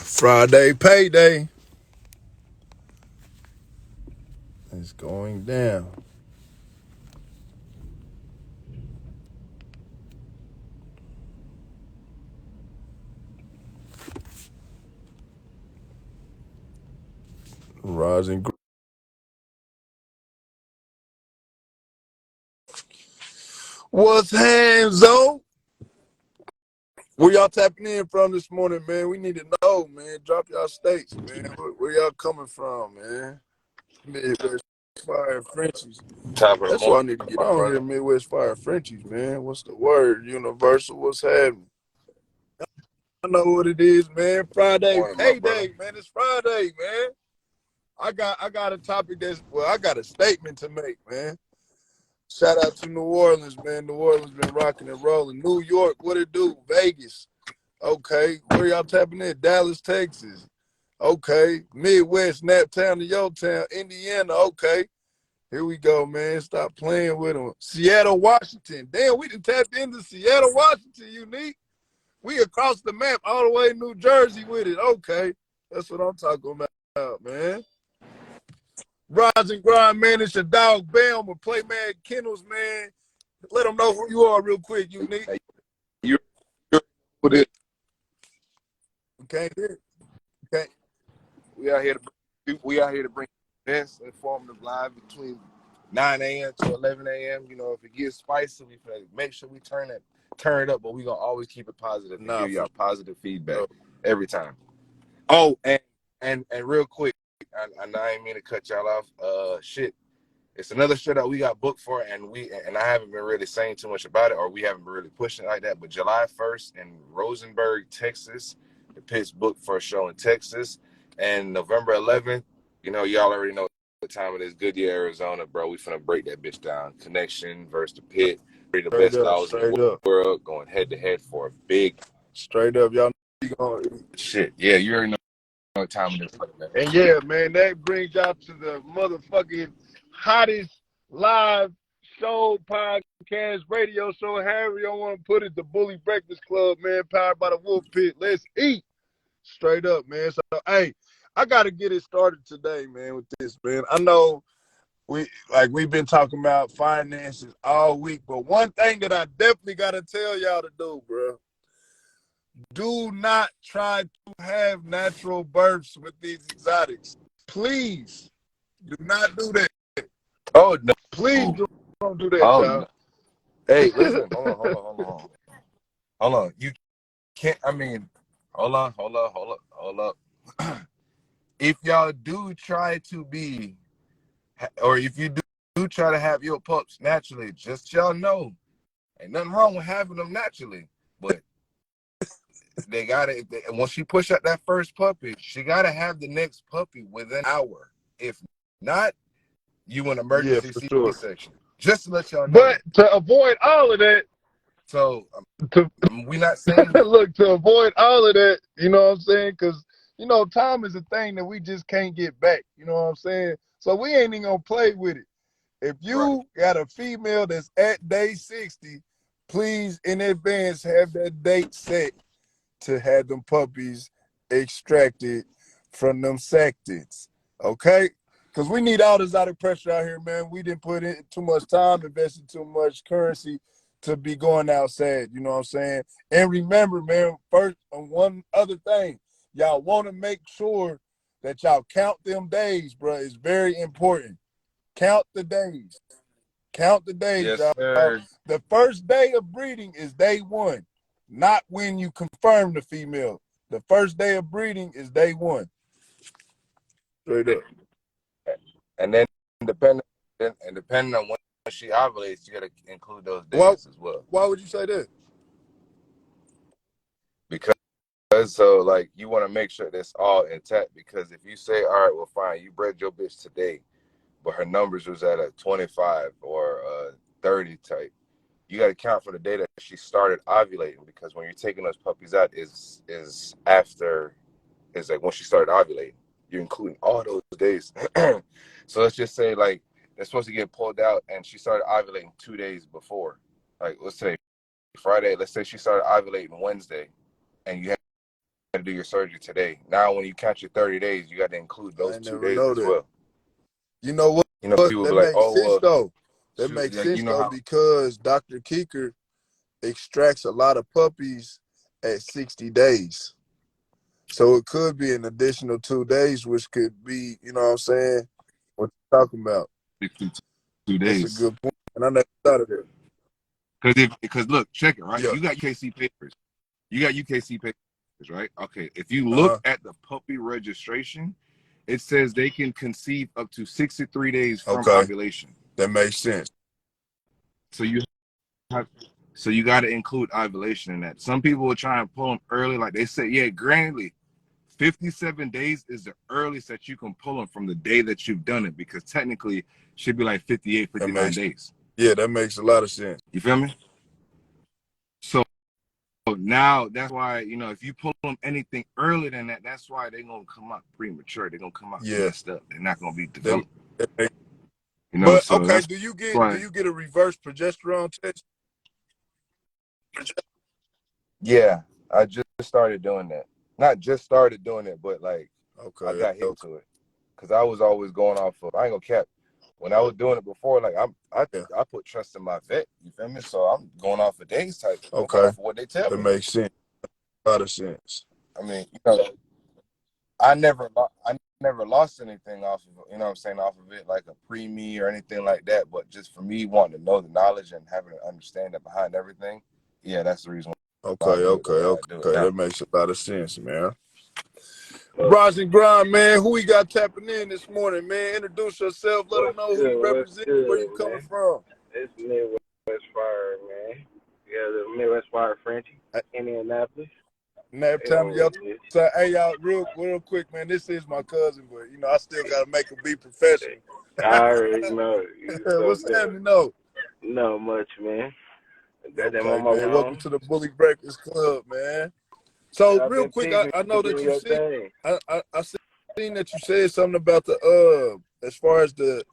Friday payday is going down. Rising. What's hands on? Where y'all tapping in from this morning, man? We need to know, man. Drop y'all states, man. Where y'all coming from, man? Midwest Fire Frenchies. Top of the That's why I morning, need to get my on brother. here, Midwest Fire Frenchies, man. What's the word? Universal, what's happening? I know what it is, man. Friday Morning, my brother. payday, man. It's Friday, man. I got a topic I got a statement to make, man. Shout out to New Orleans, man. New Orleans been rocking and rolling. New York, what it do? Vegas. Okay. Where y'all tapping in? Dallas, Texas. Okay. Midwest, Naptown to your town. Indiana. Okay. Here we go, man. Stop playing with them. Seattle, Washington. Damn, we done tapped into Seattle, Washington, unique. We across the map all the way in New Jersey with it. Okay. That's what I'm talking about, man. Rise and grind, man. It's your dog Bam with Playman Kennels, man. Let them know who you are real quick, unique. Hey, you with it? Okay, okay. We out here to bring the best informative live between 9 a.m. to 11 a.m. You know, if it gets spicy, we make sure we turn it up, but we gonna always keep it positive and Nah, give for y'all positive feedback sure. every time. Oh, and real quick, I ain't mean to cut y'all off. Shit. It's another show that we got booked for, and I haven't been really saying too much about it, or we haven't been really pushing it like that. But July 1st in Rosenberg, Texas, the Pitts booked for a show in Texas, and November 11th, y'all already know what time it is. Goodyear, Arizona, bro. We finna break that bitch down. Connection versus the Pit, the Straight best up, dogs in straight the up, world, going head to head for a big straight up. Y'all going. shit. Yeah, you already know what time it is, man. And yeah, man, that brings y'all to the motherfucking hottest live show, podcast, radio show, however you want to put it, the Bully Breakfast Club, man, powered by the Wolf Pit. Let's eat. Straight up, man. So, hey, I got to get it started today, man, with this, man. I know we've been talking about finances all week, but one thing that I definitely got to tell y'all to do, bro, do not try to have natural births with these exotics. Please do not do that. Oh no. Please don't do that, Oh y'all. no. Hey, listen. Hold on. You can't. I mean, hold up. If y'all do try to be, or if you do try to have your pups naturally, just y'all know, ain't nothing wrong with having them naturally, but they gotta. Once she push out that first puppy, she gotta have the next puppy within an hour. If not, you an Yeah, emergency for sure. C-section. Just to let y'all know But that. to avoid all of that, So to we not saying look, to avoid all of that, you know what I'm saying? Because, time is a thing that we just can't get back. You know what I'm saying? So we ain't even going to play with it. If right. you got a female that's at day 60, please in advance have that date set to have them puppies extracted from them sectants. Okay? Because we need all this out of pressure out here, man. We didn't put in too much time, invested too much currency to be going outside. You know what I'm saying? And remember, man, first, one other thing, y'all want to make sure that y'all count them days, bro. It's very important. Count the days. Count the days, Yes, y'all. sir. The first day of breeding is day one, not when you confirm the female. The first day of breeding is day one. Straight up. And then depending depending on when she ovulates, you got to include those Why, days as well. why would you say that? Because so like you want to make sure that's all intact. Because if you say, all right, well, fine, you bred your bitch today, but her numbers was at a 25 or a 30 type, you got to count for the day that she started ovulating. Because when you're taking those puppies out, is after is like when she started ovulating. You're including all those days. So let's just say like they're supposed to get pulled out, and she started ovulating 2 days before. Like let's say Friday. Let's say she started ovulating Wednesday, and you to do your surgery today. Now, when you count your 30 days, you got to include I those ain't 2 never days know as that. well. You know what? You know, people That be like, makes oh, sense well, though. That shoot, makes like, you sense know though, how. because Dr. Keeker extracts a lot of puppies at 60 days. So it could be an additional 2 days, which could be, you know what I'm saying, what you're talking about. 2 That's a days. good point. And I never thought of it. Because look, check it, right? Yeah. You got UKC papers. You got UKC papers, right? Okay. If you look Uh-huh. at the puppy registration, it says they can conceive up to 63 days from Okay. ovulation. That makes sense. So you have, so you got to include ovulation in that. Some people will try and pull them early, like they say. Yeah, granted, 57 days is the earliest that you can pull them from the day that you've done it, because technically it should be like 58, 59 days. Yeah, that makes a lot of sense. You feel me? So now that's why, you know, if you pull them anything earlier than that, that's why they're gonna come out premature. They're gonna come out messed up. They're not gonna be developed. You know, But so okay, that's do you why. get a reverse progesterone test? Yeah, I just started doing that. Not just started doing it, but like I got hit to it, because I was always going off of, I ain't gonna cap. When I was doing it before, like I put trust in my vet. You feel me? So I'm going off of days type. I'm going off of what they tell me. That makes sense. A lot of sense. I mean, you know, I never lost anything off of, you know what I'm saying, off of it, like a preemie or anything like that. But just for me wanting to know the knowledge and having an understanding behind everything, yeah, that's the reason why I do it the way I do it now. That makes a lot of sense, man. Rise and grind, man. Who we got tapping in this morning, man? Introduce yourself. Let them know who you represent, where you coming from. It's Midwest Fire, man. Yeah, the Midwest Fire Frenchie, Indianapolis. Now, tell me, so, hey, y'all, real quick, man. This is my cousin, but you know, I still gotta make him be professional. I already know. What's happening, though? Not much, man. Got that Okay, mama man. on. Welcome to the Bully Breakfast Club, man. So, I've real been quick, teasing I know you that doing you your see, thing. I seen that you said something about the as far as the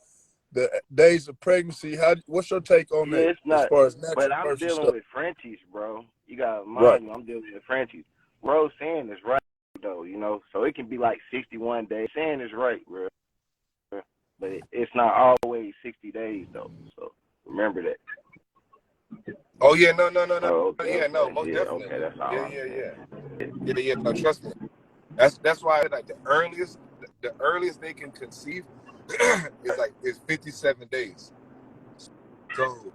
days of pregnancy. What's your take on Yeah, that? it's As not. far as natural But I'm versus dealing stuff, with Frenchies, bro. You gotta right? mind you, I'm dealing with Frenchies. Bro, saying is right, though, you know. So it can be like 61 days. Saying is right, bro. But it's not always 60 days, though. So remember that. Oh yeah, no. Oh, okay, Yeah, no, most yeah, definitely. okay, that's all I'm saying. Yeah. No, trust me. That's why, like, the earliest they can conceive is 57 days. So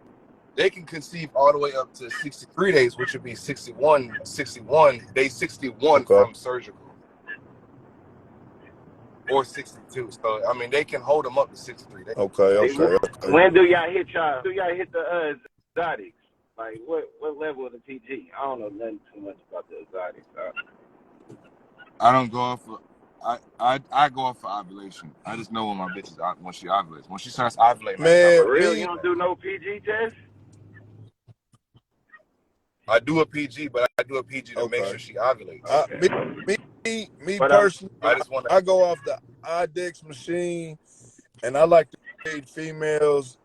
they can conceive all the way up to 63 days, which would be 61 day 61 from surgical, or 62. So I mean, they can hold them up to 63 days. Okay. When do y'all hit the exotics? Like what level of the PG? I don't know nothing too much about the exotics. I don't go off of, I go off of ovulation. I just know when my bitch is when she ovulates. When she starts ovulating, I stop Man, For fucking. real, you don't do no PG test? I do a PG, but I do a PG to make sure she ovulates. Me But personally, I just want to. I go off the IDEX machine, and I like to date females.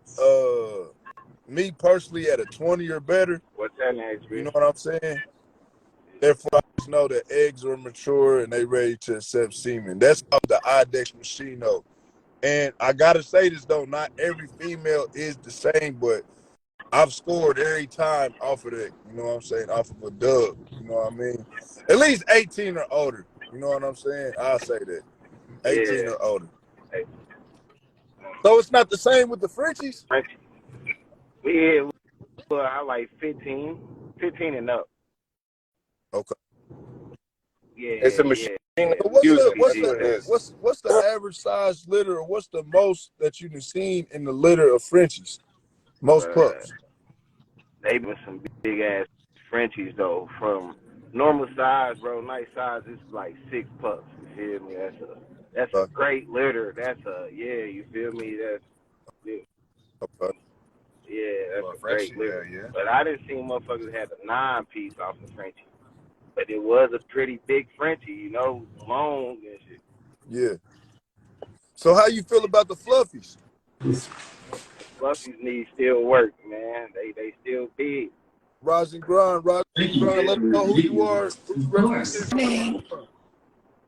Me personally, at a 20 or better. what's that name, You bitch? know what I'm saying? Therefore, I just know that eggs are mature and they ready to accept semen. That's off the IDEX machine, though. And I gotta say this though, not every female is the same, but I've scored every time off of that. You know what I'm saying? Off of a dub. You know what I mean? At least 18 or older. You know what I'm saying? I'll say that. 18 Yeah. or older. Hey, So it's not the same with the Frenchies? Frenchie. We hit I like 15 and up. Okay. It's a machine Yeah. So that's using. what's That's PG what it the test. is. what's the average size litter, or what's the most that you've seen in the litter of Frenchies? Most pups. They been some big ass Frenchies though. From normal size, bro, nice size, it's like 6 pups. You feel me? That's a great litter. You feel me? Okay. That's a Frenchie, great litter. yeah. But I didn't see motherfuckers had a 9-piece off the Frenchie. But it was a pretty big Frenchie, you know, long and shit. Yeah. So how you feel about the fluffies? The fluffies need still work, man. They still big. Rise and grind, rise and grind. Let them know who you are, who you represent. Name.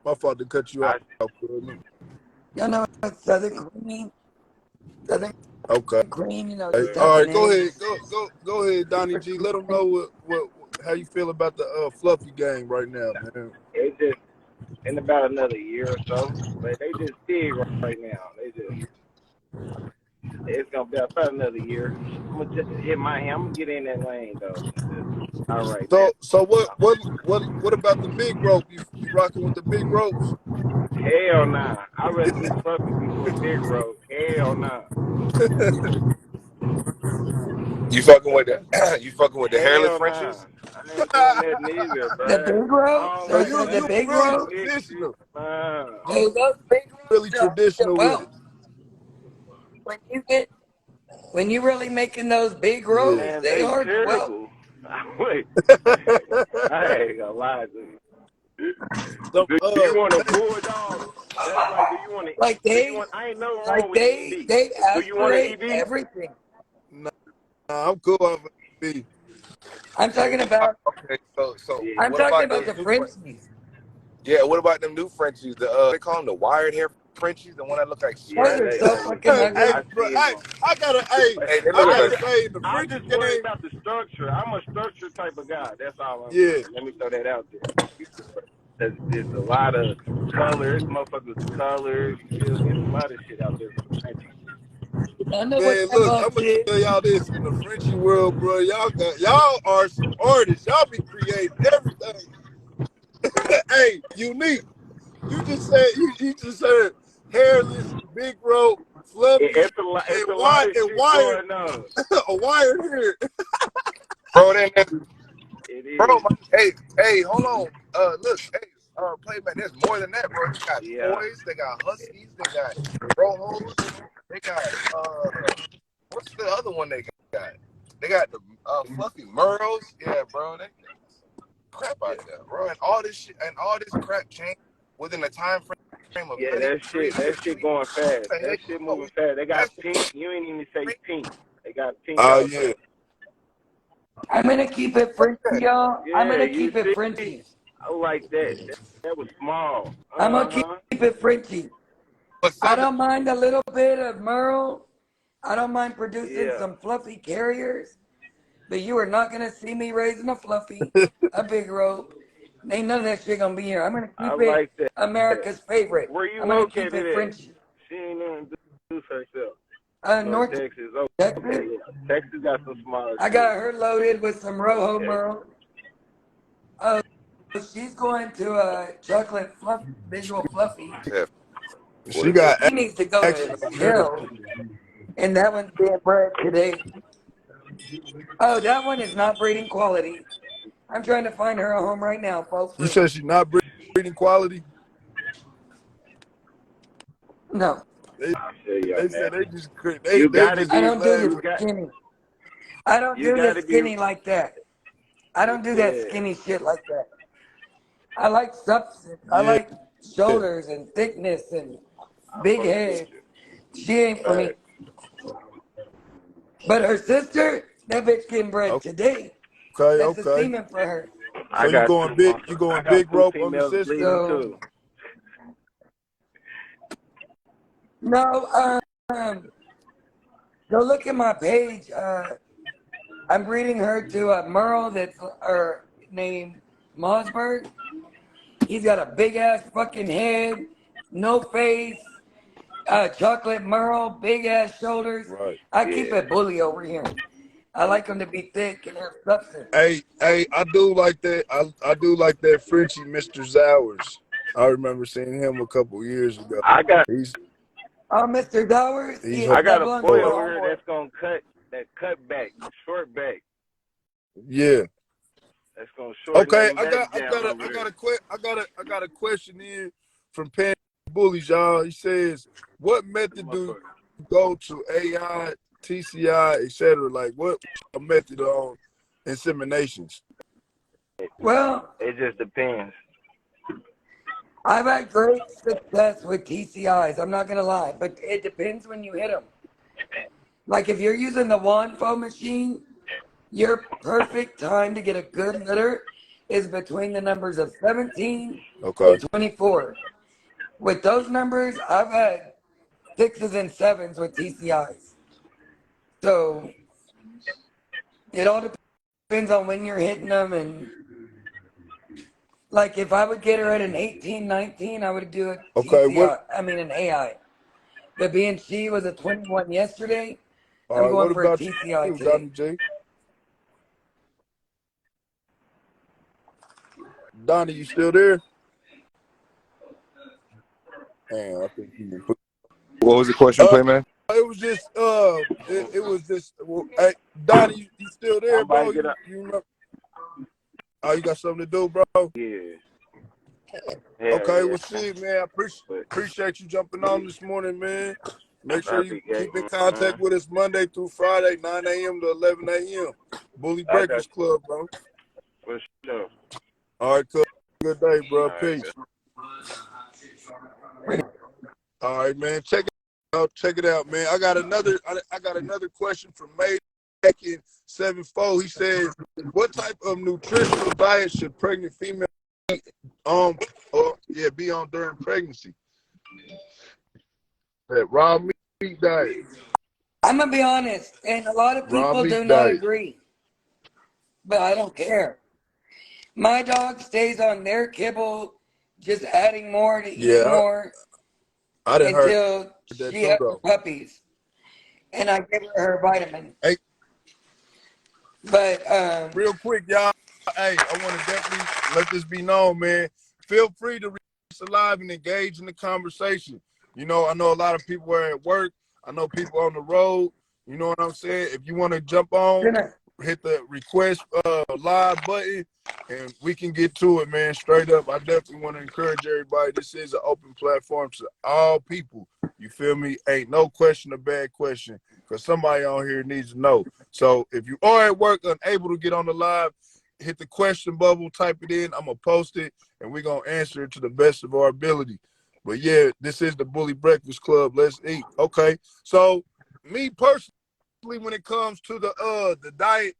My fault to cut you I off. Y'all know it's Southern Cream. Southern Okay. Cream, you know, Hey, all stuffing right, go ahead. eggs. Go ahead, Donnie G. Let them know what how you feel about the fluffy game right now, man. it's just in about another year or so, but they just big right now. It's gonna be about another year. I'm gonna just hit my hand. I'm gonna get in that lane though. It's just all right now. So what about the big rope? You rocking with the big ropes? Hell nah. I'd rather be fluffy before big road. Hell nah. You fucking with the you fucking with the hairless Hell nah. Frenchies? I ain't doing that neither, The bro. big I ropes? don't So They like said that the you big really ropes? big shit. traditional, Nah. Hey, those big really ropes traditional with it. well, when you really making those big Yeah. ropes, Man, they they hard to weld. terrible. Wait, I ain't gonna lie to you. So Do you want a bulldog? That's like, do you want to? Like Do you they want? I ain't nothing wrong like with they EB. they Do you want an aspirate EB? everything. nah, I'm cool off of me. I'm talking about Okay, so Yeah. I'm what talking about about those the new Frenchies. Yeah, what about them new Frenchies? The they call them the wired hair Frenchies, the one that look like Those Yeah, are stripes. so they look. fucking Hey, ugly. I bro, seen them. I gotta, hey, But Hey, they I look I like gotta a just, say the I'm Frenchie just worried game. about the structure. I'm a structure type of guy. That's all I'm Yeah, saying. Let me throw that out there. There's a lot of colors, motherfuckers with colors. You feel me? It's a lot of shit out there for the Frenchies. I know what man. that Look, box I'm gonna is. tell y'all this in the Frenchie world, bro. Y'all are some artists. Y'all be creating everything. Hey, unique. You just said hairless, big rope, fluffy, It's and a lot of shit wired going on. a wired hair. bro. Then It bro, is. hey, hold on. Look, hey, playback. There's more than that, bro. They got Yeah. toys, they got huskies, they got rohos, they got what's the other one they got? They got the fluffy merles. Yeah, bro. They crap Yeah. out there, bro. And all this shit and all this crap changed within a time frame of Yeah, not even that 3 years. shit going fast. What the That heck? shit Oh, moving fast. They got that's pink. You ain't even say pink. They got pink Oh out yeah. there. I'm gonna keep it Frenchy, y'all. I'm Yeah, gonna you keep it see, Frenchy. I like that. That was small. I'm gonna keep it Frenchy. but I Southern. don't mind a little bit of Merle. I don't mind producing Yeah, some fluffy carriers, but you are not gonna see me raising a fluffy, a big rope. Ain't none of that shit gonna be here. I'm gonna I keep it like that. America's favorite. Where you I'm gonna keep located it at? Frenchy. She ain't even introduce herself. North North Texas. Texas. Okay, yeah. Texas got some small I shit. got her loaded with some Rojo Okay. Merle. Oh, she's going to a chocolate fluff, visual fluffy. Yeah, She What is it? got She needs to go action to on her. Hill, and that one's being bred today. Oh, that one is not breeding quality. I'm trying to find her a home right now, folks. You said she's not breeding quality. No, They I feel you they on said that. they just You they gotta just I be. quit don't do the You laughing. got. skinny. I don't You do the gotta be. skinny like that. I don't do that Yeah. skinny shit like that. I like substance. I Yeah, like shoulders and thickness and I big fuck with head. you. She ain't for me. Right. But her sister, that bitch getting bred today. okay, That's a okay. semen for her. So I got two. you I going got big two rope on the females sister? bleeding So too. no, go look at my page. I'm breeding her to a Merle that's named Mossberg. He's got a big ass fucking head, no face, chocolate Merle, big ass shoulders. Right. I keep Yeah. it bully over here. I like them to be thick and have substance. Hey, I do like that. I do like that Frenchie, Mr. Zowers. I remember seeing him a couple years ago. I got He's Oh, Mr. Dowers, he's yeah, I that got a belongs boy to a hard. over here homeboy. that's gonna cut back, short back. Yeah. That's gonna shorten Okay, them backs down over there. I got a question in from Pan Bullies, y'all. He says, what method do you Motherfucker. go to AI, TCI, etc.? Like what method on inseminations? Well, It just depends. I've had great success with TCIs. I'm not gonna lie, but it depends when you hit them. Like if you're using the wand foam machine, Your perfect time to get a good litter is between the numbers of 17 Okay. and 24. With those numbers, I've had 6s and 7s with TCIs. So it all depends on when you're hitting them. And like if I would get her at an 18, 19, I would do a Okay. What? TCI. I mean, an AI. But being she was a 21 yesterday, All I'm right. going What for a about TCI you, Donnie today. J? Donnie, you still there? Damn, I think he was. What was the question, Playman? It was just it was just hey, Donnie, you still there, I'm about bro? to get up. You remember? Oh, you got something to do, bro? Yeah. Hell Okay, yeah. well, shit, man. I But appreciate you jumping on this morning, man. Make sure you appreciate keep in you, contact man. with us Monday through Friday, 9 a.m. to 11 a.m. Bully I got Breakfast Club, bro. for sure. All right, cool. Good day, bro. All right, Peace. All right, man. Check it out. Check it out, man. I got another question from May back in 7-4. He says, what type of nutritional diet should pregnant females be on during pregnancy? That raw meat diet. I'm going to be honest, and a lot of Raw people do meat not diet. agree, but I don't care. My dog stays on their kibble, just adding more to eat Yeah, more I didn't heard until that she too, has the though. puppies. And I give her vitamin. Hey, But real quick, y'all. Hey, I want to definitely let this be known, man. Feel free to reach alive and engage in the conversation. You know, I know a lot of people are at work. I know people on the road. You know what I'm saying? If you want to jump on, hit the request live button and we can get to it, man. Straight up. I definitely want to encourage everybody. This is an open platform to all people. You feel me? Ain't no question a bad question because somebody on here needs to know. So if you are at work unable to get on the live, hit the question bubble, type it in. I'm going to post it and we're going to answer it to the best of our ability. But yeah, this is the Bully Breakfast Club. Let's eat. Okay. So me personally, when it comes to the diet,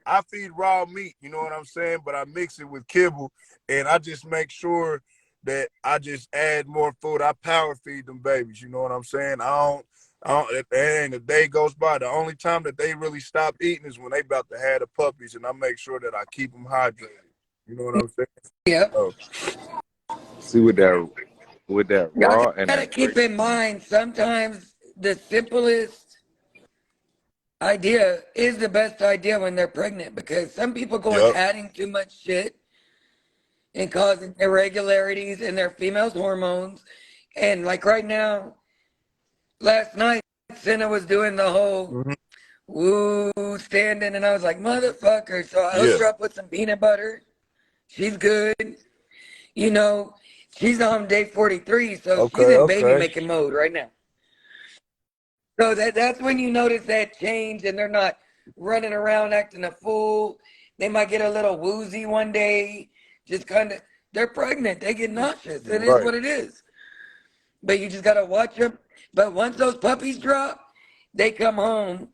I feed raw meat, you know what I'm saying? But I mix it with kibble and I just make sure that I just add more food. I power feed them babies, you know what I'm saying? And the day goes by. The only time that they really stop eating is when they about to have the puppies, and I make sure that I keep them hydrated. You know what I'm saying? yep. So, See with that Y'all raw and gotta that keep in mind sometimes the simplest idea is the best idea when they're pregnant because some people go and yep. adding too much shit and causing irregularities in their female's hormones. And like right now, last night, Senna was doing the whole Mm-hmm. woo standing, and I was like, motherfucker. So I hooked Yeah. her up with some peanut butter. She's good. You know, she's on day 43, so Okay. she's in baby Okay. making mode right now. So that's when you notice that change, and they're not running around acting a fool. They might get a little woozy one day, just kind of. They're pregnant. They get nauseous. It is Right. what it is. But you just gotta watch them. But once those puppies drop, they come home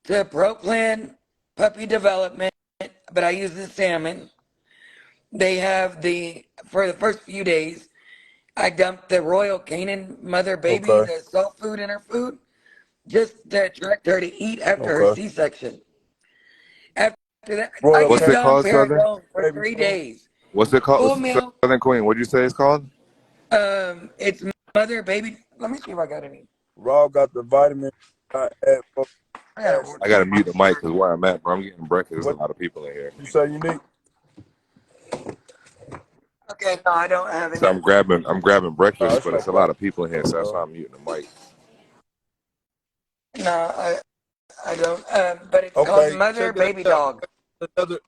to Pro Plan puppy development. But I use the salmon. They have for the first few days. I dumped the Royal Canin mother baby, Okay. the soft food in her food, just to attract her to eat after her Okay. C-section. After that, I Royal what's can it Canin called, dump Southern? Paradone for baby 3 food. days. What's it called? Full meal. Southern Queen. What'd you say it's called? It's mother baby. Let me see if I got any. Raw got the vitamin. I add, I got I gotta mute the mic because where I'm at, bro, I'm getting breakfast. There's what a lot of people in here. you say you need? Okay, no, I don't have So any. I'm grabbing No, breakfast, it's but no it's a lot problem. of people in here, so that's why I'm muting the mic. No, I don't. But it's called Okay, Mother check it Baby out. Dog. Another,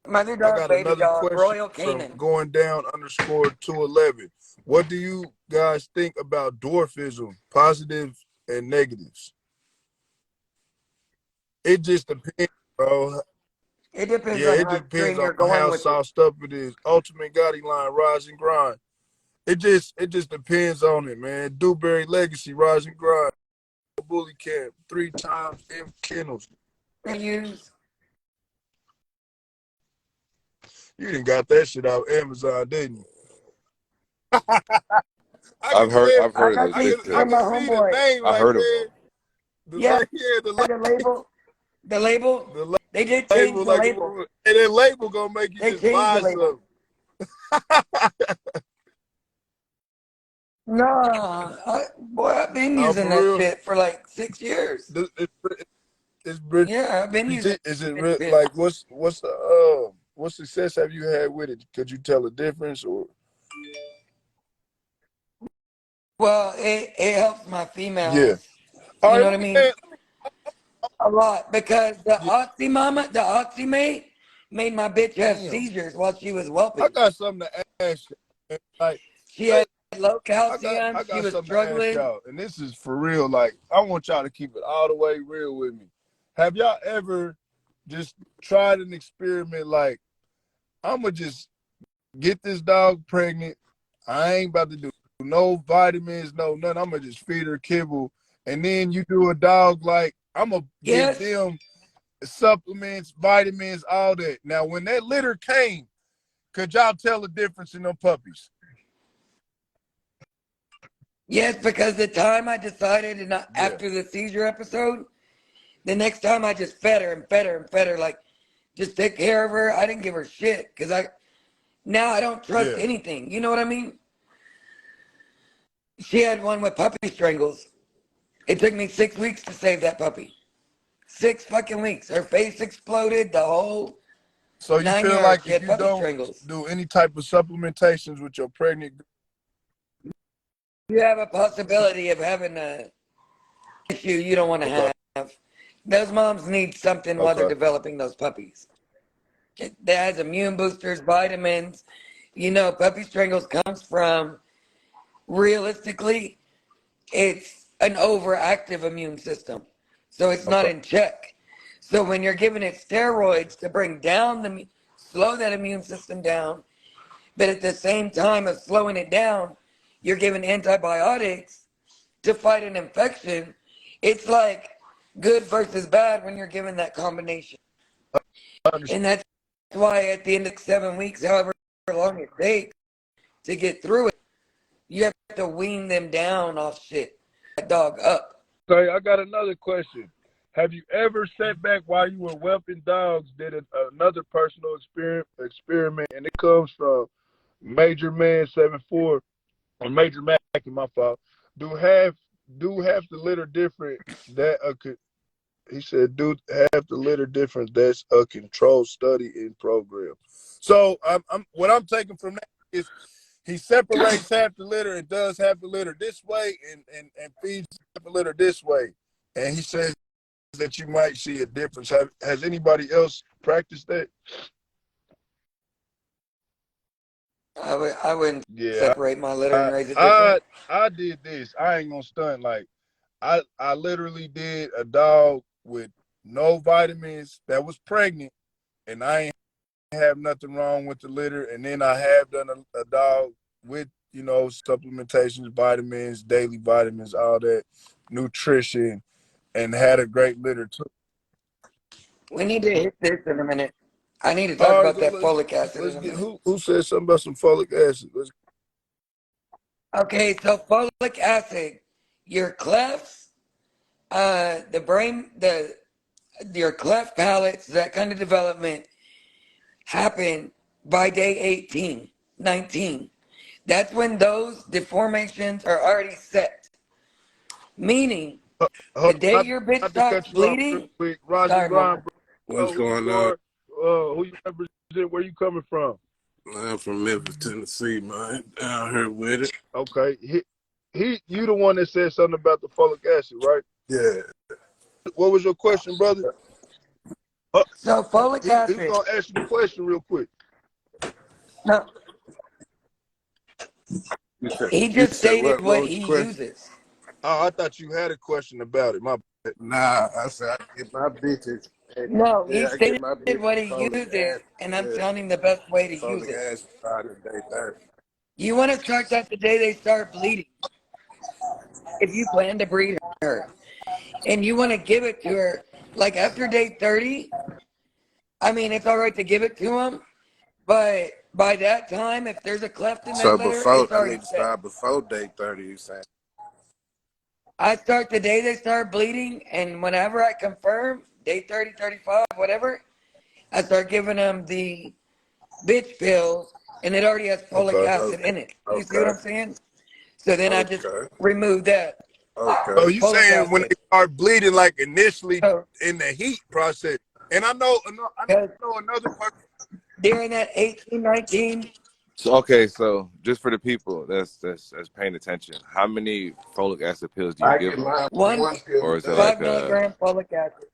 Mother I Dog got Baby another Dog question Royal from Canin. going down underscore 211. What do you guys think about dwarfism, positives and negatives? It just depends, bro. It depends Yeah, on it how just depends extreme on you're going how with it. sauced up it is. Ultimate Gotti line, rise and grind. It just depends on it, man. Dewberry Legacy, rise and grind. Bully camp, 3 times M kennels. They use You done got that shit out Amazon, didn't you? I can I've heard tell. I've I heard of got those these good I from too. my can see the homeboy. name, I like heard of man, them. Yeah, the the label, the label. the They did change label, the like, label. and that label gonna make you They just changed the buy label. something. No, boy, I've been Oh, using for that real? shit for like 6 years. It's been. Yeah, I've been using Is it it real? since. Like, what's the what success have you had with it? Could you tell a difference or? Well, it helps my Yeah. females. All You right, know what let I me mean? ask. A lot because the Yeah, Oxy mama, the Oxy mate, made my bitch have damn. seizures while she was I whelping. got something to ask you. Man. Like, She say, had low I calcium. She got was something to ask struggling. y'all, and this is for real. Like, I want y'all to keep it all the way real with me. Have y'all ever just tried an experiment? Like, I'ma just get this dog pregnant. I ain't about to do no vitamins, no nothing. I'm gonna just feed her kibble, and then you do a dog like I'm gonna give Yes, them supplements, vitamins, all that. Now, when that litter came, could y'all tell the difference in them puppies? yes, because the time I decided, and Yeah, after the seizure episode, the next time I just fed her and fed her and fed her, like just take care of her. I didn't give her shit because now I don't trust yeah. anything. You know what I mean? She had one with puppy strangles. It took me 6 weeks to save that puppy. 6 fucking weeks. Her face exploded, the whole So you nine feel like yards. She if had you puppy don't strangles. do any type of supplementations with your pregnant, You have a possibility of having a issue you don't want to okay, have. Those moms need something while they're okay, developing those puppies. It has immune boosters, vitamins. You know, puppy strangles comes from, realistically, it's an overactive immune system. So it's not okay. in check. So when you're giving it steroids to bring down slow that immune system down, but at the same time of slowing it down, you're giving antibiotics to fight an infection. It's like good versus bad when you're given that combination. I understand. And that's why at the end of 7 weeks, however long it takes to get through it, you have to wean them down off shit. That dog up. Okay, I got another question. Have you ever sat back while you were whelping dogs, did another personal experiment, and it comes from Major Man 74 or Major Mac, my fault. Do have the litter different that he said do have the litter different that's a controlled study in program. So I'm what I'm taking from that is he separates half the litter and does half the litter this way and feeds half the litter this way. And he says that you might see a difference. Has anybody else practiced that? I wouldn't Yeah, separate my litter and I raise it different. I I did this. I ain't gonna stunt. Like I literally did a dog with no vitamins that was pregnant, and I ain't have nothing wrong with the litter. And then I have done a dog with supplementations, vitamins, daily vitamins, all that nutrition, and had a great litter too. We need to hit this in a minute. I need to talk All right, about that folic acid let's in a get minute. who said something about some folic acid. Let's. Okay, so folic acid, your clefts, the brain, your cleft palates, that kind of development happen by day 18, 19. That's when those deformations are already set. Meaning, Hold the day on, your bitch not to starts cut you off real bleeding, quick. Roger sorry, Ron, mama. bro, you What's know who going you on? are, who you represent, where you coming from. I'm from Memphis, Tennessee, man. Down here with it. Okay, you the one that said something about the folic acid, right? Yeah. What was your question, brother? Uh, So folic he was acid, gonna ask you the question real quick. no, You said, he you just said stated what? what What was he the question? uses. Oh, I thought you had a question about it. My bad. Nah, I said I get my bitches. No, he Yeah, I get stated my what bitches he folic uses, acid. and I'm Yeah, telling him the best way to use folic it. acid started day 30. You want to start that the day they start bleeding. If you plan to breed her, and you want to give it to her, like after day 30, I mean, it's all right to give it to them, But by that time, if there's a cleft in that So litter, before it's I already need to set. start before day 30, you saying? I start the day they start bleeding, and whenever I confirm, day 30, 35, whatever, I start giving them the bitch pills, and it already has folic Okay. acid Okay. in it. You see what Okay. I'm saying? So then I just Okay. remove that So Okay. you folic saying when acid. they start bleeding, like initially So, in the heat process, and I know because another person. during that 18, 19, So okay, so just for the people that's paying attention, how many folic acid pills do you I give get them, mine one one skill or a is it day. like 5 milligram folic acid.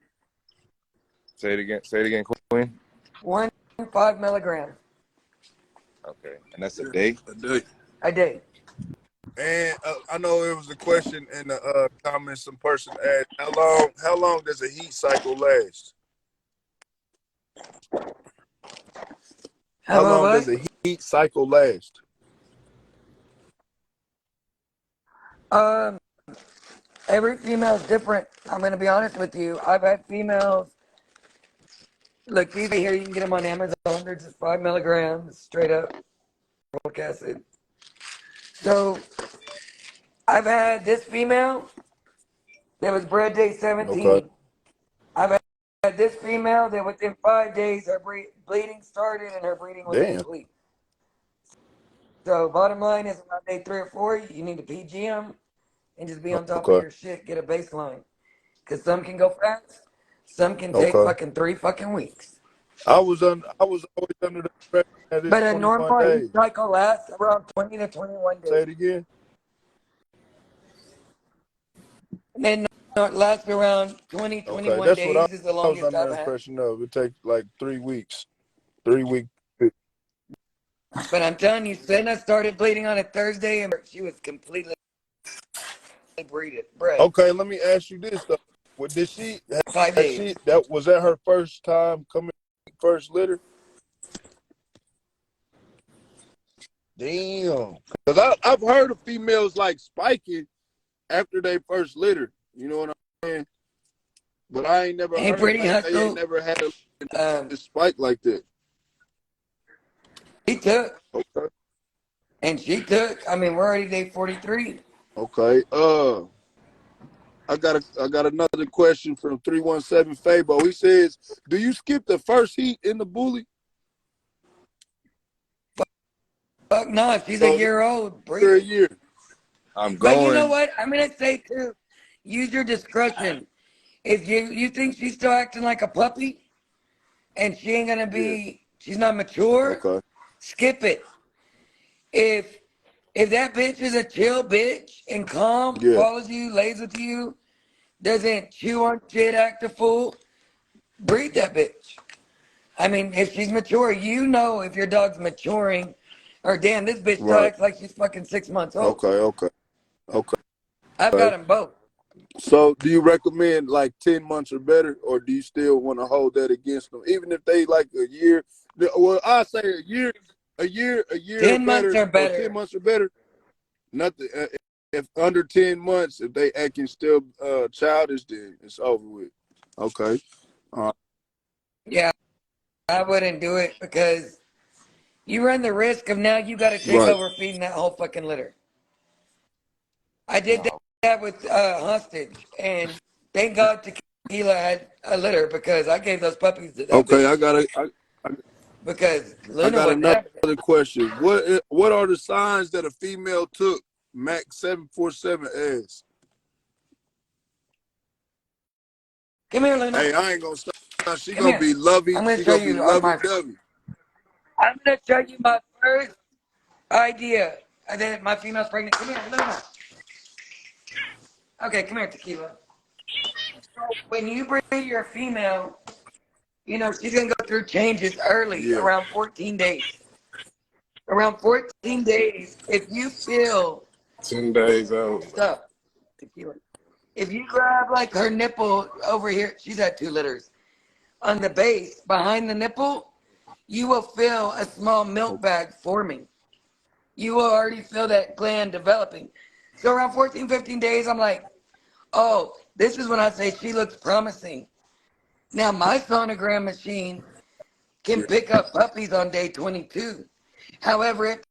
say it again? Say it again, Queen. One 5 milligram Okay, and that's a Yeah, day. a day. a day. And I know it was a question in the comments. Some person asked, "How long does a heat cycle last? How How about long does what? a heat cycle last?" Um, every female is different. I'm gonna be honest with you. I've had females. Look, these here you can get them on Amazon. They're just 5 milligrams straight up folic acid. So I've had this female that was bred day Okay. 17. I've had this female that within 5 days her bleeding started and her bleeding was Damn. complete. So bottom line is around day 3 or 4, you need to PG them and just be on top of Okay. your shit. Get a baseline, cause some can go fast, some can take Okay. fucking 3 fucking weeks. I was always under the impression that it's But a 21 normal heat days. cycle lasts around 20 to 21 Say days. it again. And then it lasts around 20, Okay, 21 that's what days is the I was longest under I've the had. impression of. It takes like 3 weeks. 3 weeks. But I'm telling you, Senna started bleeding on a Thursday and she was completely bred. Okay, let me ask you this though. What did she? 5 days. That was that her first time coming first litter? Damn. Because I've heard of females like spiking after they first litter. You know what I'm saying? But I ain't never Hey, heard pretty like they ain't hustle. never had Um, a spike like that. he took, Okay. and she took. I mean, we're already day 43. Okay. I got another question from 317 Fabo. He says, "Do you skip the first heat in the bully?" Fuck no, if she's a So year old, breed after a her. year. I'm But you know going. what? I'm gonna say too, use your discretion. If you think she's still acting like a puppy and she ain't gonna Yeah. be, she's not mature, Okay. skip it. If if that bitch is a chill bitch and calm, Yeah. follows you, lays with you, doesn't chew on shit, act a fool, breed that bitch. I mean, if she's mature, you know if your dog's maturing, or damn, this bitch still Right. acts like she's fucking 6 months old. Okay. Okay. I've got Okay. them both. So, do you recommend like 10 months or better, or do you still want to hold that against them, even if they like a year? Well, I say a year or 10 months better, or or 10 months or better. Nothing. If under 10 months, if they acting still childish, then it's over with. Okay. Uh, Yeah, I wouldn't do it because you run the risk of now you got to take right. over feeding that whole fucking litter. I did No. that with Hostage, and thank God Tequila had a litter because I gave those puppies to that Okay. bitch because I Luna got wasn't another having it. question. What are the signs that a female took Max 747 as? Come here, Luna. Hey, I ain't gonna stop. She Come gonna here. be lovey. I'm going to She show gonna be you on lovey my. dovey. I'm going to show you my first idea. And then my female's pregnant. Come here, Luna. Okay, come here, Tequila. So when you breed your female, you know she's gonna go through changes early, Yeah. around 14 days. Around 14 days, if you feel 10 days old. stuff, Tequila. If you grab like her nipple over here, she's had 2 litters. On the base, behind the nipple, you will feel a small milk bag forming. You will already feel that gland developing. So around 14, 15 days, I'm like, oh, this is when I say she looks promising. Now my sonogram machine can pick up puppies on day 22. However,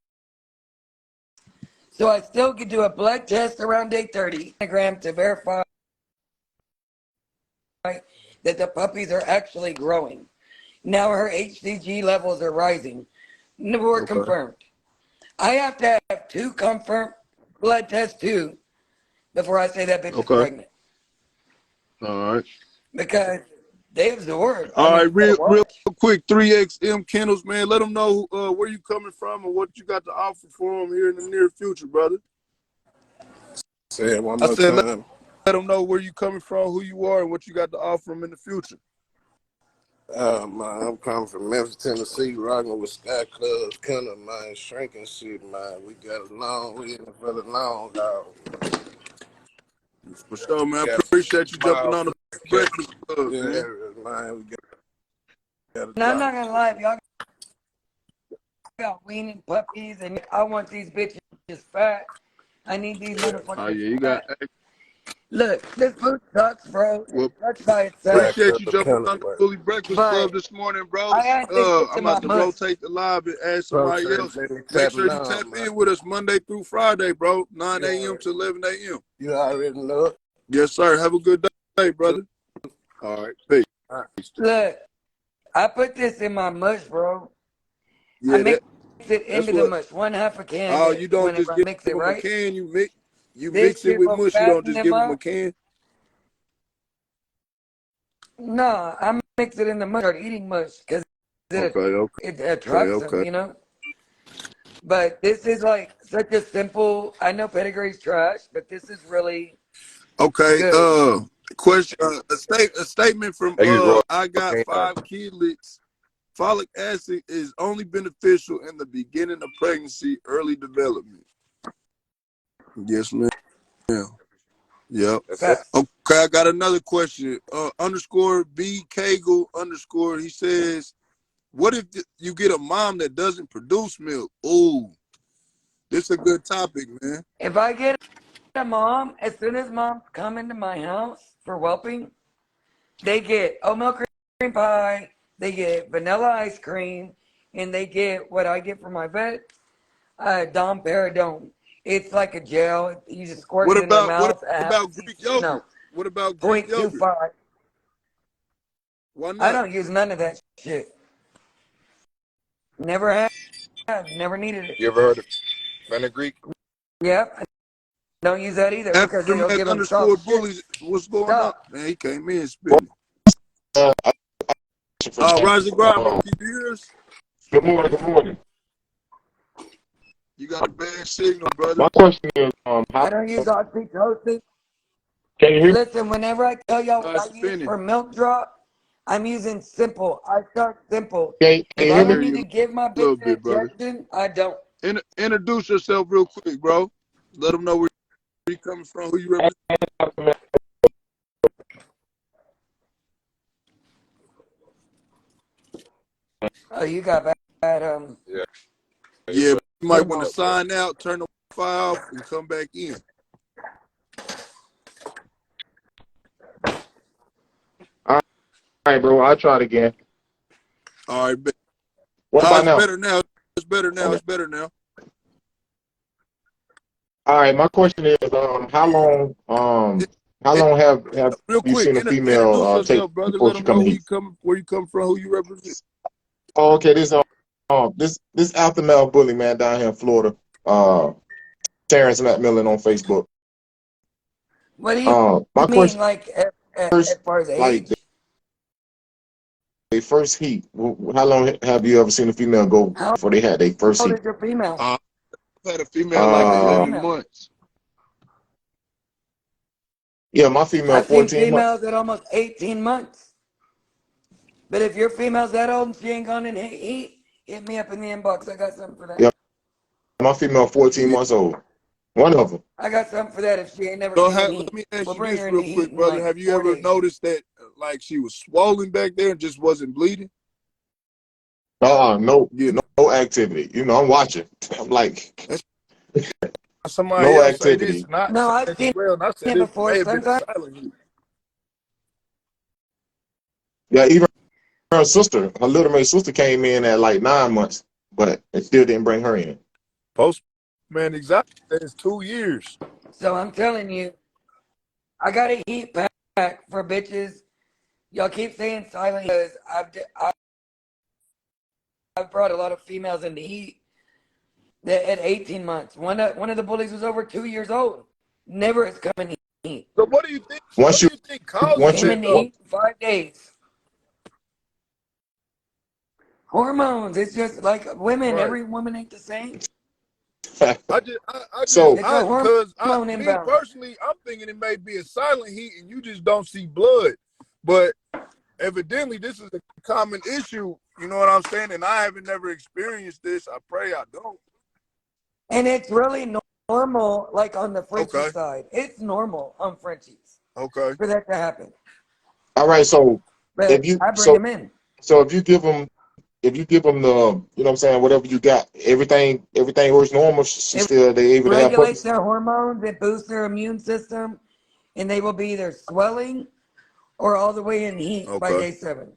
so I still could do a blood test around day 30 to verify that the puppies are actually growing. Now her HCG levels are rising. We're confirmed. I have to have 2 confirmed blood tests too before I say that bitch is pregnant. All right. Because they absorb. All right, real quick, 3XM Kennels, man. Let them know where you coming from and what you got to offer for them here in the near future, brother. Say it one more time. Let them know where you coming from, who you are, and what you got to offer them in the future. Man, I'm coming from Memphis, Tennessee, rocking with Sky Clubs, kind of, man, shrinking shit, man. We got we in it for the long haul. For sure, man. I appreciate you jumping on the Breakfast Club, yeah, man. We got I'm not gonna lie, y'all got weaning puppies, and I want these bitches fat. I need these motherfuckers. Oh yeah, you got. Look, this food sucks, bro. Well, That's by itself. Appreciate you jumping on the Bully Breakfast Club this morning, bro. I'm about to rotate the live and add somebody else. Make sure you tap in with us Monday through Friday, bro. 9 a.m. to 11 a.m. You already know it. Yes, sir. Have a good day, brother. All right. Peace. Look, I put this in my mush, bro. Yeah, I mix it into the mush. 1/2 a can. Oh, you don't just give mix it, them right? a can. You mix it with mush. You don't just give them a can. No, I mix it in the mush. Start eating mush because it attracts them, you know. But this is like such a simple. I know pedigree's trash, but this is really good. Question. A statement from I got 5 kidlets. Folic acid is only beneficial in the beginning of pregnancy, early development. Yes, ma'am. Yeah. Yep. Okay, I got another question. Underscore B Kegel underscore. He says, "What if you get a mom that doesn't produce milk?" Ooh, this is a good topic, man. If I get a mom, as soon as moms come into my house for whelping, they get oatmeal cream pie, they get vanilla ice cream, and they get what I get from my vet, Dom Peridone. It's like a gel. You just squirt it in their mouth. What about Greek yogurt? No. What about Greek yogurt? 0.25. Why not? I don't use none of that shit. Never have. Never needed it. You ever heard of fenugreek? Yep. Don't use that either because they'll give them soft bullies. What's going on? Man, he came in spitting. Rise and grind, bro. Keep your ears. Good morning. Good morning. You got a bad signal, brother. My question is, I don't use oxytocin. Can you hear me? Listen, whenever I tell y'all what I use for milk drop, I'm using simple. I start simple. If I don't need to give my bitch an injection, I don't. Introduce yourself real quick, bro. Let them know where you coming from, who you represent. Oh, you got bad. Yeah, you might want to sign out, turn the Wi-Fi off, and come back in. All right, bro. I'll try it again. All right. What about now? Better now. It's better now. Okay. It's better now. All right. My question is, how long have you seen a female take before she come to heat? Where you come from? Who you represent? Oh, okay. This alpha male bully man down here in Florida. Terrence Macmillan on Facebook. What do you my mean, question, like as far as age? Like they first heat. How long have you ever seen a female go before they had their first heat? How old is your female? I've had a female like 11 months. Yeah, my female I've 14 seen females months. at almost 18 months. But if your female's that old and she ain't gone in heat, hit me up in the inbox. I got something for that. Yeah, my female 14 months old. One of them. I got something for that if she ain't never been in heat. Let me ask We'll you bring this her real in quick, heat brother. like Have you ever noticed that like she was swollen back there and just wasn't bleeding? No activity. You know, I'm watching. I'm like, somebody no else activity. Say this, not no, I've seen it before. Sometimes. Yeah, even her sister, her little May sister came in at like 9 months, but it still didn't bring her in. Postman exactly. It's 2 years. So I'm telling you, I got a heat pack for bitches. Y'all keep saying silent because I've brought a lot of females into heat that at 18 months. One of the bullies was over 2 years old. Never has come in heat. So what do you think? Once you Causes once Came you that in though? heat in 5 days. Hormones. It's just like women. Right. Every woman ain't the same. so It's a hormone Me imbalance. personally, I'm thinking it may be a silent heat and you just don't see blood. But evidently this is a common issue, you know what I'm saying? And I haven't never experienced this. I pray I don't. And it's really normal, like on the Frenchie Okay. side. It's normal on Frenchies Okay. for that to happen. all right, so But if you I bring them in. so if you give them the, you know what I'm saying, whatever you got, everything works normal. She It still they able to have regulates puppies, their hormones. It boosts their immune system. And they will be either swelling or all the way in heat by Okay. day 7.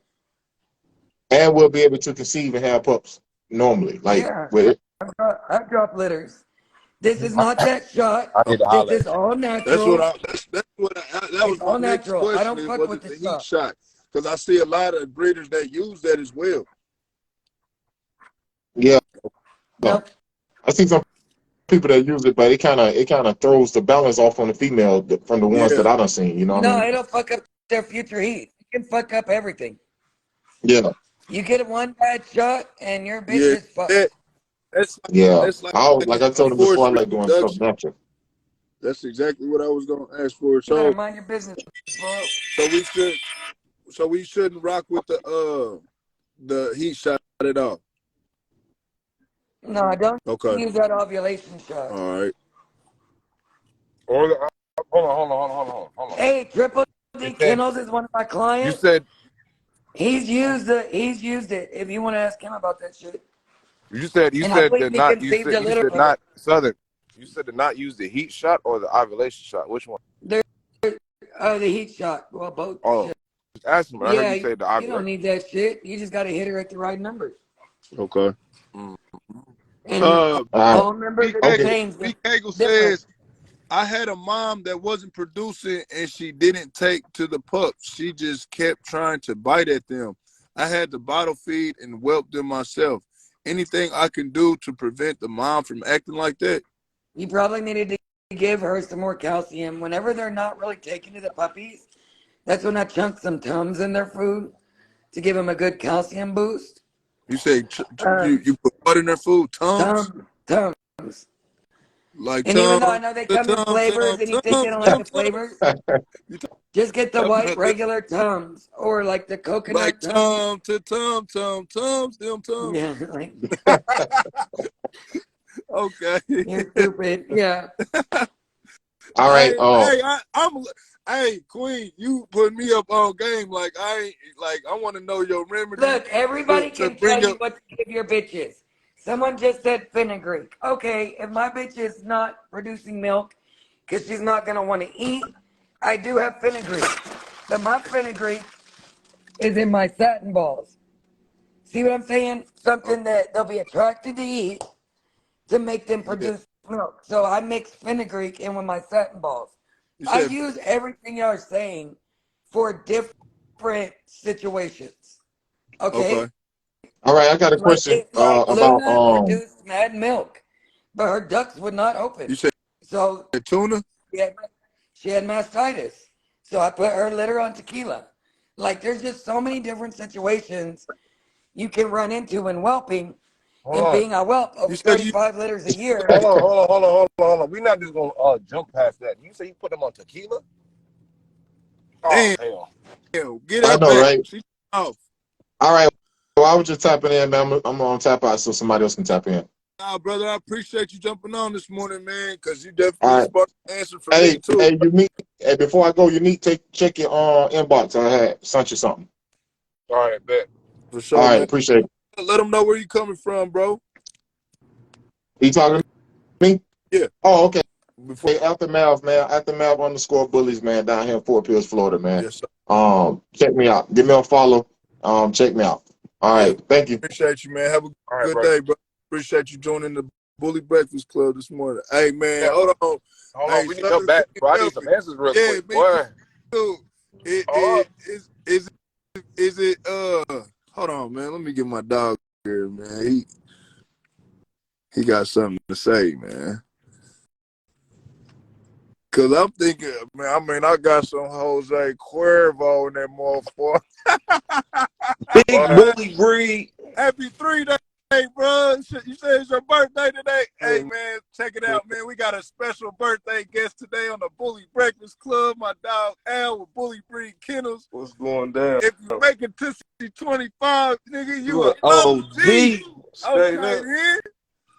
and we'll be able to conceive and have pups normally, like Yeah, with it. I've dropped litters. This is not that shot. I need to This holler is at you. all That's what natural. that was It's my all next natural. I question don't is fuck was with it the the heat stuff. shot? Because I see a lot of breeders that use that as well. Yeah, Nope. I see some people that use it, but it kind of throws the balance off on the female from the ones that Yeah. I done seen. You know what I No, mean? it'll fuck up their future heat. It can fuck up everything. Yeah, You get one bad shot and your bitch Yeah. is fucked. That, that's yeah. that's like Like I a told him before, forced I like doing stuff reproduction. natural. That's exactly what I was gonna ask for. You better So mind your business, bro. we shouldn't rock with the heat shot at all. No, I don't Okay. use that ovulation shot. All right. Or hold on. Hey, Triple D You said Kennels is one of my you clients. said He's used it. If you want to ask him about that shit. you And I said believe that he not conceived a you litter said of it. not Southern. You said to not use the heat shot or the ovulation shot. Which one? The heat shot. Well, both. Oh, Shit. just ask him. I heard Yeah, you say the you don't ovulation. need that shit. You just got to hit her at the right numbers. Okay. And All right, all members B. of the okay. Cagle, chains B. Cagle different. says I had a mom that wasn't producing and she didn't take to the pups. She just kept trying to bite at them. I had to bottle feed and whelp them myself. Anything I can do to prevent the mom from acting like that? You probably needed to give her some more calcium. Whenever they're not really taking to the puppies, that's when I chunk some Tums in their food to give them a good calcium boost. You say Uh, you put what in their food? Tums? Tums. Like And even though I Tums, know they the come in flavors and you think they Tums, don't like them the Tums. flavors, You just get the talking white about them? regular Tums or like the Like coconut Tums. Tums, them Tums. Yeah, like Okay. you're stupid. Yeah. All right. Hey, Queen, you put me up on game. Like I want to know your remedy Look, everybody to can bring tell you up. what to give your bitches. Someone just said fenugreek. Okay, if my bitch is not producing milk because she's not going to want to eat, I do have fenugreek. But my fenugreek is in my satin balls. See what I'm saying? Something that they'll be attracted to eat to make them Yeah, produce milk. So I mix fenugreek in with my satin balls. you I said use everything y'all are saying for different situations. Okay? okay. All right. I got a question Like about Luna produced mad milk, but her ducts would not open. You said So tuna. she had mastitis. So I put her litter on tequila. Like there's just so many different situations you can run into when whelping. Hold And on. being I whelp You over said you 35 litters a year. Hold on. We're not just gonna jump past that. You say you put them on tequila? Oh damn. hell. Get I her know, back. right? She off. All right. Well, I was just tapping in, man. I'm gonna tap out so somebody else can tap in. Nah, brother, I appreciate you jumping on this morning, man, because you All definitely right. sparked an answer for me Hey, too. Unique. Hey, before I go, Unique, check your inbox. I had sent you something. All right, bet. For All sure, right, man. appreciate it. Let them know where you coming from, bro. You talking to me? Yeah. Oh, okay. Before. Hey, Aftermath, man. Aftermath _bullies, man, down here in Fort Pierce, Florida, man. Yes, sir. Check me out. Give me a follow. check me out. All Yeah, right. Thank you. appreciate you, man. Have a All right, good bro. day, bro. Appreciate you joining the Bully Breakfast Club this morning. Hey, man, Yeah. hold on. Hold Hey, on, we need your Southern back, Queen bro. I need some Wealthy. answers real Yeah, quick, me boy. too. Hold up. Is it hold on, man. Let me get my dog here, man. He got something to say, man. Cause I'm thinking, man, I mean, I got some Jose Cuervo in that motherfucker. Big bully breed. Happy 3-day, bro. You said it's your birthday today. Hey, man, check it out, man. We got a special birthday guest today on the Bully Breakfast Club. My dog Al with Bully Breed Kennels. What's going down? If you make it to 25, nigga, you You an an OG. OG. Okay, Straight up. then.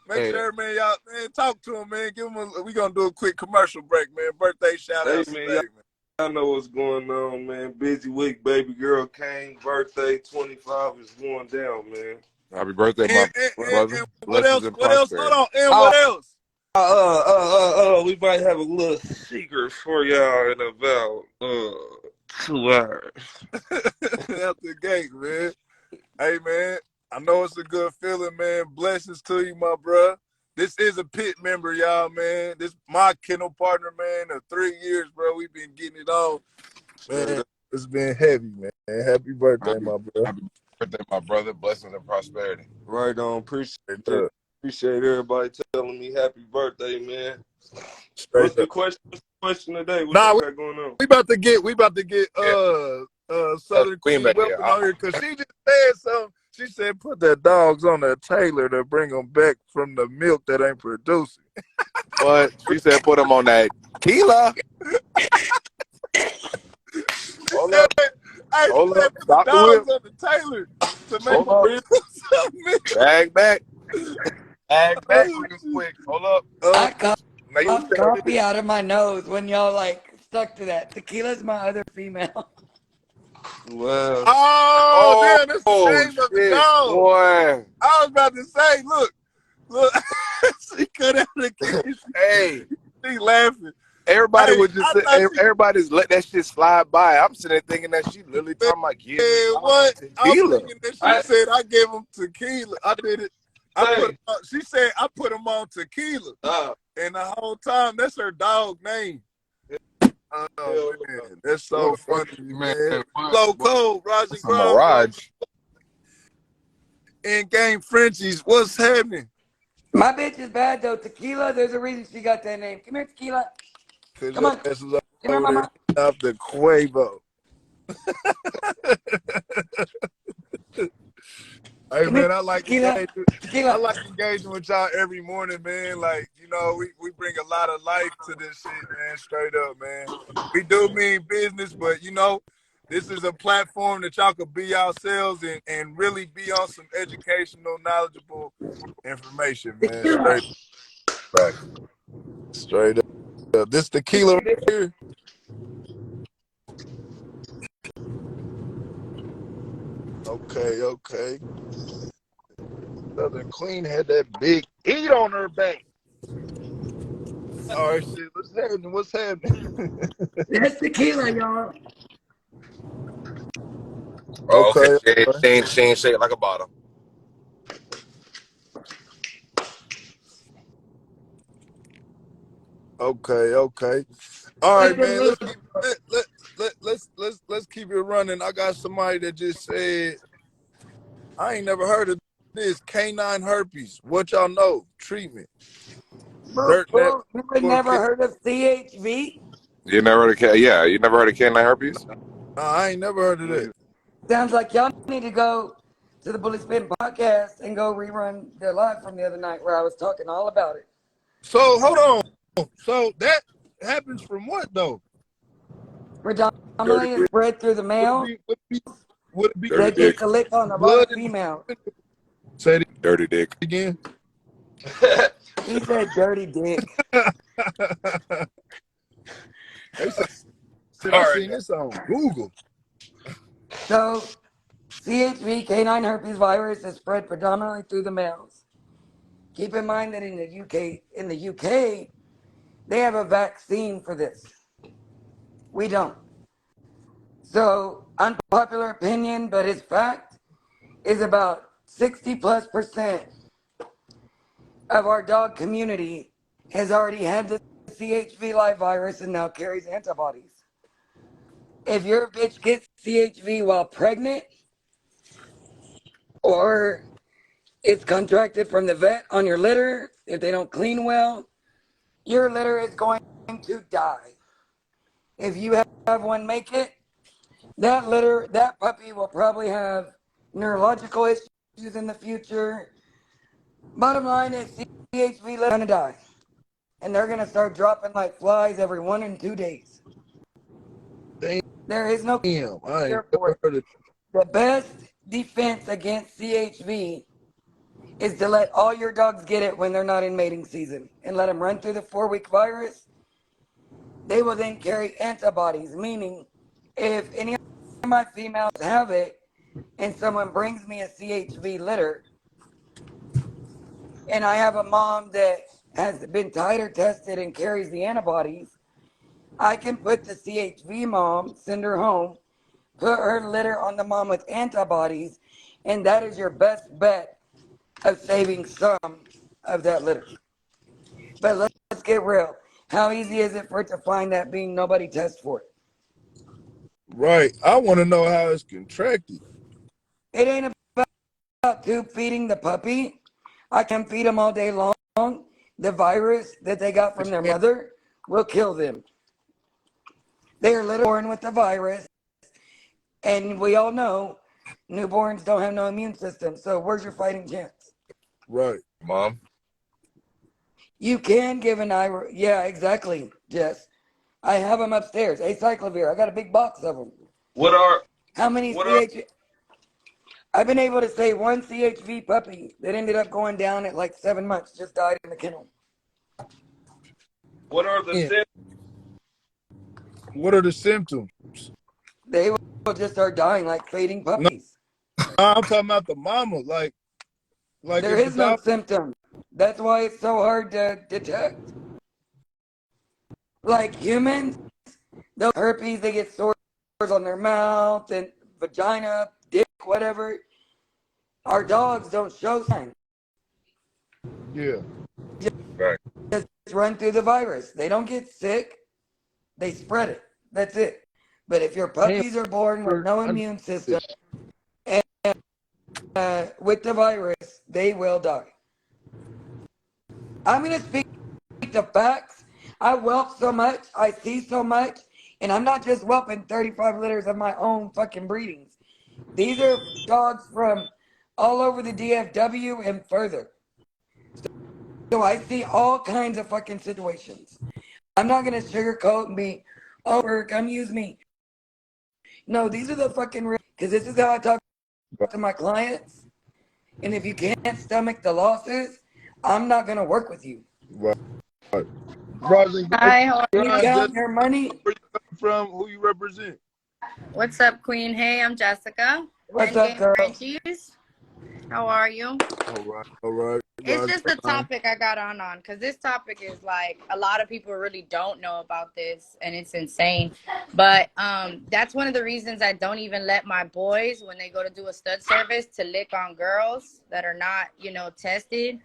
Make Hey, sure, man, y'all, man, talk to him, man. Give him we gonna do a quick commercial break, man. Birthday shout Hey, outs man, today, man. y'all know what's going on, man. Busy week, baby girl came. Birthday 25 is going down, man. happy birthday, my brother. And what Blessings else? and What else? Hold prosperity. on. And Oh, what else? we might have a little secret for y'all in about 2 hours. Out the gate, man. Hey, man, I know it's a good feeling, man. Blessings to you, my bro. This is a pit member, y'all, man. This my kennel partner, man, of 3 years, bro. We've been getting it on, man. It's been heavy, man. Happy birthday, my bro. Happy birthday, my brother. Blessings and prosperity. Right on. Appreciate everybody telling me happy birthday, man. What's the question today? What Nah, y'all got going on? we about to get Yeah. Southern Queen Queen back here. Weapon on here because she just said something. She said put the dogs on the Taylor to bring them back from the milk that ain't producing. But she said put him on that tequila. Hold up. Hey, she Hold said up. put the Stop the whip. dogs on the Taylor to make Hold them up. produce some milk. Bag back. Bag back Oh, real shit. quick. Hold up. I Now you coughed coffee out of my nose when y'all like stuck to that. Tequila's my other female. Wow. Oh, damn, that's the oh name of the shit, dog. boy. I was about to say, look, she cut out the kids. Hey. She laughing. Everybody Hey, was just I thought she everybody's let that shit slide by. I'm sitting there thinking that she literally talking about giving the said dog some what? I'm tequila. thinking that she I said I gave him tequila. I did it. I put say, him on, she said I put him on tequila. And the whole time that's her dog name. Oh man, that's so funny, man. Low cold, Roger It's a Grove, mirage. in game Frenchies. What's happening? My bitch is bad though. Tequila, there's a reason she got that name. Come here, Tequila. Cause Come your on. ass is Come here, over there mama. eating off the Quavo. Hey Come here, man, I like Tequila. engaging. I Tequila. like engaging with y'all every morning, man. Like, you know, we bring a lot of life to this shit, man. Straight up, man. We do mean business, but you know, this is a platform that y'all could be yourselves and really be on some educational, knowledgeable information, man. Tequila. Straight up. This tequila right here. Okay. Southern Queen had that big heat on her back. All right, shit. What's happening? What's happening? That's tequila, y'all. Oh, okay. Okay. She ain't shaped like a bottle. Okay. All right, Like a man. little. Let's keep it running. I got somebody that just said I ain't never heard of this canine herpes. What y'all know? Treatment. Dirt nap You for never kid. heard of CHV? You never heard of you never heard of canine herpes? Nah, I ain't never heard of that. Sounds like y'all need to go to the Bully Spin podcast and go rerun the live from the other night where I was talking all about it. So hold on. So that happens from what though? Predominantly is spread through the Would it male be would it be Dirty that considered gets dick. a lick on a lot blood of in the females. say it Dirty dick. again? He said dirty dick. They said All I right. seen this on Google. So CHV, canine herpes virus, is spread predominantly through the males. Keep in mind that in the UK, they have a vaccine for this. We don't. So, unpopular opinion, but it's fact, is about 60+% of our dog community has already had the CHV live virus and now carries antibodies. If your bitch gets CHV while pregnant, or it's contracted from the vet on your litter, if they don't clean well, your litter is going to die. If you have one make it, that puppy will probably have neurological issues in the future. Bottom line is CHV litter gonna die. And they're gonna start dropping like flies every 1 and 2 days. Damn, There is no I ain't cure for never it. heard of The best defense against CHV is to let all your dogs get it when they're not in mating season and let them run through the 4-week virus. They will then carry antibodies, meaning if any of my females have it and someone brings me a CHV litter and I have a mom that has been titer tested and carries the antibodies, I can put the CHV mom, send her home, put her litter on the mom with antibodies, and that is your best bet of saving some of that litter. But let's get real. How easy is it for it to find that being nobody tests for it? Right. I want to know how it's contracted. It ain't about tube feeding the puppy. I can feed them all day long. The virus that they got from their mother will kill them. They are literally born with the virus, and we all know newborns don't have no immune system. So where's your fighting chance? Right. Mom? You can give an yeah, exactly, Jess. I have them upstairs. Acyclovir. I got a big box of them. What are How many what are I've been able to save one CHV puppy that ended up going down at like 7 months, just died in the kennel. what are the Yeah. symptoms? What are the symptoms? They will just start dying like fading No, puppies. I'm talking about the mama. Like There if the is no dog. symptom. That's why it's so hard to detect. Like humans, those herpes, they get sores on their mouth and vagina, dick, whatever. Our dogs don't show signs. Yeah. Right. Just run through the virus. They don't get sick. They spread it. That's it. But if your Damn. puppies are born with no I know immune system this. and with the virus, they will die. I'm going to speak the facts. I whelp so much, I see so much, and I'm not just whelping 35 litters of my own fucking breedings. These are dogs from all over the DFW and further. So I see all kinds of fucking situations. I'm not going to sugarcoat and be, oh, come use me. No, these are the fucking real, because this is how I talk to my clients. And if you can't stomach the losses, I'm not going to work with you. Right. Rising Hi, how are You you? grind, just count your money. where you come from, who you represent. What's up, Queen? Hey, I'm Jessica. What's up, Endgame girl? Frenchies. How are you? All right. All right. It's Rising just the grind. topic I got on because this topic is like a lot of people really don't know about this, and it's insane. But that's one of the reasons I don't even let my boys, when they go to do a stud service, to lick on girls that are not, tested.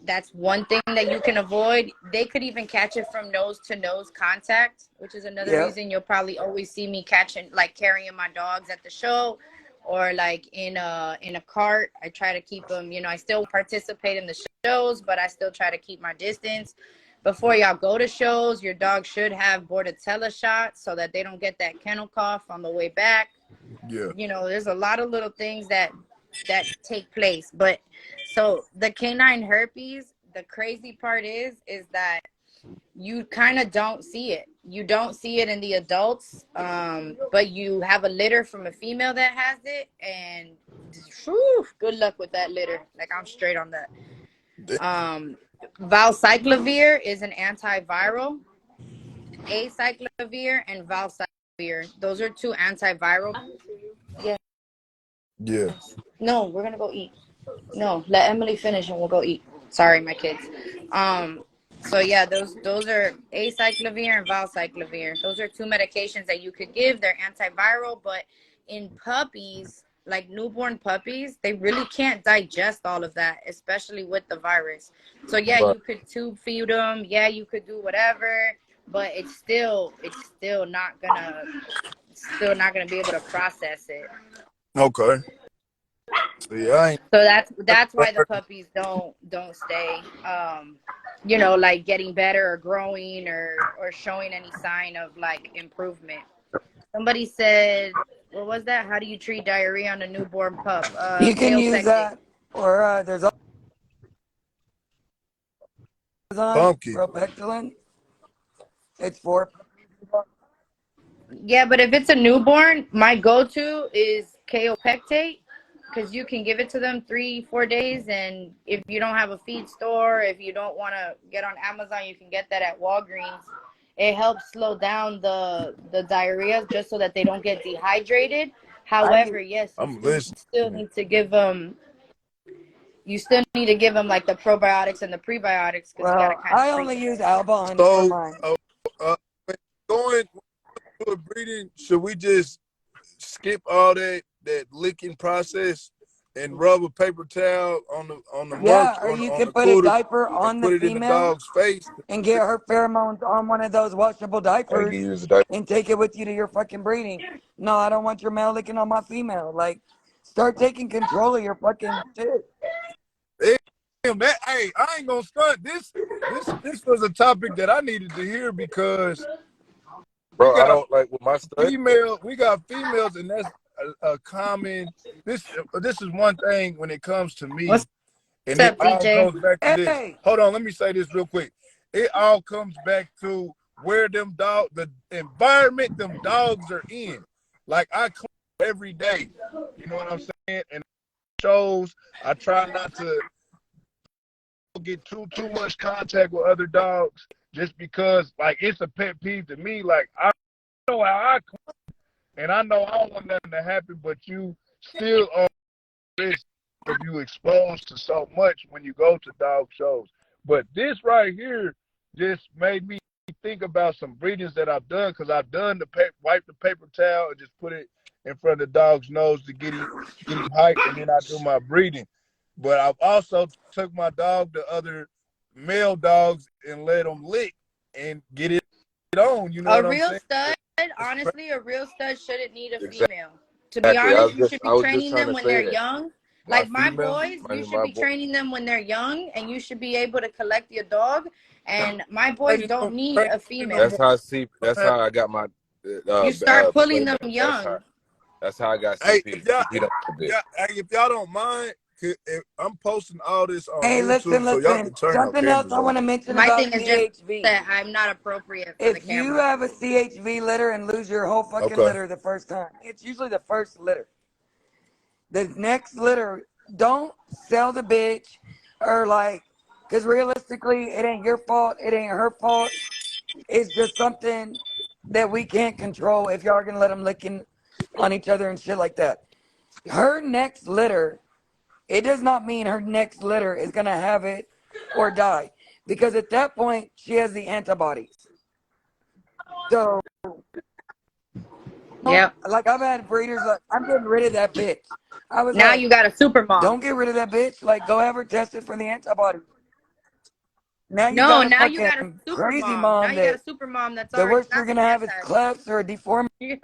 That's one thing that you can avoid. They could even catch it from nose to nose contact, which is another Yep. reason you'll probably always see me carrying my dogs at the show, or like in a cart. I try to keep them, I still participate in the shows, but I still try to keep my distance. Before y'all go to shows, your dog should have Bordetella shots so that they don't get that kennel cough on the way back. Yeah. There's a lot of little things that take place. But so the canine herpes, the crazy part is that you kind of don't see it. You don't see it in the adults, but you have a litter from a female that has it, and whew, good luck with that litter. Like, I'm straight on that. Valcyclovir is an antiviral. Acyclovir and valcyclovir, those are two antiviral. Yeah. Yeah. No, we're gonna go eat. No, let Emily finish and we'll go eat. Sorry, my kids. So yeah, those are acyclovir and valcyclovir. Those are two medications that you could give. They're antiviral, but in puppies, like newborn puppies, they really can't digest all of that, especially with the virus. So yeah, Right. you could tube feed them. Yeah, you could do whatever, but it's still not gonna be able to process it. Okay. See, I ain't. So that's why the puppies don't stay, like getting better or growing or showing any sign of like improvement. Somebody said, what was that? How do you treat diarrhea on a newborn pup? You can use Kaopectic. that, or there's on Pumpkin. propectolin. It's for Yeah, but if it's a newborn, my go-to is kaopectate because you can give it to them 3-4 days, and if you don't have a feed store, if you don't want to get on Amazon, you can get that at Walgreens. It helps slow down the diarrhea just so that they don't get dehydrated. I However, use, yes, you I'm still, listening. still need to give them. You still need to give them like the probiotics and the prebiotics because you got to well, kind of I treat only them. use Albon for So, mine. uh, going to a breeding, should we just skip all that licking process and rub a paper towel on the Yeah, mark or you on can the put a cooter diaper and on the put it in the female dog's face? and get her pheromones on one of those washable I can diapers use that. and take it with you to your fucking breeding. No, I don't want your male licking on my female. Like, start taking control of your fucking shit. Damn, that hey, I ain't gonna stunt. This was a topic that I needed to hear because we Bro, I got don't like with my stud. we got females, and that's a common. This is one thing when it comes to What's me, and it up, all DJ? goes back to this. Hey, Hold on, let me say this real quick. It all comes back to where the environment them dogs are in. Like I clean every day, you know what I'm saying? And it shows I try not to get too much contact with other dogs just because like it's a pet peeve to me. Like I know how I clean, and I know I don't want nothing to happen, but you still are risk of you exposed to so much when you go to dog shows. But this right here just made me think about some breedings that I've done because I've done wipe the paper towel and just put it in front of the dog's nose to get him hyped, and then I do my breeding. But I've also took my dog to other male dogs and let them lick and get it on. You know A what I'm real saying? stud, That's crazy. honestly, a real stud shouldn't need a Exactly. female. To be I honest, was you just should I be was just training trying them to when say they're that. young. My Like my female, boys, you should my be boy. training them when they're young, and you should be able to collect your dog. And my boys Training don't them, need training a them female. That's boys how I see. don't That's have. how I got my You start pulling them playback. young. That's how I got Hey, CP. CP don't a bit. if y'all don't mind, I'm posting all this on hey, YouTube, listen, so y'all listen. can turn your Something else cameras I want on. to mention My about thing is just CHV. that I'm not appropriate for the If you camera. have a CHV litter and lose your whole fucking Okay. litter the first time, it's usually the first litter. The next litter, don't sell the bitch or like, because realistically, it ain't your fault. It ain't her fault. It's just something that we can't control if y'all are going to let them licking on each other and shit like that. Her next litter, it does not mean her next litter is going to have it or die. Because at that point, she has the antibodies. So, Yep. like I've had breeders like, I'm getting rid of that bitch. I was Now like, you got a super mom. don't get rid of that bitch. Like, go have her tested for the antibodies. Now you got No, a now you got a fucking super crazy mom. Now mom you got a that super mom that's the already worst you're got the gonna have is anti. clefts or a deformity. You're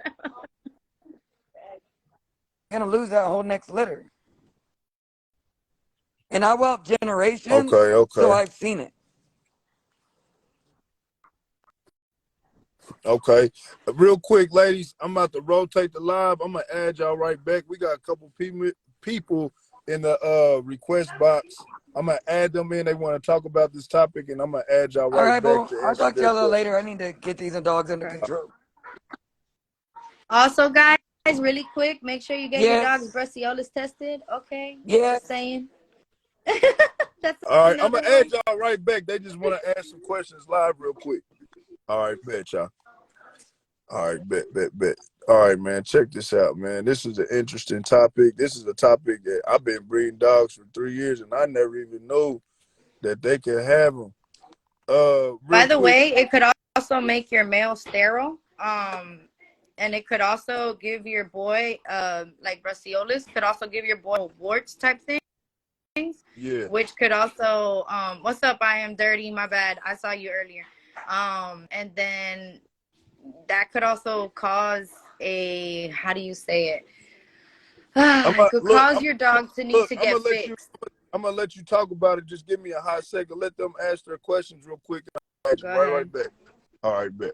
gonna lose that whole next litter. And I whelp Okay, generations, so okay, I've seen it. okay. Real quick, ladies, I'm about to rotate the live. I'm gonna add y'all right back. We got a couple people in the request box. I'm gonna add them in. They want to talk about this topic, and I'm gonna add y'all All right right, back boo. to I'll answer talk to their y'all a little question. later. I need to get these dogs under Okay. control. Also, guys, really quick, make sure you get your dog's Yes. brucellosis tested. Okay, just Yes. saying. That's All right, I'm another gonna add one. y'all right back. They just want to ask some questions live real quick. All right, bet y'all. All right, bet. All right, man. Check this out, man. This is an interesting topic. This is a topic that I've been breeding dogs for 3 years, and I never even knew that they could have them. By Real the quick. way, it could also make your male sterile. And it could also give your boy, like Braciolis, could also give your boy warts type things, Yeah. which could also, what's up? I am dirty. My bad. I saw you earlier. And then that could also cause a, how do you say it? It could Look. cause your dog to need Look. to get fixed. I'm gonna let you talk about it. Just give me a hot second. Let them ask their questions real quick. And Go I'll right ahead. back. All right, bet.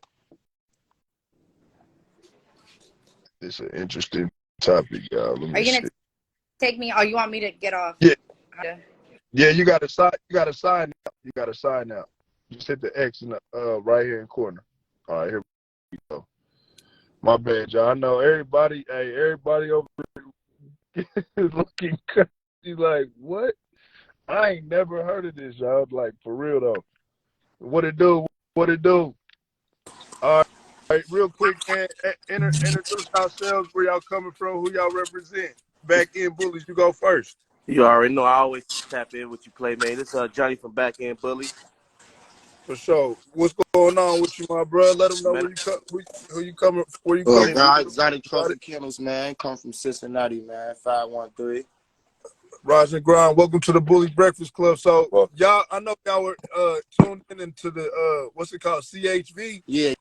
It's an interesting topic, y'all. Let Are me you see. gonna take me? Or you want me to get off? Yeah. Yeah. You got to sign. You got to sign out. You got to sign out. Just hit the X in the right hand corner. All right, here we go. My bad, y'all. I know everybody. Hey, everybody over here is looking crazy. Like, what? I ain't never heard of this, y'all. Like, for real though. What it do? What it do? All right, real quick, man. Introduce yourselves. Where y'all coming from? Who y'all represent? Back end bullies. You go first. You already know I always tap in with you, play, man. This Johnny from Back End Bully. For sure. What's going on with you, my bro? Let them know Man, where you come. Who you coming? Where you come from? God, Exotic Trophy Kennels, man. Come from Cincinnati, man. 513. Rise and grind. Welcome to the Bully Breakfast Club. So Well, y'all, I know y'all were tuned in into the what's it called? CHV. Yeah,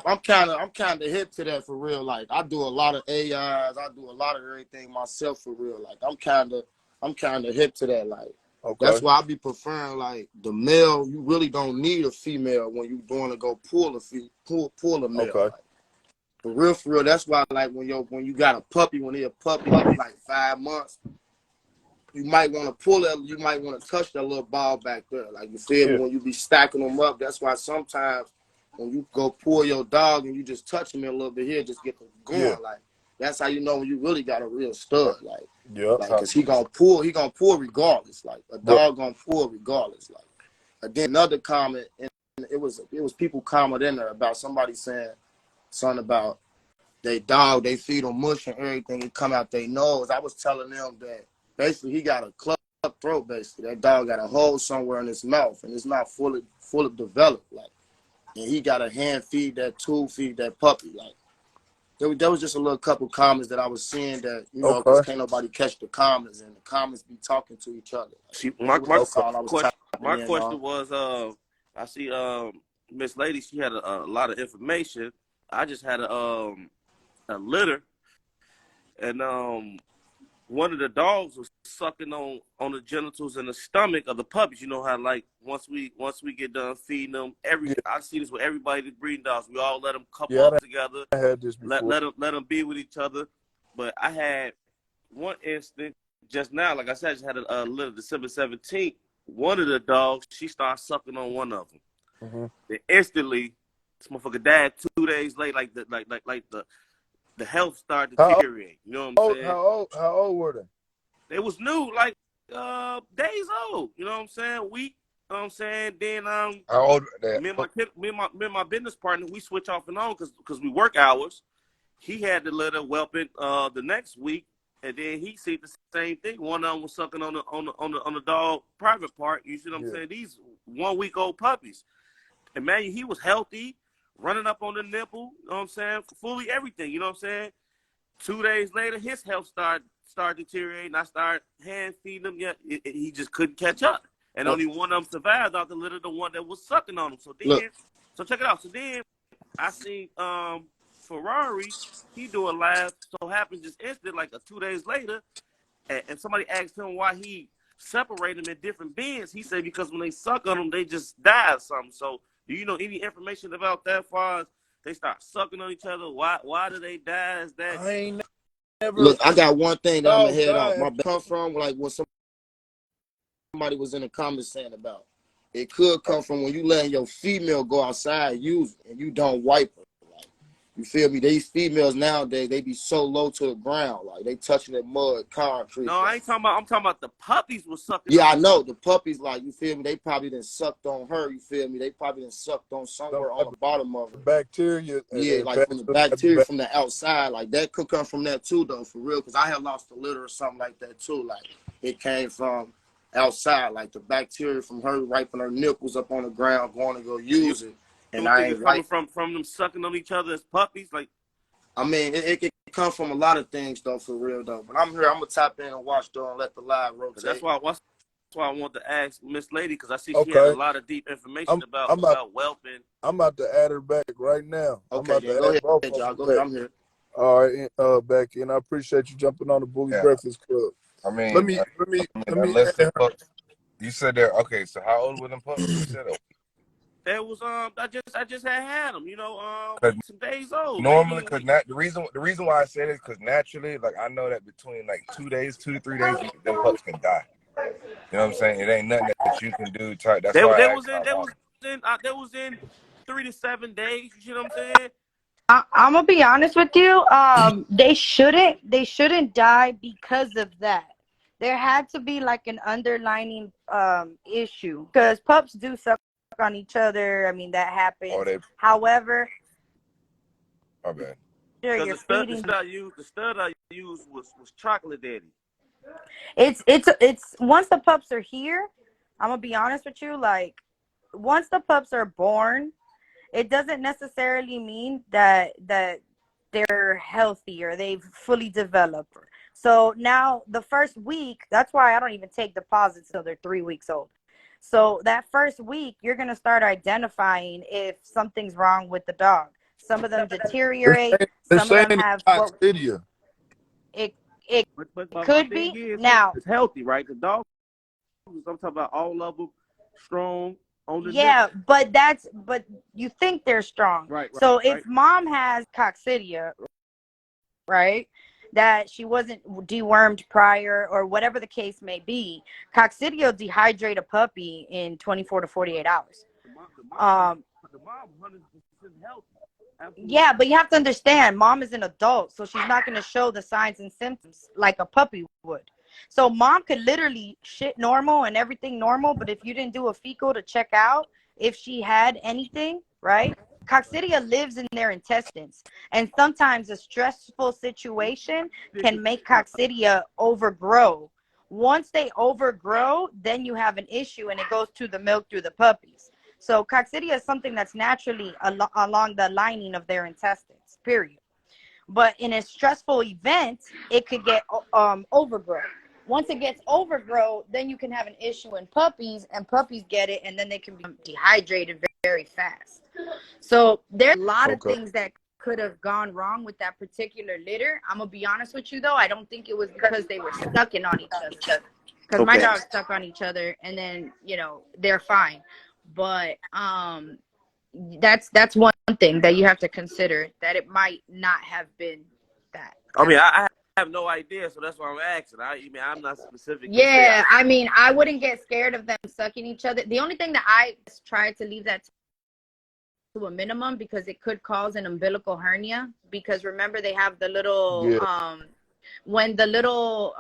I'm kinda hip to that for real. Like I do a lot of AIs, I do a lot of everything myself for real. Like I'm kinda hip to that. Like Okay. that's why I be preferring like the male. You really don't need a female when you going to go pull a male. Okay. Like, for real. That's why like when you got a puppy, when he a puppy, he like 5 months. You might want to pull that. You might want to touch that little ball back there. Like you feel me? Yeah. When you be stacking them up, that's why sometimes when you go pull your dog and you just touch him a little bit here, just get them Yeah. going. Like that's how you know when you really got a real stud. Yep. Cause he gonna pull regardless. Like a Right. dog gonna pull regardless. Like then another comment, and it was people comment in there about somebody saying something about they dog, they feed them mush and everything, it come out their nose. I was telling them that basically he got a club throat. Basically, that dog got a hole somewhere in his mouth, and it's not fully developed. Like, and he got a hand feed that, tube feed that puppy. Like, there was just a little couple comments that I was seeing that because Okay. can't nobody catch the comments, and the comments be talking to each other. see, That's all I was tapping my in question on. was, I see Miss Lady, she had a lot of information. I just had a litter, and one of the dogs was sucking on the genitals and the stomach of the puppies. You know how like once we get done feeding them, Yeah. I see this with everybody that breeding dogs. We all let them couple Yeah. up together, I had this let before. them be with each other. But I had one instant just now, like I said, I just had a litter December 17th. One of the dogs, she started sucking on one of them. Mm-hmm. Then instantly, this motherfucker died 2 days late. Like the health started How deteriorating. You know what I'm old? saying? How old were they? They was new, like days old. You know what I'm saying? Week. You know what I'm saying? Then how old are they? me and my business partner, we switch off and on because we work hours. He had the litter whelping the next week, and then he see the same thing. One of them was sucking on the dog private part. You see what I'm Yeah. saying? These 1 week old puppies. And man, he was healthy, running up on the nipple. You know what I'm saying? Fully everything. You know what I'm saying? 2 days later, his health started deteriorating. I started hand feeding him. Yeah, he just couldn't catch up, and Look, only one of them survived out the litter, the one that was sucking on him. So look, check it out. So then I seen Ferrari. He doing live. So happened just instant, like 2 days later, and somebody asked him why he separated them in different bins. He said because when they suck on them, they just die or something. So do you know any information about that? As far as they start sucking on each other, why do they die? Is that I ain't never look. I got one thing that I'm gonna dog head off. dying. My come from like what somebody was in the comments saying about. It could come from when you letting your female go outside use it and you don't wipe her. Like, you feel me? These females nowadays, they be so low to the ground. Like they touching the mud, concrete. no? I Like, ain't talking about. I'm talking about the puppies was sucking yeah, on I each know. other. The puppies, like, you feel me? They probably done sucked on her, you feel me? They probably done sucked on Some somewhere on type the bottom of her. of bacteria Yeah, and like from the bacteria from the outside. Like that could come from that too, though, for real. Because I had lost a litter or something like that too. Like it came from outside, like the bacteria from her wiping her nipples up on the ground, going to go use it. And You I think ain't it's coming like, from them sucking on each other as puppies? Like, I mean, it can come from a lot of things though, for real though. But I'm here, I'm gonna tap in and watch though and let the live rotate. that's why I want to ask Miss Lady, because I see she has Okay. a lot of deep information about whelping. I'm about to add her back right now. Okay, then go ahead, y'all. Go ahead, I'm here. All right, Becky, and I appreciate you jumping on the Bully Breakfast Club. I mean, Let me unless add the her. pups, you said they're okay. So how old were them pups? You said That was I just had them, you know, Cause some days old. normally, Maybe the reason why I said it is because naturally, like I know that between like 2 days, 2 to 3 days, them pups can die. You know what I'm saying? It ain't nothing that you can do. That's they why I was asked how long. in 3 to 7 days. You know what I'm saying? I'm gonna be honest with you. They shouldn't die because of that. There had to be like an underlining issue, because pups do suck on each other. I mean, that happens. Or they, However, my bad. Because you're the feeding. stud I used was Chocolate Daddy. It's once the pups are here, I'm gonna be honest with you. Like, once the pups are born, it doesn't necessarily mean that they're healthy or they've fully developed. So now the first week, that's why I don't even take deposits until they're 3 weeks old. So that first week, you're gonna start identifying if something's wrong with the dog. Some of them deteriorate. They're Some of saying them have what coccidia. it But could my thing be. is, Now, it's healthy, right? The dog, I'm talking about all of them strong on the yeah, liver. but you think they're strong. Right. So if mom has coccidia, right, that she wasn't dewormed prior or whatever the case may be, coccidia will dehydrate a puppy in 24 to 48 hours. The mom 100% healthy. Absolutely. Yeah, but you have to understand, mom is an adult, so she's not going to show the signs and symptoms like a puppy would. So mom could literally shit normal and everything normal, but if you didn't do a fecal to check out if she had anything, right? Coccidia lives in their intestines, and sometimes a stressful situation can make coccidia overgrow. Once they overgrow, then you have an issue, and it goes to the milk through the puppies. So coccidia is something that's naturally along the lining of their intestines, period. But in a stressful event, it could get overgrown. Once it gets overgrown, then you can have an issue in puppies, and puppies get it, and then they can become dehydrated very fast. So there's a lot of things that could have gone wrong with that particular litter. I'm gonna be honest with you though, I don't think it was because they were sucking on each other. Because my dogs suck on each other, and then they're fine. But that's one thing that you have to consider, that it might not have been that. I mean, I have no idea, so that's why I'm asking. I'm not specific. Yeah, I mean, I wouldn't get scared of them sucking each other. The only thing that I try to leave that to a minimum, because it could cause an umbilical hernia. Because remember, they have the little when the little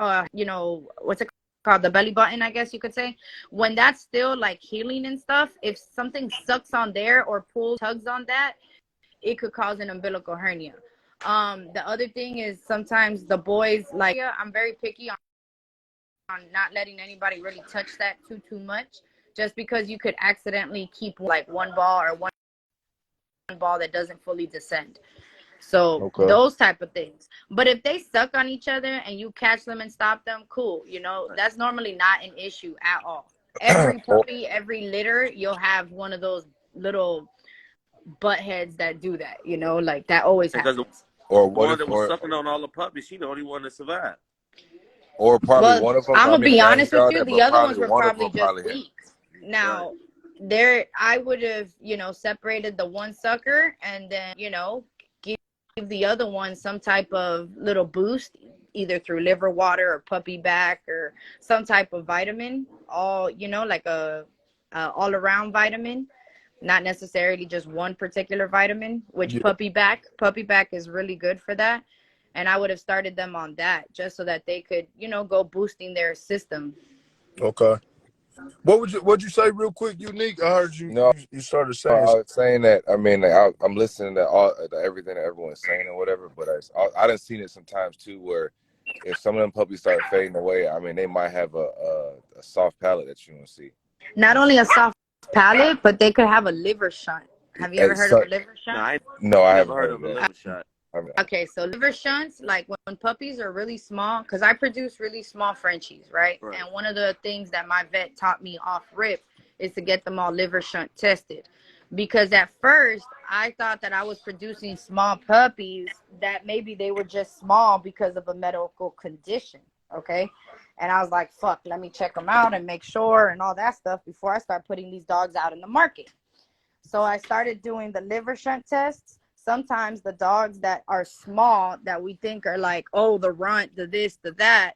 what's it called, the belly button, I guess you could say, when that's still like healing and stuff, if something sucks on there or tugs on that, it could cause an umbilical hernia. The other thing is, sometimes the boys, like, I'm very picky on not letting anybody really touch that too much, just because you could accidentally keep like one ball or one ball that doesn't fully descend. So those type of things. But if they suck on each other and you catch them and stop them, cool. That's normally not an issue at all. Every puppy, every litter, you'll have one of those little butt heads that do that. Like, that always happens. Or the one that was sucking on all the puppies, she the only one that survived. Or probably one of them. I'm gonna be honest with you. The other ones were one probably just weak. Now, I would have, separated the one sucker and then, give the other one some type of little boost, either through liver water or puppy back or some type of vitamin, like a all around vitamin, not necessarily just one particular vitamin, which puppy back is really good for that. And I would have started them on that, just so that they could, go boosting their system. Okay. What'd you say real quick, Unique? I heard you. No, you started saying. I was saying that. I mean, I'm listening to everything that everyone's saying and whatever. But I done seen it sometimes too, where if some of them puppies start fading away, I mean, they might have a soft palate that you don't see. Not only a soft palate, but they could have a liver shunt. Have you ever heard of a liver shunt? No, I never haven't heard heard of of a that. liver shot. Okay, so liver shunts, like when puppies are really small, because I produce really small Frenchies, right? And one of the things that my vet taught me off rip is to get them all liver shunt tested. Because at first, I thought that I was producing small puppies, that maybe they were just small because of a medical condition, okay? And I was like, fuck, let me check them out and make sure and all that stuff before I start putting these dogs out in the market. So I started doing the liver shunt tests. Sometimes the dogs that are small that we think are like, oh, the runt, the this, the that,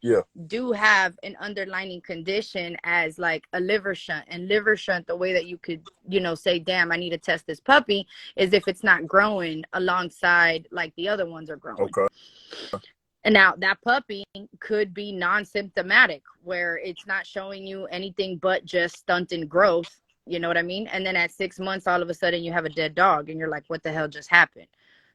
do have an underlying condition as like a liver shunt. And liver shunt, the way that you could, say, damn, I need to test this puppy, is if it's not growing alongside like the other ones are growing. Okay. And now that puppy could be non-symptomatic, where it's not showing you anything but just stunted growth. You know what I mean? And then at 6 months, all of a sudden you have a dead dog and you're like, what the hell just happened?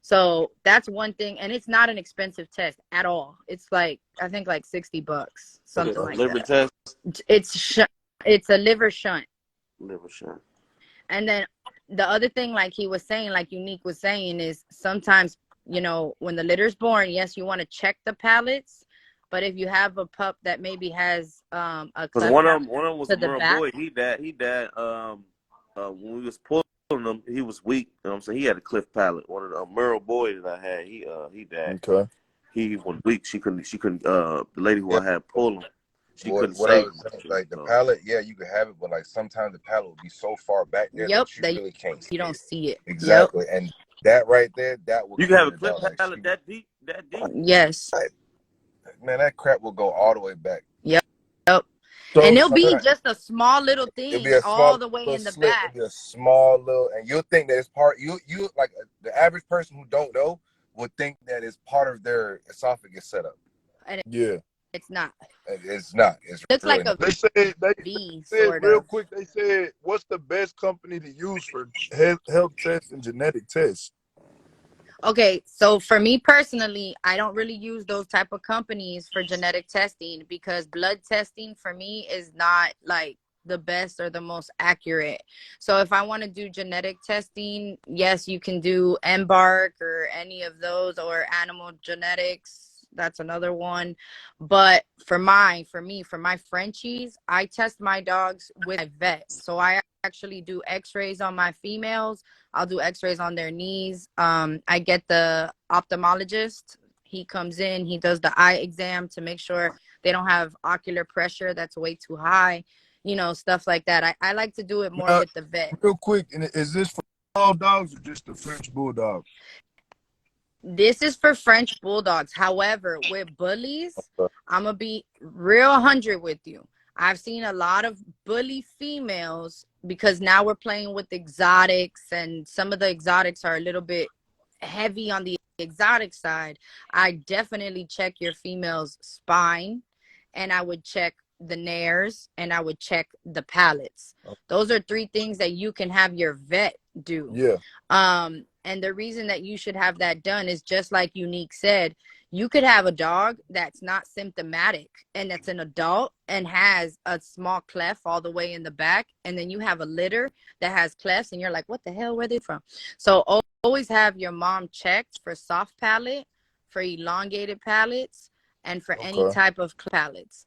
So that's one thing. And it's not an expensive test at all. It's like, I think like $60, something like liver that. Test? It's a liver shunt. Liver shunt. And then the other thing, like he was saying, like Unique was saying, is sometimes, when the litter's born, yes, you want to check the palates. But if you have a pup that maybe has a because one of them was a Merle back, boy. He died. When we was pulling him, he was weak. You know what I'm saying? He had a cliff palate. One of the Merle boy that I had, he died. Okay. He was weak. She couldn't. The lady who I had pull him, she couldn't What save I was saying, him. like the palate, yeah, you can have it, but like sometimes the palate will be so far back there that you really can't see you don't see it. Exactly, and that right there, that will You can have a the cliff dog. palate that deep. Yes. Man, that crap will go all the way back. Yep. So, and it'll be just a small little thing it'll be a all small the way little in the slit. back. It'll be a small little, and you'll think that it's part. You like the average person who don't know would think that it's part of their esophagus setup. And it's not. It's not. It's looks really like a they said V, said real quick. They said, "What's the best company to use for health tests and genetic tests?" Okay, so for me personally, I don't really use those type of companies for genetic testing, because blood testing for me is not like the best or the most accurate. So if I want to do genetic testing, yes, you can do Embark or any of those, or Animal Genetics. That's another one. But for my Frenchies, I test my dogs with a vet. So I actually do x-rays on my females. I'll do x-rays on their knees. I get the ophthalmologist. He comes in, he does the eye exam to make sure they don't have ocular pressure that's way too high, stuff like that. I like to do it more with the vet. Real quick, and is this for all dogs or just the French Bulldog? This is for French Bulldogs. However, with bullies, I'm going to be real 100 with you. I've seen a lot of bully females, because now we're playing with exotics, and some of the exotics are a little bit heavy on the exotic side. I definitely check your female's spine, and I would check the nares, and I would check the palates. Those are 3 things that you can have your vet do. Yeah. And the reason that you should have that done is just like Unique said. You could have a dog that's not symptomatic and that's an adult and has a small cleft all the way in the back. And then you have a litter that has clefts and you're like, what the hell, where are they from? So always have your mom checked for soft palate, for elongated palates, and for any type of palates.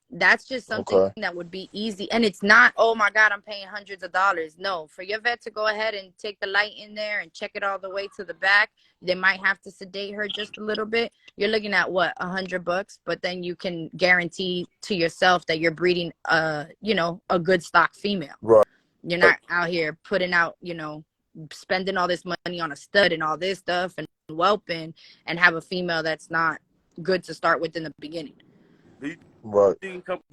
That's just something that would be easy. And it's not, oh my God, I'm paying hundreds of dollars. No, for your vet to go ahead and take the light in there and check it all the way to the back, they might have to sedate her just a little bit. You're looking at what, $100, but then you can guarantee to yourself that you're breeding a good stock female. Right. You're not out here putting out, spending all this money on a stud and all this stuff and whelping, and have a female that's not good to start with in the beginning. Right. Do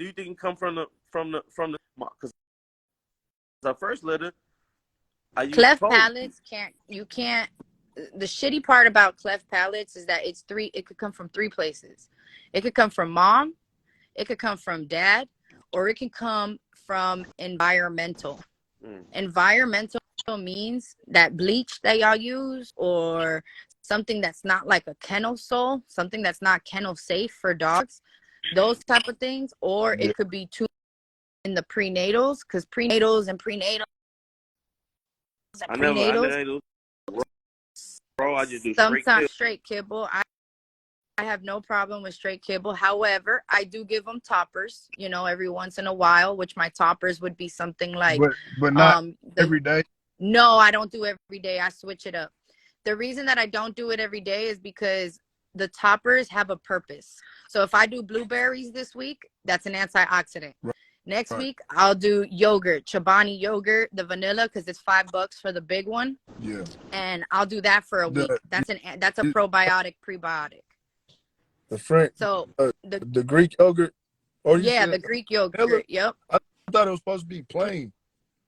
you think it come from the because our first litter, cleft palates can't. The shitty part about cleft palates is that it could come from 3 places. It could come from mom, it could come from dad, or it can come from environmental. Environmental means that bleach that y'all use, or something that's not like a kennel sole, something that's not kennel safe for dogs, those type of things. Or Yeah. it could be too in the prenatals, because prenatals and prenatals and I prenatals, never do bro. I just do straight sometimes kill. straight kibble. I have no problem with straight kibble. However, I do give them toppers, you know, every once in a while, which my toppers would be something like But not the every day. no, I don't do every day. I switch it up. The reason that I don't do it every day is because the toppers have a purpose. So if I do blueberries this week, that's an antioxidant. Right. Next week, I'll do yogurt, Chobani yogurt, the vanilla, because it's $5 for the big one. Yeah. And I'll do that for a week. That's a probiotic, prebiotic. The French, So the Greek yogurt. Or you yeah, said the Greek yogurt. vanilla? Yep. I thought it was supposed to be plain.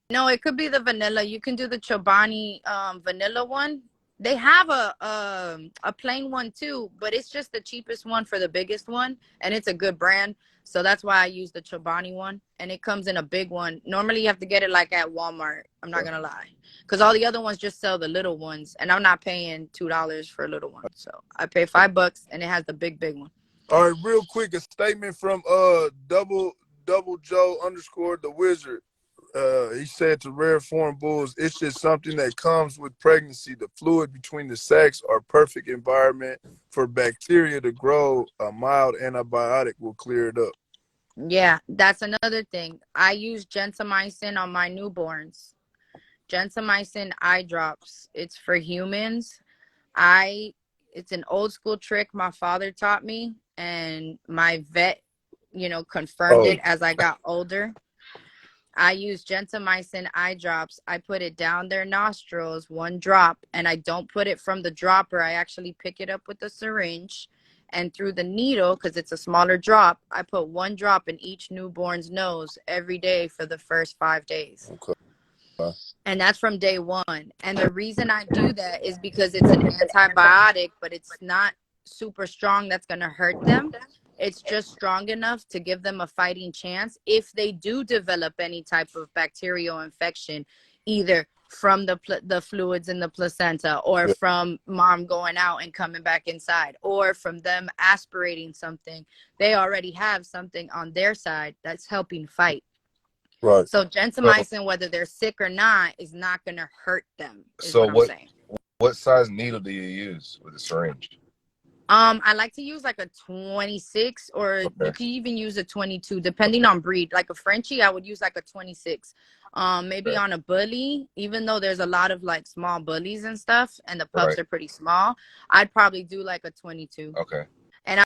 No, it could be the vanilla. You can do the Chobani vanilla one. They have a plain one too, but it's just the cheapest one for the biggest one, and it's a good brand. So that's why I use the Chobani one, and it comes in a big one. Normally, you have to get it like at Walmart. I'm not gonna lie, because all the other ones just sell the little ones, and I'm not paying $2 for a little one. So I pay $5, and it has the big one. All right, real quick, a statement from double Joe _ the wizard. He said to rare foreign bulls, it's just something that comes with pregnancy. The fluid between the sacs are perfect environment for bacteria to grow. A mild antibiotic will clear it up. Yeah, that's another thing. I use gentamicin on my newborns. Gentamicin eye drops. It's for humans. It's an old school trick my father taught me, and my vet, confirmed it as I got older. I use gentamicin eye drops. I put it down their nostrils, 1 drop, and I don't put it from the dropper. I actually pick it up with a syringe, and through the needle, because it's a smaller drop, I put 1 drop in each newborn's nose every day for the first 5 days. Okay. And that's from day 1. And the reason I do that is because it's an antibiotic, but it's not super strong that's going to hurt them. It's just strong enough to give them a fighting chance if they do develop any type of bacterial infection, either from the fluids in the placenta, or from mom going out and coming back inside, or from them aspirating something. They already have something on their side that's helping fight. Right. So gentamicin, whether they're sick or not, is not going to hurt them. So what I'm saying. What size needle do you use with the syringe? I like to use like a 26, or you can even use a 22, depending on breed. Like a Frenchie, I would use like a 26. Maybe on a bully, even though there's a lot of like small bullies and stuff, and the pups are pretty small, I'd probably do like a 22. Okay. And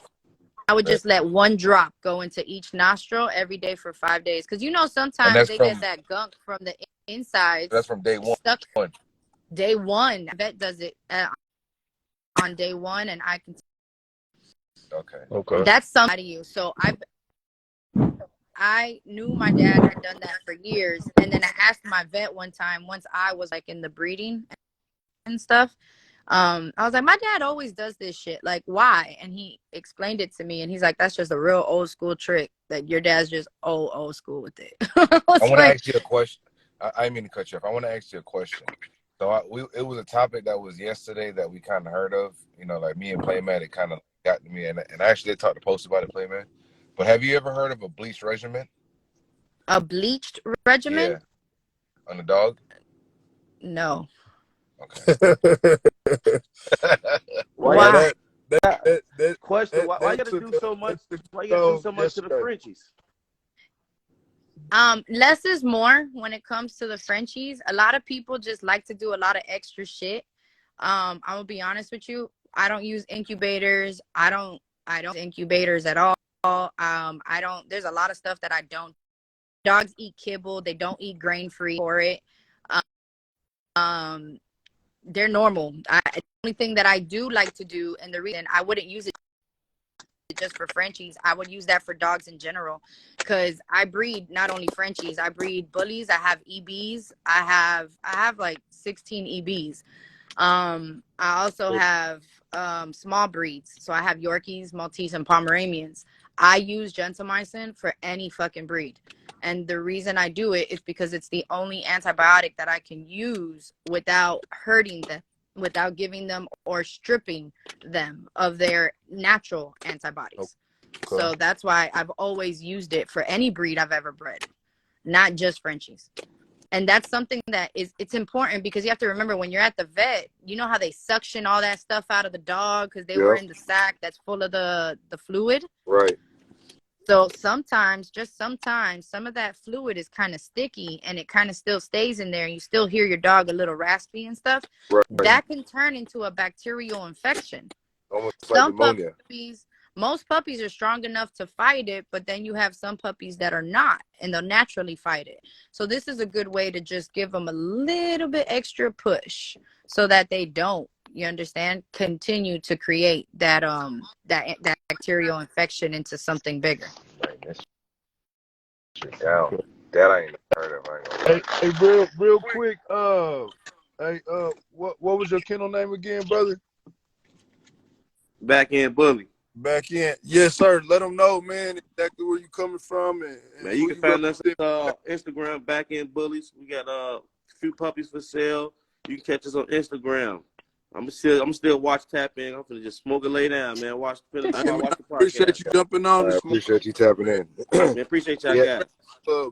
I would just let 1 drop go into each nostril every day for 5 days. Because sometimes they get that gunk from the inside. That's from day 1. Stuck. Day 1. I bet does it on day 1, and I can. Okay. That's something to you. So I knew my dad had done that for years, and then I asked my vet one time, once I was like in the breeding and stuff. I was like, my dad always does this shit. Like, why? And he explained it to me, and he's like, that's just a real old school trick. That your dad's just old school with it. I want to ask you a question. I didn't mean to cut you off. I want to ask you a question. So it was a topic that was yesterday that we kind of heard of. Like me and Playman, it kind of got to me, and I actually did talk to Post about it, Playman. But have you ever heard of a bleached regimen? A bleached regimen? Yeah. On the dog? No. Okay. Why? That question? Why you gotta do so much? Why you gotta do so much to the Frenchies? Less is more when it comes to the Frenchies. A lot of people just like to do a lot of extra shit. I'm gonna be honest with you. I don't use incubators. I don't use incubators at all. There's a lot of stuff that I don't. Dogs eat kibble. They don't eat grain free for it. They're normal. The only thing that I do like to do, and the reason I wouldn't use it just for Frenchies, I would use that for dogs in general, because I breed not only Frenchies, I breed bullies. I have EBs. I have like 16 EBs. I also have small breeds. So I have Yorkies, Maltese, and Pomeranians. I use gentamicin for any fucking breed. And the reason I do it is because it's the only antibiotic that I can use without hurting them, without giving them or stripping them of their natural antibodies. Okay. So that's why I've always used it for any breed I've ever bred, not just Frenchies. And that's something that it's important, because you have to remember, when you're at the vet, you know how they suction all that stuff out of the dog because they were in the sack that's full of the fluid. Right. So sometimes, just sometimes, some of that fluid is kind of sticky and it kind of still stays in there, and you still hear your dog a little raspy and stuff. Right. That can turn into a bacterial infection. Almost like pneumonia. Most puppies are strong enough to fight it, but then you have some puppies that are not, and they'll naturally fight it. So this is a good way to just give them a little bit extra push so that they don't, you understand, continue to create that that bacterial infection into something bigger. Down. That I ain't heard of. Hey, real quick, what was your kennel name again, brother? Back End Bully. Back in, yes, sir. Let them know, man, exactly where you coming from. And man, you can find us on Instagram, Back End Bullies. We got a few puppies for sale. You can catch us on Instagram. I'm still watch tap in. I'm gonna just smoke and lay down, man. Watch the podcast. Appreciate you jumping on. I appreciate you tapping in. Man, appreciate y'all guys.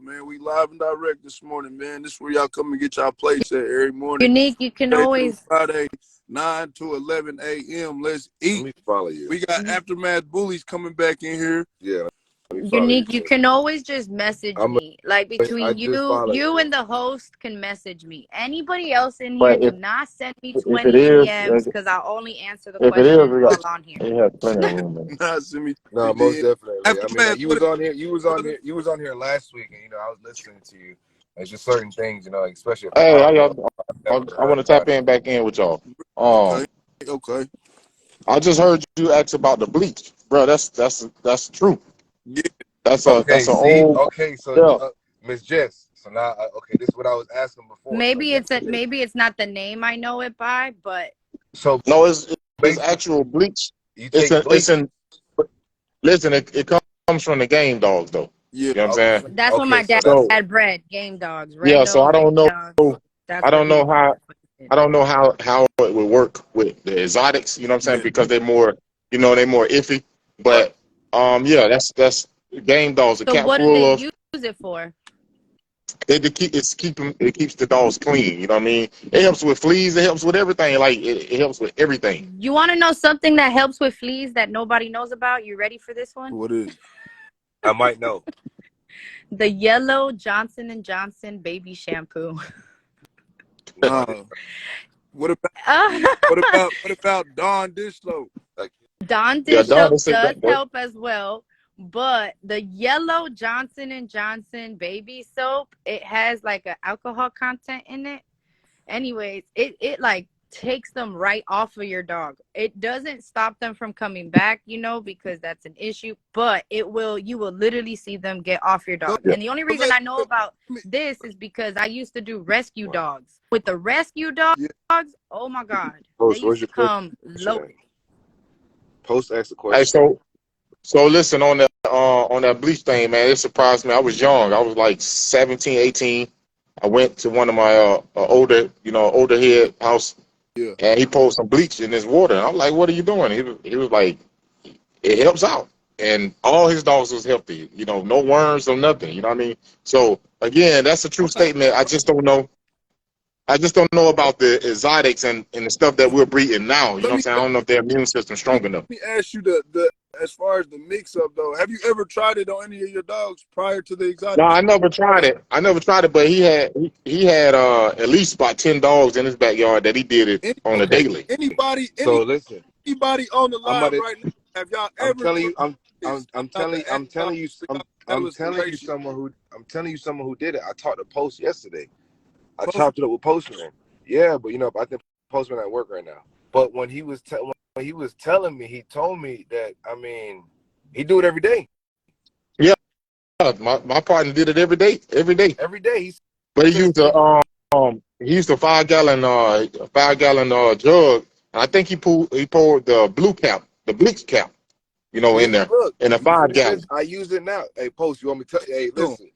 Man, we live and direct this morning, man. This is where y'all come and get y'all plates at every morning. Unique, you can always Friday, 9 to 11 a.m. Let's eat. Let me follow you. We got Aftermath Bullies coming back in here. Yeah. Unique, you can always just message me. Like between you and the host can message me. Anybody else in here, do not send me 20 DMs, because I'll only answer the questions while on here. No, most definitely. I mean, you was on here last week, and I was listening to you. It's just certain things, especially. Hey, I want to tap in back in with y'all. Okay. I just heard you ask about the bleach, bro. That's true. Yeah. That's old. Okay, so Miss Jess. So now, this is what I was asking before. Maybe it's not the name I know it by, but no, it's actual bleach. Listen, it comes from the game dogs, though. Yeah, you know what I'm saying? That's what my dad had bred, game dogs. So I don't know. I don't know how it would work with the exotics. You know what I'm saying? Because they're more, they're more iffy. But that's game dogs. So what do they use it for? It keeps the dogs clean. You know what I mean? It helps with fleas. It helps with everything. Like it helps with everything. You want to know something that helps with fleas that nobody knows about? You ready for this one? What is? I might know. The yellow Johnson & Johnson baby shampoo. What about Dawn dish soap? Dawn dish soap does help as well, but the yellow Johnson & Johnson baby soap, it has like an alcohol content in it. Anyways, it like takes them right off of your dog. It doesn't stop them from coming back, because that's an issue, but you will literally see them get off your dog. And the only reason I know about this is because I used to do rescue dogs. With the rescue dogs, oh my God, they used to come loaded. Post asked the question. Hey, so listen, on that bleach thing, man, it surprised me. I was young. I was like 17, 18. I went to one of my older head house. Yeah. And he poured some bleach in his water. And I'm like, what are you doing? He was like, it helps out. And all his dogs was healthy. No worms or nothing. You know what I mean? So, again, that's a true statement. I just don't know. I just don't know about the exotics and the stuff that we're breeding now. You know what I'm saying? I don't know if their immune system's strong enough. Let me ask you as far as the mix-up, though. Have you ever tried it on any of your dogs prior to the exotic? No, I never tried it. But he had at least about 10 dogs in his backyard that he did it on a daily. Anybody on the line right now? Have y'all ever? I'm telling you someone who did it. I talked to Post yesterday. I chopped it up with Postman. Yeah, but I think Postman at work right now. But when he was telling me, he told me that he do it every day. Yeah, my partner did it every day. Every day. But he used a 5 gallon jug, and I think he poured the blue cap, the bleach cap, in there in a 5 gallon. I use it now. Hey, Post, you want me to tell you? Hey, listen.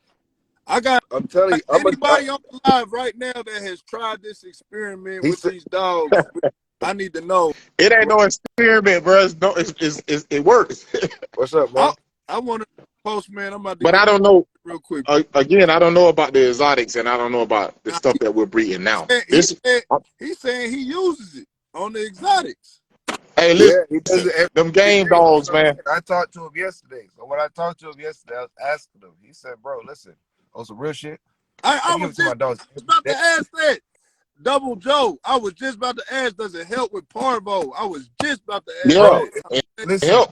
I'm telling you, anybody on the live right now that has tried this experiment with these dogs. I need to know. It ain't no experiment, bro. It works. What's up, man? I want to post, man. I'm about to But I don't know. real quick. Again, I don't know about the exotics, and I don't know about the stuff that we're breeding now. He's saying he uses it on the exotics. Hey, listen, them game dogs, man. I talked to him yesterday. So when I talked to him yesterday, I was asking him. He said, "Bro, listen, on some real shit." I was just about to ask that. Double Joe, I was just about to ask, does it help with parvo? I was just about to ask. Yeah, listen,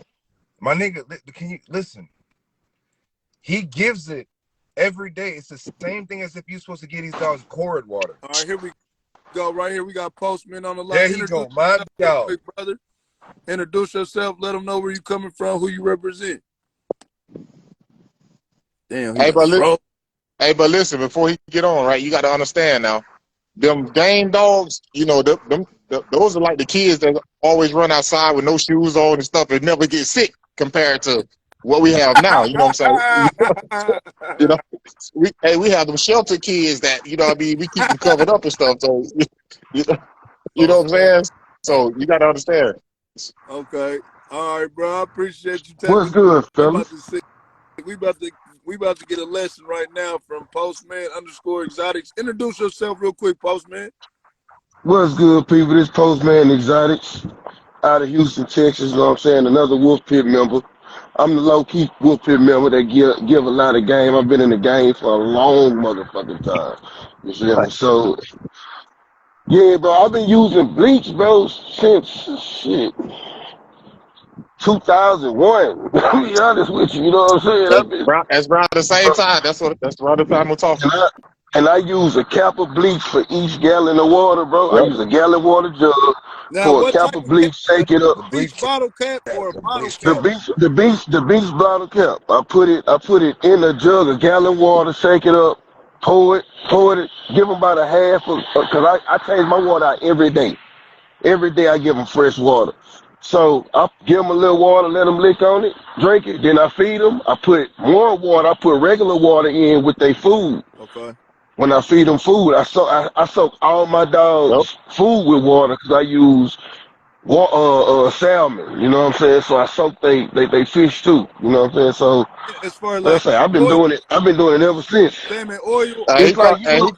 my nigga, can you listen? He gives it every day. It's the same thing as if you're supposed to get these dogs cord water. All right, here we go. Right here, we got Postman on the line. There he go, my dog. Brother, introduce yourself. Let them know where you coming from, who you represent. Damn. Hey, but listen, before he get on, right? You got to understand now. Them game dogs, you know, those are like the kids that always run outside with no shoes on and stuff and never get sick compared to what we have now. You know what I'm saying? You know, we have them shelter kids that, you know what I mean, we keep them covered up and stuff. So, you know what I'm saying? So you got to understand. Okay. All right, bro. I appreciate you. What's good, fellas? We about to get a lesson right now from Postman_Exotics. Introduce yourself real quick, Postman. What's good, people? This Postman Exotics out of Houston, Texas. You know what I'm saying? Another Wolf Pit member. I'm the low-key Wolf Pit member that give a lot of game. I've been in the game for a long motherfucking time. You see me? So, yeah, bro, I've been using bleach, bro, since, shit, 2001. I'll be honest with you, you know what I'm saying? That's around the same time. That's around the time we're talking. And I use a cap of bleach for each gallon of water, bro. Yep. I use a gallon water jug for a cap of bleach, shake it up. The bleach bottle cap or a bottle cap? The bleach bottle cap. I put it in a jug, a gallon water, shake it up, pour it, give them about a half of, cause I change my water out every day. Every day I give them fresh water. So I give them a little water, let them lick on it, drink it. Then I feed them. I put more water. I put regular water in with their food. Okay. When I feed them food, I soak all my dogs' food with water because I use salmon. You know what I'm saying? So I soak they fish too. You know what I'm saying? So as far as like I say, I've been doing it ever since. Salmon oil. It's like it's one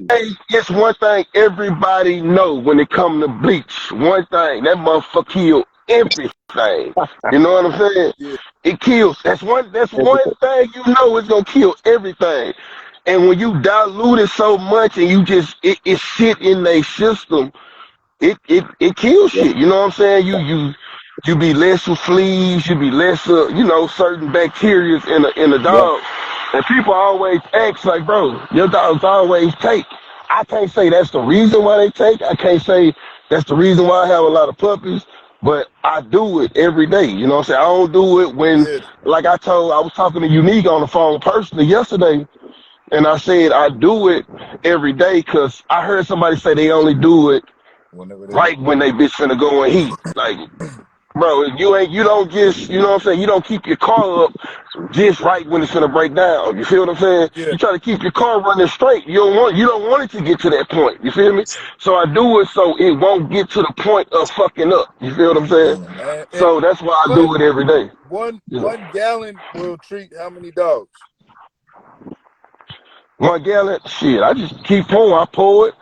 thing. It's one thing everybody know when it comes to bleach. One thing, that motherfucker kill everything. You know what I'm saying? Yeah. It kills. That's one thing you know it's gonna kill everything. And when you dilute it so much and you just it sit in their system, it kills shit. You know what I'm saying? You be less with fleas, you be less certain bacteria in a dog. And people always ask, like, bro, your dogs always take. I can't say that's the reason why they take. I can't say that's the reason why I have a lot of puppies, but I do it every day. You know what I'm saying? I don't do it when, like I was talking to Unique on the phone personally yesterday, and I said I do it every day because I heard somebody say they only do it right when they bitch finna go in heat. Like, bro, you don't just, you know what I'm saying, you don't keep your car up just right when it's gonna break down. You feel what I'm saying? Yeah. You try to keep your car running straight. You don't want it to get to that point. You feel me? So I do it so it won't get to the point of fucking up. You feel what I'm saying? So that's why I do it every day. One gallon will treat how many dogs? 1 gallon? Shit, I just keep pouring. I pour it,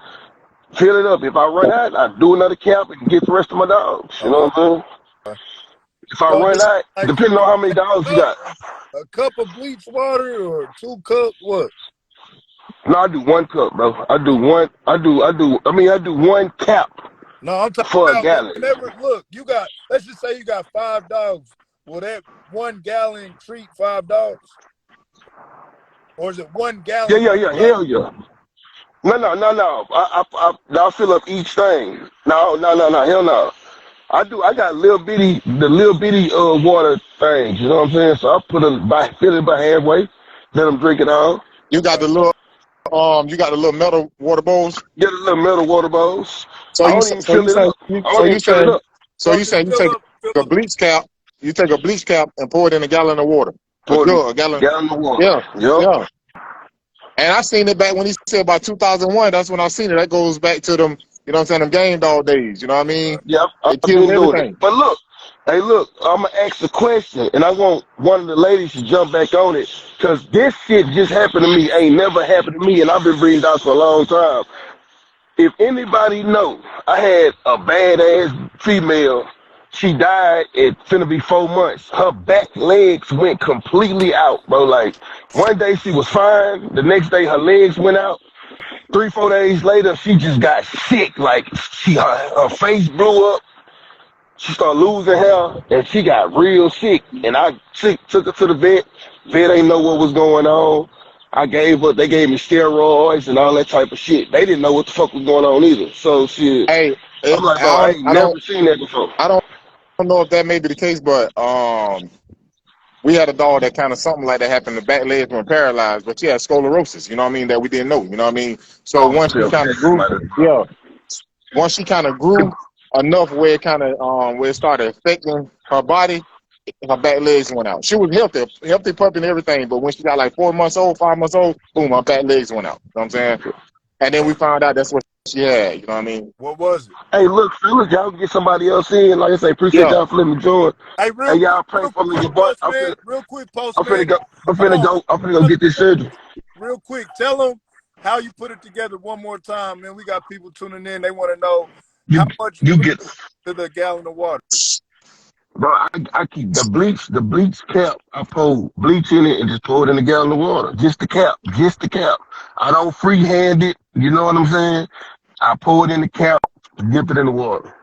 fill it up. If I run out, I do another cap and get the rest of my dogs. You know what I'm saying? If I run out, depending on how many dogs you got. A cup of bleach water or 2 cups, what? No, I do 1 cup, bro. I do 1 cap. No, I'm talking for about a gallon. Look, let's just say you got 5 dogs. Will that 1 gallon treat 5 dogs? Or is it 1 gallon? Yeah. Hell yeah. No. I'll fill up each thing. No. Hell no. I got the little bitty water things, you know what I'm saying? So I fill it by halfway, let them drink it all. You got the little metal water bowls? Yeah, the little metal water bowls. So you say you take a bleach cap and pour it in a gallon of water. A Poured jug, a a gallon. gallon of water. Yeah, Yup. yeah. And I seen it back when he said about 2001. That's when I seen it. That goes back to them, you know what I'm saying, them game dog days. You know what I mean? Yeah, It I've kills been doing it. everything. But look, hey, look, I'm gonna ask a question, and I want one of the ladies to jump back on it, cause this shit just happened to me. Ain't never happened to me, and I've been breeding dogs for a long time. If anybody know, I had a badass female. She died at finna be 4 months. Her back legs went completely out, bro. Like one day she was fine, the next day her legs went out. 3, 4 days later, she just got sick. Like her face blew up. She started losing hair, and she got real sick. And I took her to the vet. Vet ain't know what was going on. They gave me steroids and all that type of shit. They didn't know what the fuck was going on either. So shit, Hey, I'm like, bro, I I don't, ain't I don't, never seen that before. I don't know if that may be the case, but we had a dog that kind of something like that happened. The back legs were paralyzed, but she had sclerosis. You know what I mean? That we didn't know. You know what I mean? So Oh, once she still kind of catching grew, my yeah, once she kind of grew enough where it kind of where it started affecting her body, her back legs went out. She was healthy puppy and everything, but when she got like 4 months old, 5 months old, boom, her back legs went out. You know what I'm saying? And then we found out that's what she had. You know what I mean? What was it? Hey, look, fellas, y'all can get somebody else in. Like I say, appreciate Yeah. y'all for letting me join. Hey, Hey, real y'all pray for me, quick, your boy. postman. Real quick, I'm postman. finna go. I'm Hold finna on. go. I'm finna go get this surgery. Real quick, tell them how you put it together one more time, man. We got people tuning in. They want to know You how much you you put get. to the gallon of water. Bro, I keep the bleach cap. I pour bleach in it and just pour it in a gallon of water. Just the cap, just the cap. I don't freehand it. You know what I'm saying? I pour it in the cap, dip it in the water.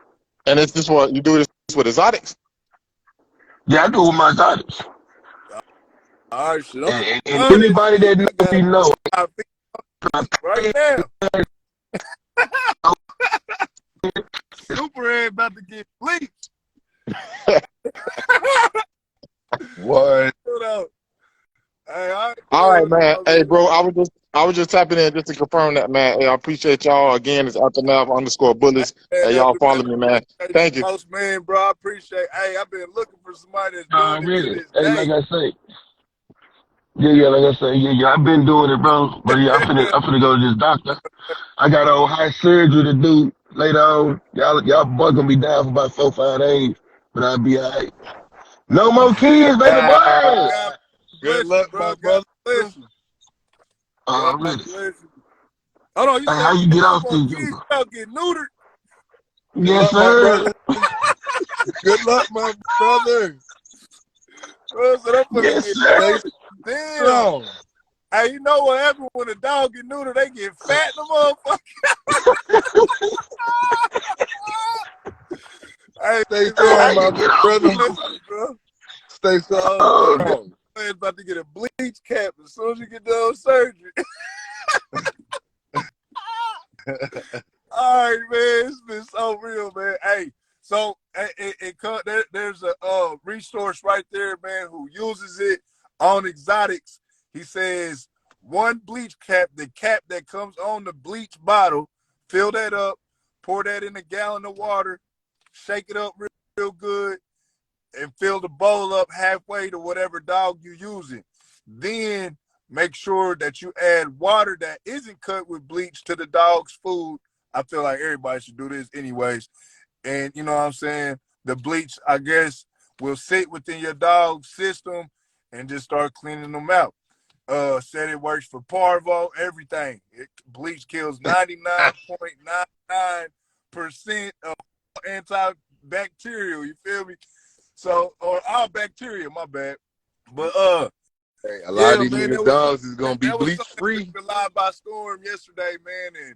And it's this what you do this with exotics. Yeah, I do it with my daughters. All right, shit. I'm And done this anybody shit. that I know got me know. 5 feet right now. Superhead about to get bleached. What? Hold on. Hey, All right, man. Hey, man. bro, I was just tapping in just to confirm that, man. Hey, I appreciate y'all. Again, it's @the_Nav_bullets. Man, Hey, y'all follow me, man. Thank you. postman, bro. I appreciate. Hey, I've been looking for somebody that's doing it to Already. this Hey, like day. I say. Yeah, like I say, yeah. I've been doing it, bro. But yeah, I'm finna go to this doctor. I got old high surgery to do later on. Y'all boys gonna be down for about 4, 5 days, but I'll be alright. No more kids, baby boy. God Good bless you, luck, bro. my God brother. bless you. God Already. bless you. Hold on, you Hey, said how you ain't get no off more this kids joker? out getting neutered. Good Yes, luck, my sir. brother. Good luck, my brother. Bro, so I'm gonna Yes, get sir. Stay neutered. Damn. strong. Hey, you know what happens when a dog get neutered? They get fat, the motherfucker. Hey, Stay Hey, how strong, man, you my get off brother. this bless joker? you, bro. Stay strong. Oh my God, Oh, man's about to get a bleach cap as soon as you get done surgery. All right, man. It's been so real, man. Hey, so there's a resource right there, man, who uses it on exotics. He says one bleach cap, the cap that comes on the bleach bottle, fill that up, pour that in a gallon of water, shake it up real good, and fill the bowl up halfway to whatever dog you're using. Then make sure that you add water that isn't cut with bleach to the dog's food. I feel like everybody should do this anyways. And you know what I'm saying? The bleach, I guess, will sit within your dog's system and just start cleaning them out. Said it works for parvo, everything. Bleach kills 99.99% of antibacterial. You feel me? So, or all bacteria, my bad. But Hey, a lot of yeah, these man, niggas dogs is gonna be that was bleach something that free. took me live by storm yesterday, man. And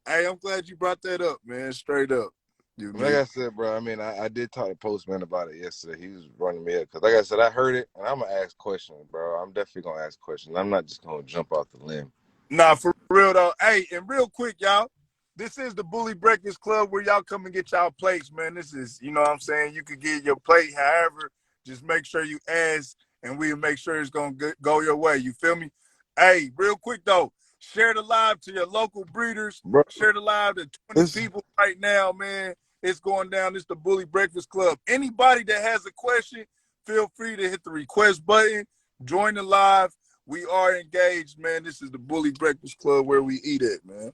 hey, I'm glad you brought that up, man. Straight up, you Like need. I said, bro, I mean, I did talk to Postman about it yesterday. He was running me up. Because, like I said, I heard it, and I'm going to ask questions, bro. I'm definitely going to ask questions. I'm not just going to jump off the limb. Nah, for real though. Hey, and real quick, y'all. This is the Bully Breakfast Club where y'all come and get y'all plates, man. This is, you know what I'm saying? You could get your plate however. Just make sure you ask, and we'll make sure it's going to go your way. You feel me? Hey, real quick, though. Share the live to your local breeders. Bro, Share the live to 20 it's people right now, man. It's going down. It's the Bully Breakfast Club. Anybody that has a question, feel free to hit the request button. Join the live. We are engaged, man. This is the Bully Breakfast Club where we eat at, man.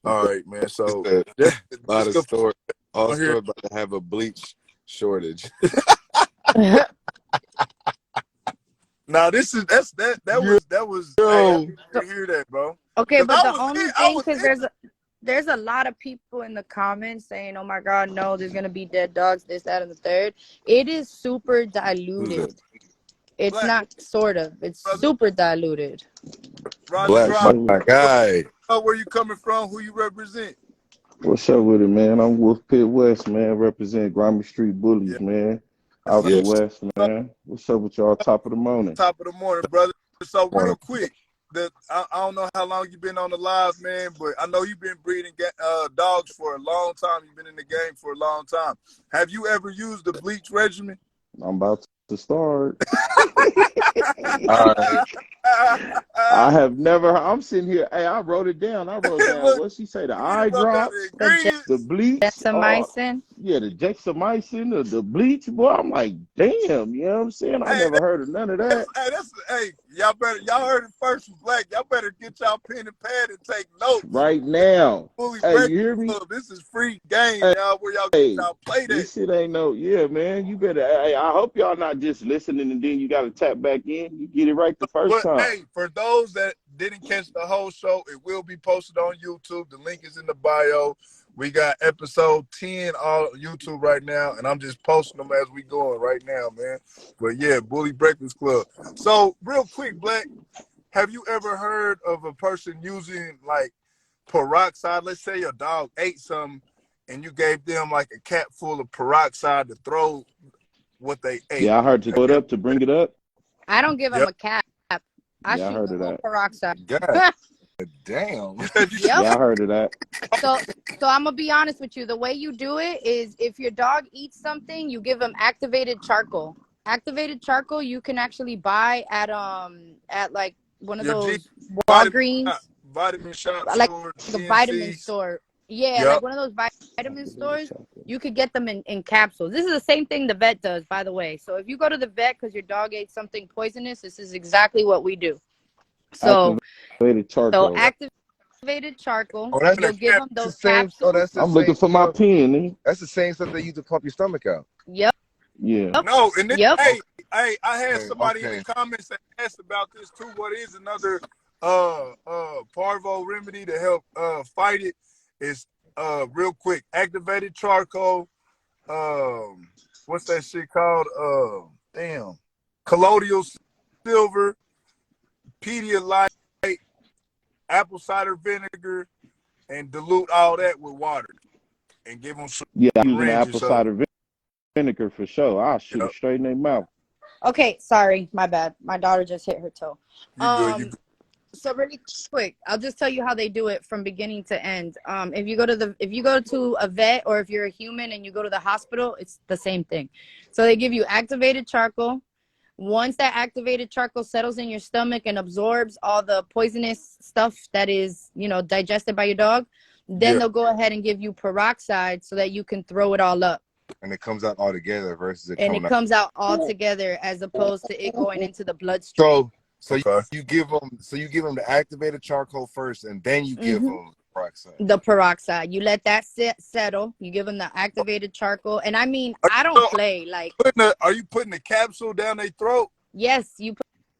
All right, man. So A lot just of go store, all on here. stores about to have a bleach shortage. Now this is that was hey, I Yo, didn't hear that, bro. Okay, but the I only thing, because there's a lot of people in the comments saying, "Oh my God, no, there's gonna be dead dogs, this, that, and the third." It is super diluted. It's Black, not sort of. It's brother. super diluted. Roger Black, Drive. my guy. Where you coming from? Who you represent? What's up with it, man? I'm Wolf Pit West, man. Represent Grimy Street Yeah. Bullies, man. Out the Yeah. West, man. What's up with y'all? Top of the morning. Top of the morning, brother. So real Morning. quick, I don't know how long you've been on the live, man, but I know you've been breeding dogs for a long time. You've been in the game for a long time. Have you ever used the bleach regimen? I'm about to start. All right. I have never. I'm sitting here. Hey, I wrote it down. I wrote down Look, what she say. The you eye wrote down the drops, ingredients. the bleach. Gentamicin. Yeah, the Jexamycin, the bleach. Boy, I'm like, damn. You know what I'm saying? I never heard of none of that. Hey, y'all heard it first from Black. Y'all better get y'all pen and pad and take notes Right now. Bully Hey, Breakfast you hear me? Club. This is free game, Hey, y'all, where y'all hey, get y'all play that. this shit ain't no. Yeah, man. You better. Hey, I hope y'all not just listening and then you got to tap back in. You get it right the first But time. hey, for those that didn't catch the whole show, it will be posted on YouTube. The link is in the bio. We got episode 10 on YouTube right now, and I'm just posting them as we going right now, man. But yeah, Bully Breakfast Club. So real quick, Black, have you ever heard of a person using like peroxide? Let's say your dog ate something and you gave them like a cap full of peroxide to throw what they ate. Yeah, I heard to put up to bring it up. I don't give them a cap. I Yeah, I shoot heard the of whole that. peroxide. God damn. Yep. Yeah, I heard of that. So I'm gonna be honest with you. The way you do it is, if your dog eats something, you give them activated charcoal. Activated charcoal you can actually buy at like one of Your G those Walgreens, vitamin shop like store, a vitamin GNC. store. Yeah, Yep. like one of those vitamin stores. You could get them in capsules. This is the same thing the vet does, by the way. So if you go to the vet because your dog ate something poisonous, this is exactly what we do. So Activated charcoal. activated charcoal. Oh, that's You'll give them the those same. capsules. Oh, that's the I'm same looking for my stuff. pen. Eh? That's the same stuff they use to pump your stomach out. Yep. Yeah. No, and then, Yep. hey, I had somebody in Okay. the comments that asked about this too. What is another parvo remedy to help fight it? Is real quick, activated charcoal. What's that shit called? Colloidal silver, Pedialyte, apple cider vinegar, and dilute all that with water and give them some Yeah, I'm using syringes. apple cider vinegar for sure. I'll shoot it straight in their mouth. Okay, sorry, my bad. My daughter just hit her toe. You good. So really quick, I'll just tell you how they do it from beginning to end. If you go to a vet, or if you're a human and you go to the hospital, it's the same thing. So they give you activated charcoal. Once that activated charcoal settles in your stomach and absorbs all the poisonous stuff that is, digested by your dog, then they'll go ahead and give you peroxide so that you can throw it all up. And it comes out all together versus it comes out all together as opposed to it going into the bloodstream. So you give them the activated charcoal first, and then you give them peroxide. The peroxide. You let that settle. You give them the activated charcoal, and I mean, I don't play. Like, are you putting the capsule down their throat? Yes, you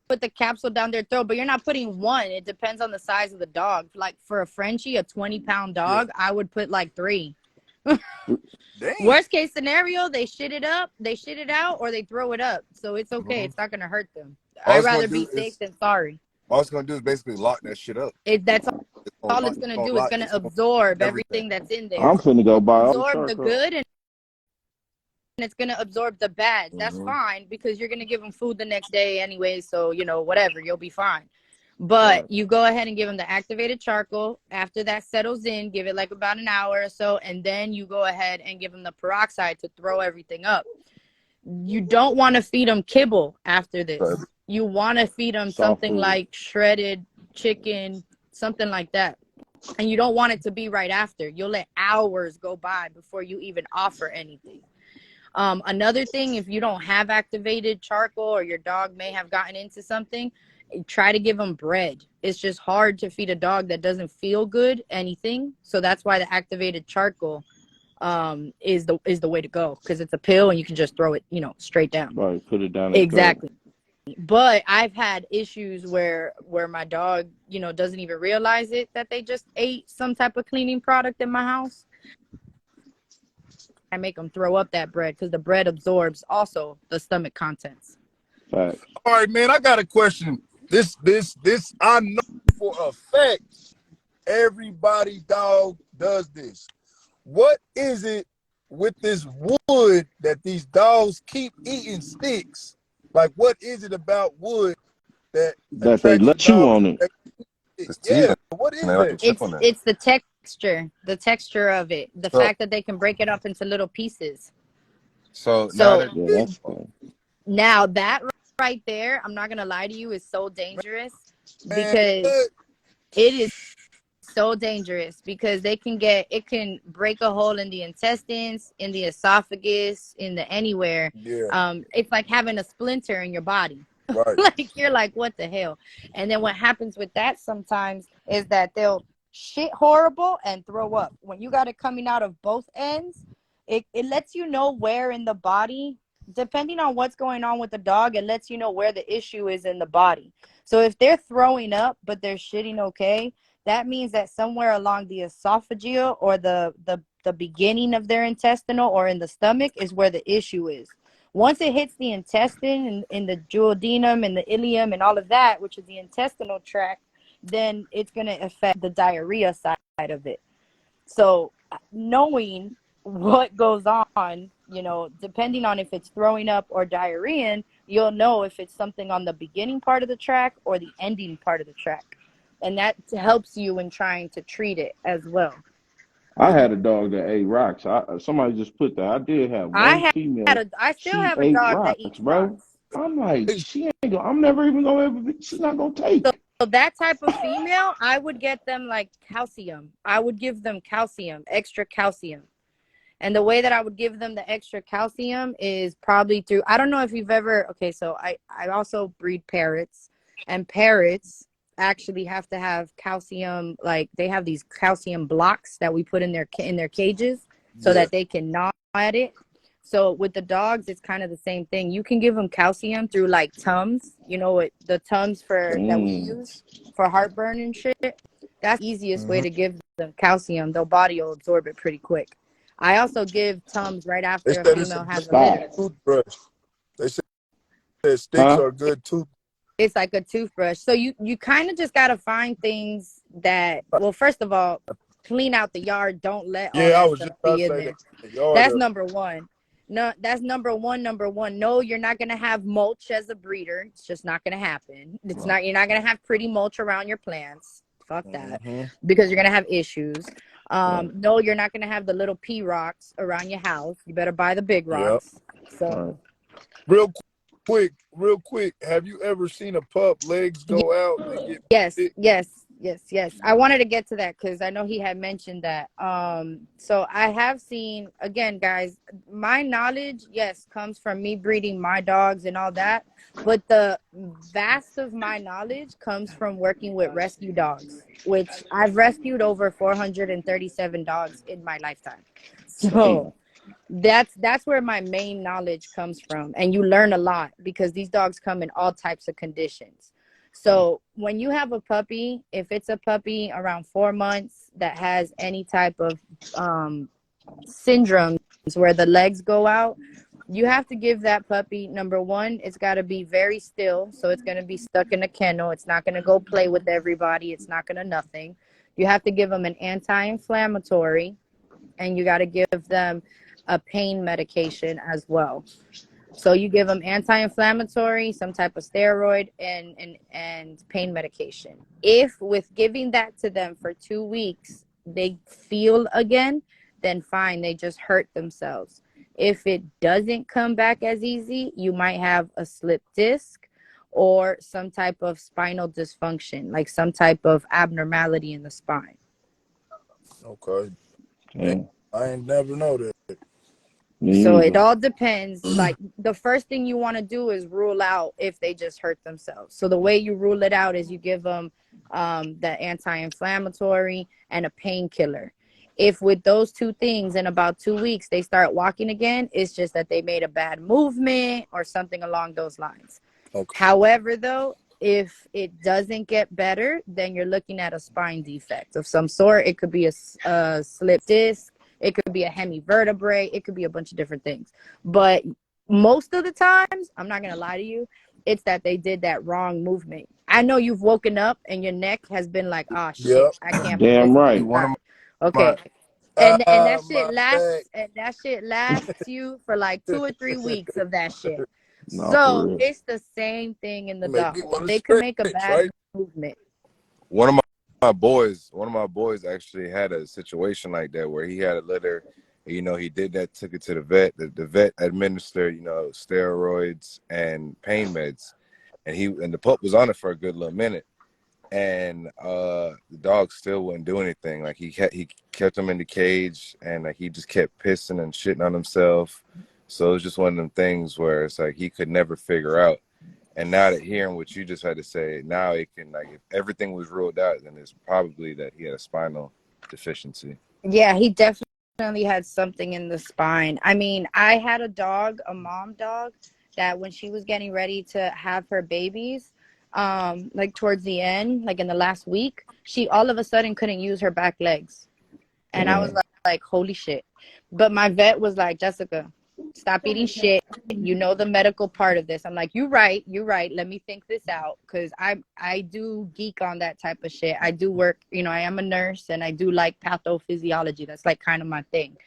put the capsule down their throat, but you're not putting one. It depends on the size of the dog. Like for a Frenchie, a 20-pound dog, I would put like 3. Worst case scenario, they shit it out, or they throw it up. So it's okay. It's not gonna hurt them. I'd rather be safe than sorry. All it's gonna do is basically lock that shit up. That's all it's gonna do. It's gonna absorb everything that's in there. I'm finna go buy all the absorb the charcoal. good, and it's gonna absorb the bad. That's fine, because you're gonna give them food the next day anyway. So whatever, you'll be fine. But you go ahead and give them the activated charcoal. After that settles in, give it like about an hour or so, and then you go ahead and give them the peroxide to throw everything up. You don't want to feed them kibble after this. You want to feed them something like shredded chicken, something like that. And you don't want it to be right after. You'll let hours go by before you even offer anything. Another thing, if you don't have activated charcoal or your dog may have gotten into something, try to give them bread. It's just hard to feed a dog that doesn't feel good anything. So that's why the activated charcoal is the way to go, because it's a pill and you can just throw it, straight down. Right, put it down their throat. Exactly. But I've had issues where my dog, doesn't even realize it, that they just ate some type of cleaning product in my house. I make them throw up that bread because the bread absorbs also the stomach contents. Fact. All right, man, I got a question. This I know for a fact everybody dog does this. What is it with this wood that these dogs keep eating sticks? Like, what is it about wood that That they attracts a chew dog? on it. It's Yeah, teeth. what is They like to that? chip on that. It's the texture of it, the So, fact that they can break it up into little pieces. so now So that Yeah, that's fact. now that right there, I'm not gonna lie to you, is so dangerous, Man, because what? it is so dangerous, because it can break a hole in the intestines, in the esophagus, in the anywhere. Yeah, It's like having a splinter in your body. right. Like, you're like, what the hell? And then what happens with that sometimes is that they'll shit horrible and throw up. When you got it coming out of both ends, it lets you know where in the body, depending on what's going on with the dog, it lets you know where the issue is in the body. So if they're throwing up but they're shitting okay, that means that somewhere along the esophageal or the beginning of their intestinal or in the stomach is where the issue is. Once it hits the intestine and in the duodenum and the ileum and all of that, which is the intestinal tract, then it's going to affect the diarrhea side of it. So knowing what goes on, depending on if it's throwing up or diarrhea, you'll know if it's something on the beginning part of the tract or the ending part of the tract. And that helps you in trying to treat it as well. I had a dog that ate rocks. Somebody just put that. I did have one female. I still She have a ate dog that rocks, eats bro. rocks. I'm like, she ain't gonna. I'm never even gonna ever. She's not gonna take. So that type of female, I would get them like calcium. I would give them calcium, extra calcium. And the way that I would give them the extra calcium is probably through, I don't know if you've ever, okay, so I also breed parrots, and parrots actually have to have calcium, like they have these calcium blocks that we put in their cages so that they can gnaw at it. So with the dogs, it's kind of the same thing. You can give them calcium through like Tums, the Tums that we use for heartburn and shit. That's the easiest way to give them calcium. Their body will absorb it pretty quick. I also give Tums right They after a said it's a female has a Stop. litter. toothbrush. They said sticks Huh? are good tooth. It's like a toothbrush. So you kind of just got to find things that, well, first of all, clean out the yard. Don't let all Yeah, I that was just stuff about be to in say there. that. Yard That's up. number one. No, that's number one. No, you're not going to have mulch as a breeder. It's just not going to happen. You're not going to have pretty mulch around your plants. Fuck that. Because you're going to have issues. No, you're not going to have the little pea rocks around your house. You better buy the big rocks. So Real quick, have you ever seen a pup legs go out and get bit? Yes. I wanted to get to that because I know he had mentioned that. So I have seen, again, guys, my knowledge, yes, comes from me breeding my dogs and all that. But the vast of my knowledge comes from working with rescue dogs, which I've rescued over 437 dogs in my lifetime. So that's where my main knowledge comes from, and you learn a lot because these dogs come in all types of conditions. So when you have a puppy, if it's a puppy around 4 months that has any type of syndromes where the legs go out, you have to give that puppy, number one, it's got to be very still, so it's going to be stuck in a kennel. It's not going to go play with everybody. It's not going to nothing. You have to give them an anti-inflammatory, and you got to give them a pain medication as well. So you give them anti-inflammatory, some type of steroid, and pain medication. If with giving that to them for 2 weeks, they feel again, then fine, they just hurt themselves. If it doesn't come back as easy, you might have a slipped disc or some type of spinal dysfunction, like some type of abnormality in the spine. Okay. yeah. I ain't never know that. There So you it go. all depends. Like the first thing you want to do is rule out if they just hurt themselves. So the way you rule it out is you give them the anti-inflammatory and a painkiller. If with those two things in about 2 weeks they start walking again, it's just that they made a bad movement or something along those lines. Okay. However, though, if it doesn't get better, then you're looking at a spine defect of some sort. It could be a slip disc. It could be a hemivertebrae. It could be a bunch of different things. But most of the times, I'm not going to lie to you, it's that they did that wrong movement. I know you've woken up and your neck has been like, oh, Yep. shit, I can't move Damn this right. One of side. My Okay. And my back. that shit lasts you for like 2 or 3 weeks of that shit. No, for So real. it's the same thing in the Make me dog. want to They could make a stretch, bad right? movement. one of one of my boys actually had a situation like that where he had a litter. You know, he did that, took it to the vet. The vet administered, you know, steroids and pain meds, and the pup was on it for a good little minute. And the dog still wouldn't do anything. Like he kept him in the cage, and like he just kept pissing and shitting on himself. So it was just one of them things where it's like he could never figure out. And now that hearing what you just had to say, now it can, like, if everything was ruled out, then it's probably that he had a spinal deficiency. Yeah, he definitely had something in the spine. I mean, I had a dog, a mom dog, that when she was getting ready to have her babies, like towards the end, like in the last week, she all of a sudden couldn't use her back legs. And I was Damn. like, holy shit. But my vet was like, Jessica, stop eating shit. You know the medical part of this. I'm like, you're right. Let me think this out. Cause I do geek on that type of shit. I do work, you know, I am a nurse and I do like pathophysiology. That's like kind of my thing.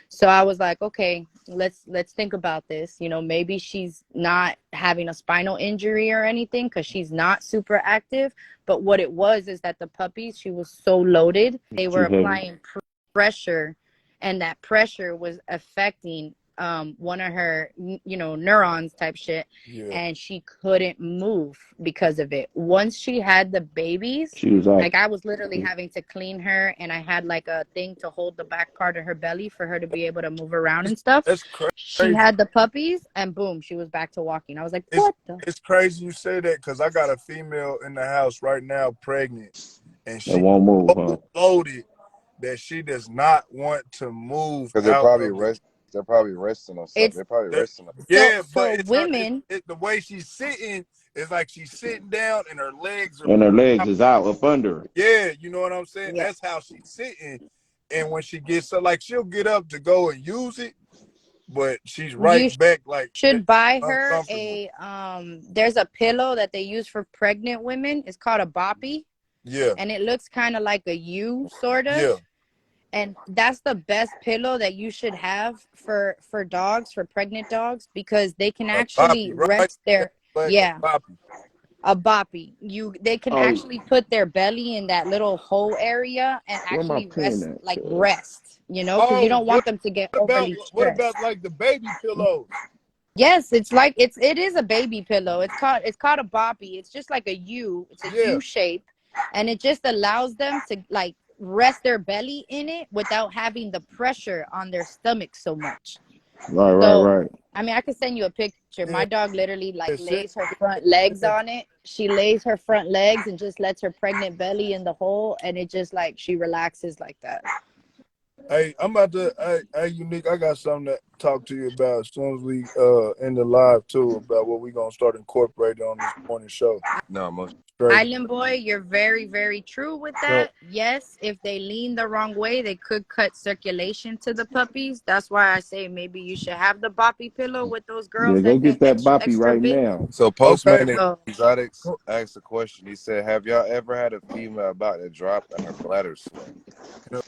So I was like, okay, let's think about this. You know, maybe she's not having a spinal injury or anything because she's not super active. But what it was is that the puppies, she was so loaded, they were Too heavy. applying pressure, and that pressure was affecting one of her, you know, neurons type shit, Yeah. and she couldn't move because of it. Once she had the babies, She was out. like I was literally having to clean her, and I had like a thing to hold the back part of her belly for her to be able to move around and stuff. That's She crazy. had the puppies, and boom, she was back to walking. I was like, It's what the? it's crazy you say that because I got a female in the house right now, pregnant, and It she won't move, huh? so loaded that she does not want to move Because out of it. they're probably resting on something. It's They're probably That- resting on. so yeah, but so it's her. women. The way she's sitting is like she's sitting down and her legs are And her legs out. is out up under her. Yeah, you know what I'm saying. Yeah. That's how she's sitting, and when she gets so like she'll get up to go and use it, but she's right You back like should buy her uncomfortable. a there's a pillow that they use for pregnant women. It's called a boppy, Yeah, and it looks kind of like a U sort of. yeah, And that's the best pillow that you should have for dogs, for pregnant dogs, because they can a actually boppy, right? rest their, Like yeah, a boppy. a boppy. They can Oh, actually put their belly in that little hole area and where my actually pen at, cuz? rest, you know, because you Oh, don't want them to get overly what stressed. about like the baby pillows? Yes, it's like it is a baby pillow. It's called a boppy. It's just like a U. It's a Yeah, U shape, and it just allows them to like rest their belly in it without having the pressure on their stomach so much. Right, right, So, right. I mean, I could send you a picture. yeah. My dog literally like Shit. lays her front legs on it. She lays her front legs and just lets her pregnant belly in the hole, and it just like she relaxes like that. Hey, I'm about to. Hey, unique. I got something to talk to you about as soon as we end the live too about what we gonna start incorporating on this morning show. No, most. Straight. Island boy, you're very, very true with So that. Yes, if they lean the wrong way, they could cut circulation to the puppies. That's why I say maybe you should have the boppy pillow with those Yeah, girls go that get get that extra, boppy extra right big. now. So okay. Postman So Exotics asked a question. He said, "Have y'all ever had a female about to drop and her bladder swell?"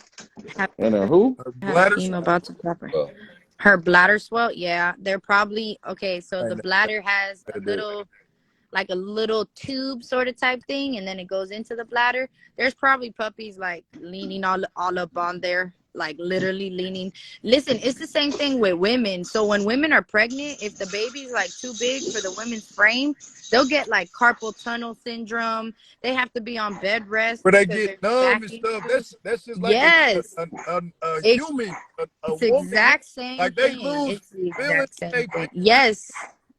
have And a who? Her had a bladder. female about to drop her. Well, Her bladder swell, yeah. They're probably okay. So I the ain't bladder has a never had that. little, like a little tube sort of type thing, and then it goes into the bladder. There's probably puppies like leaning all up on there, like literally leaning. Listen, it's the same thing with women. So when women are pregnant, if the baby's like too big for the women's frame, they'll get like carpal tunnel syndrome. They have to be on bed rest Where they because get they're numb and stacking stuff. too. That's just like Yes, a it's human, a it's woman. exact same Like they thing. lose It's the feeling. exact same They thing. Yes.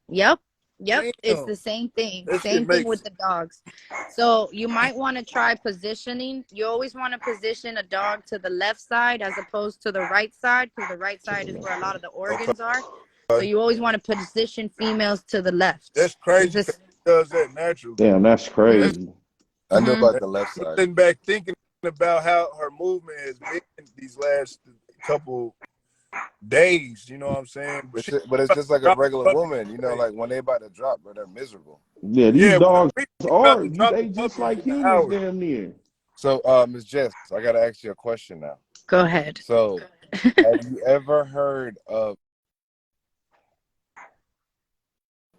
Yep. Yep. It's damn. the same thing. That shit Same thing makes with the dogs. So you might want to try positioning. You always want to position a dog to the left side as opposed to the right side, because the right side is where a lot of the organs are. So you always want to position females to the left. That's It's crazy because just, he does that naturally. Damn, that's That's crazy. I know about mhm. the left I'm side. sitting back thinking about how her movement has been these last couple days. You know what I'm saying? It's just, but it's just like a regular woman, you know, like when they about to drop, bro, they're miserable. Yeah, these Yeah, dogs we about are to drop the they just puppy like in the humans hour. damn near. So, Ms. Jess, I gotta ask you a question now. Go ahead. So, have you ever heard of?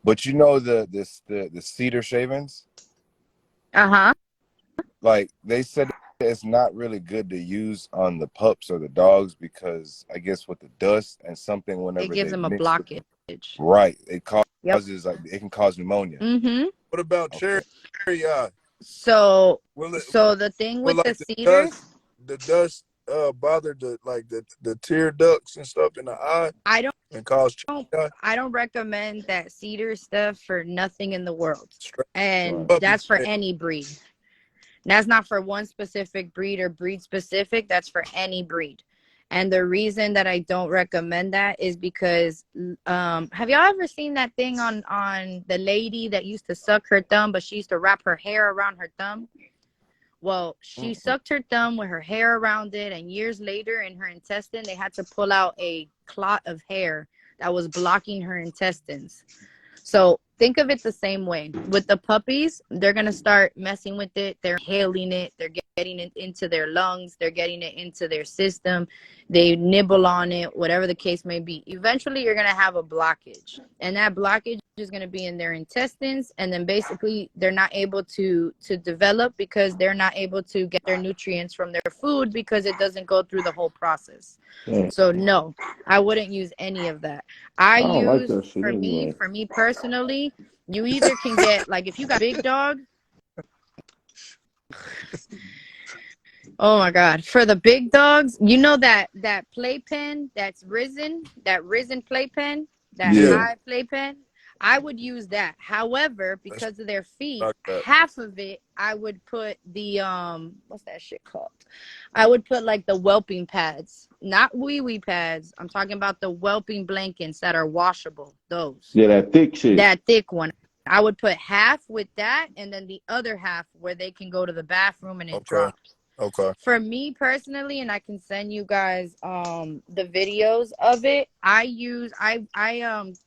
But you know the cedar shavings, Uh-huh. like they said it's not really good to use on the pups or the dogs because I guess with the dust and something It whenever gives they them a mix with, blockage. right, it Yep. causes like it can cause pneumonia. Mm-hmm. What about cherry Okay. eye? So Will it the thing will with the like cedar, the dust bother the tear ducts and stuff in the eye I don't and cause cherry eye? I don't recommend that cedar stuff for nothing in the world. Straight And Right. puppies. that's for any breed. That's not for one specific breed or breed specific. That's for any breed. And the reason that I don't recommend that is because have y'all ever seen that thing on the lady that used to suck her thumb, but she used to wrap her hair around her thumb? Well, she sucked her thumb with her hair around it, and years later in her intestine, they had to pull out a clot of hair that was blocking her intestines. So think of it the same way. With the puppies, they're going to start messing with it. They're inhaling it. They're getting it into their lungs. They're getting it into their system. They nibble on it, whatever the case may be. Eventually, you're going to have a blockage. And that blockage is going to be in their intestines. And then basically, they're not able to develop because they're not able to get their nutrients from their food because it doesn't go through the whole process. Damn. So, no, I wouldn't use any of that. I don't like that shit For anyway. me personally, you either can get, like, if you got a big dog, oh my God, for the big dogs, you know that playpen that risen playpen, that Yeah. high playpen, I would use that. However, That's because of their feet, like that. half of it, I would put the what's that shit called? I would put like the whelping pads, not wee wee pads. I'm talking about the whelping blankets that are washable. Those. Yeah, that thick shit. That thick one. I would put half with that and then the other half where they can go to the bathroom and it drops. Okay. For me personally, and I can send you guys the videos of it, I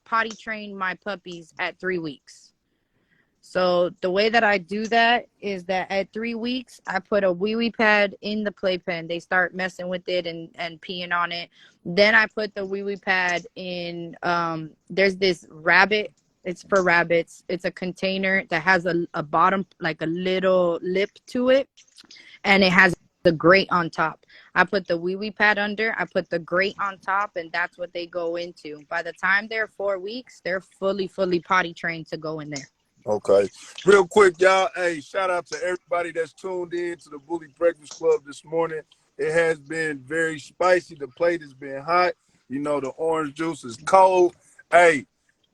potty train my puppies at 3 weeks. So the way that I do that is that at 3 weeks, I put a wee wee pad in the playpen. They start messing with it and peeing on it. Then I put the wee wee pad in. There's this rabbit. It's for rabbits. It's a container that has a bottom, like a little lip to it, and it has the grate on top. I put the wee wee pad under. I put the grate on top, and that's what they go into. By the time they're 4 weeks, they're fully potty trained to go in there. Okay. Real quick, y'all. Hey, shout out to everybody that's tuned in to the Bully Breakfast Club this morning. It has been very spicy. The plate has been hot. You know, the orange juice is cold. Hey,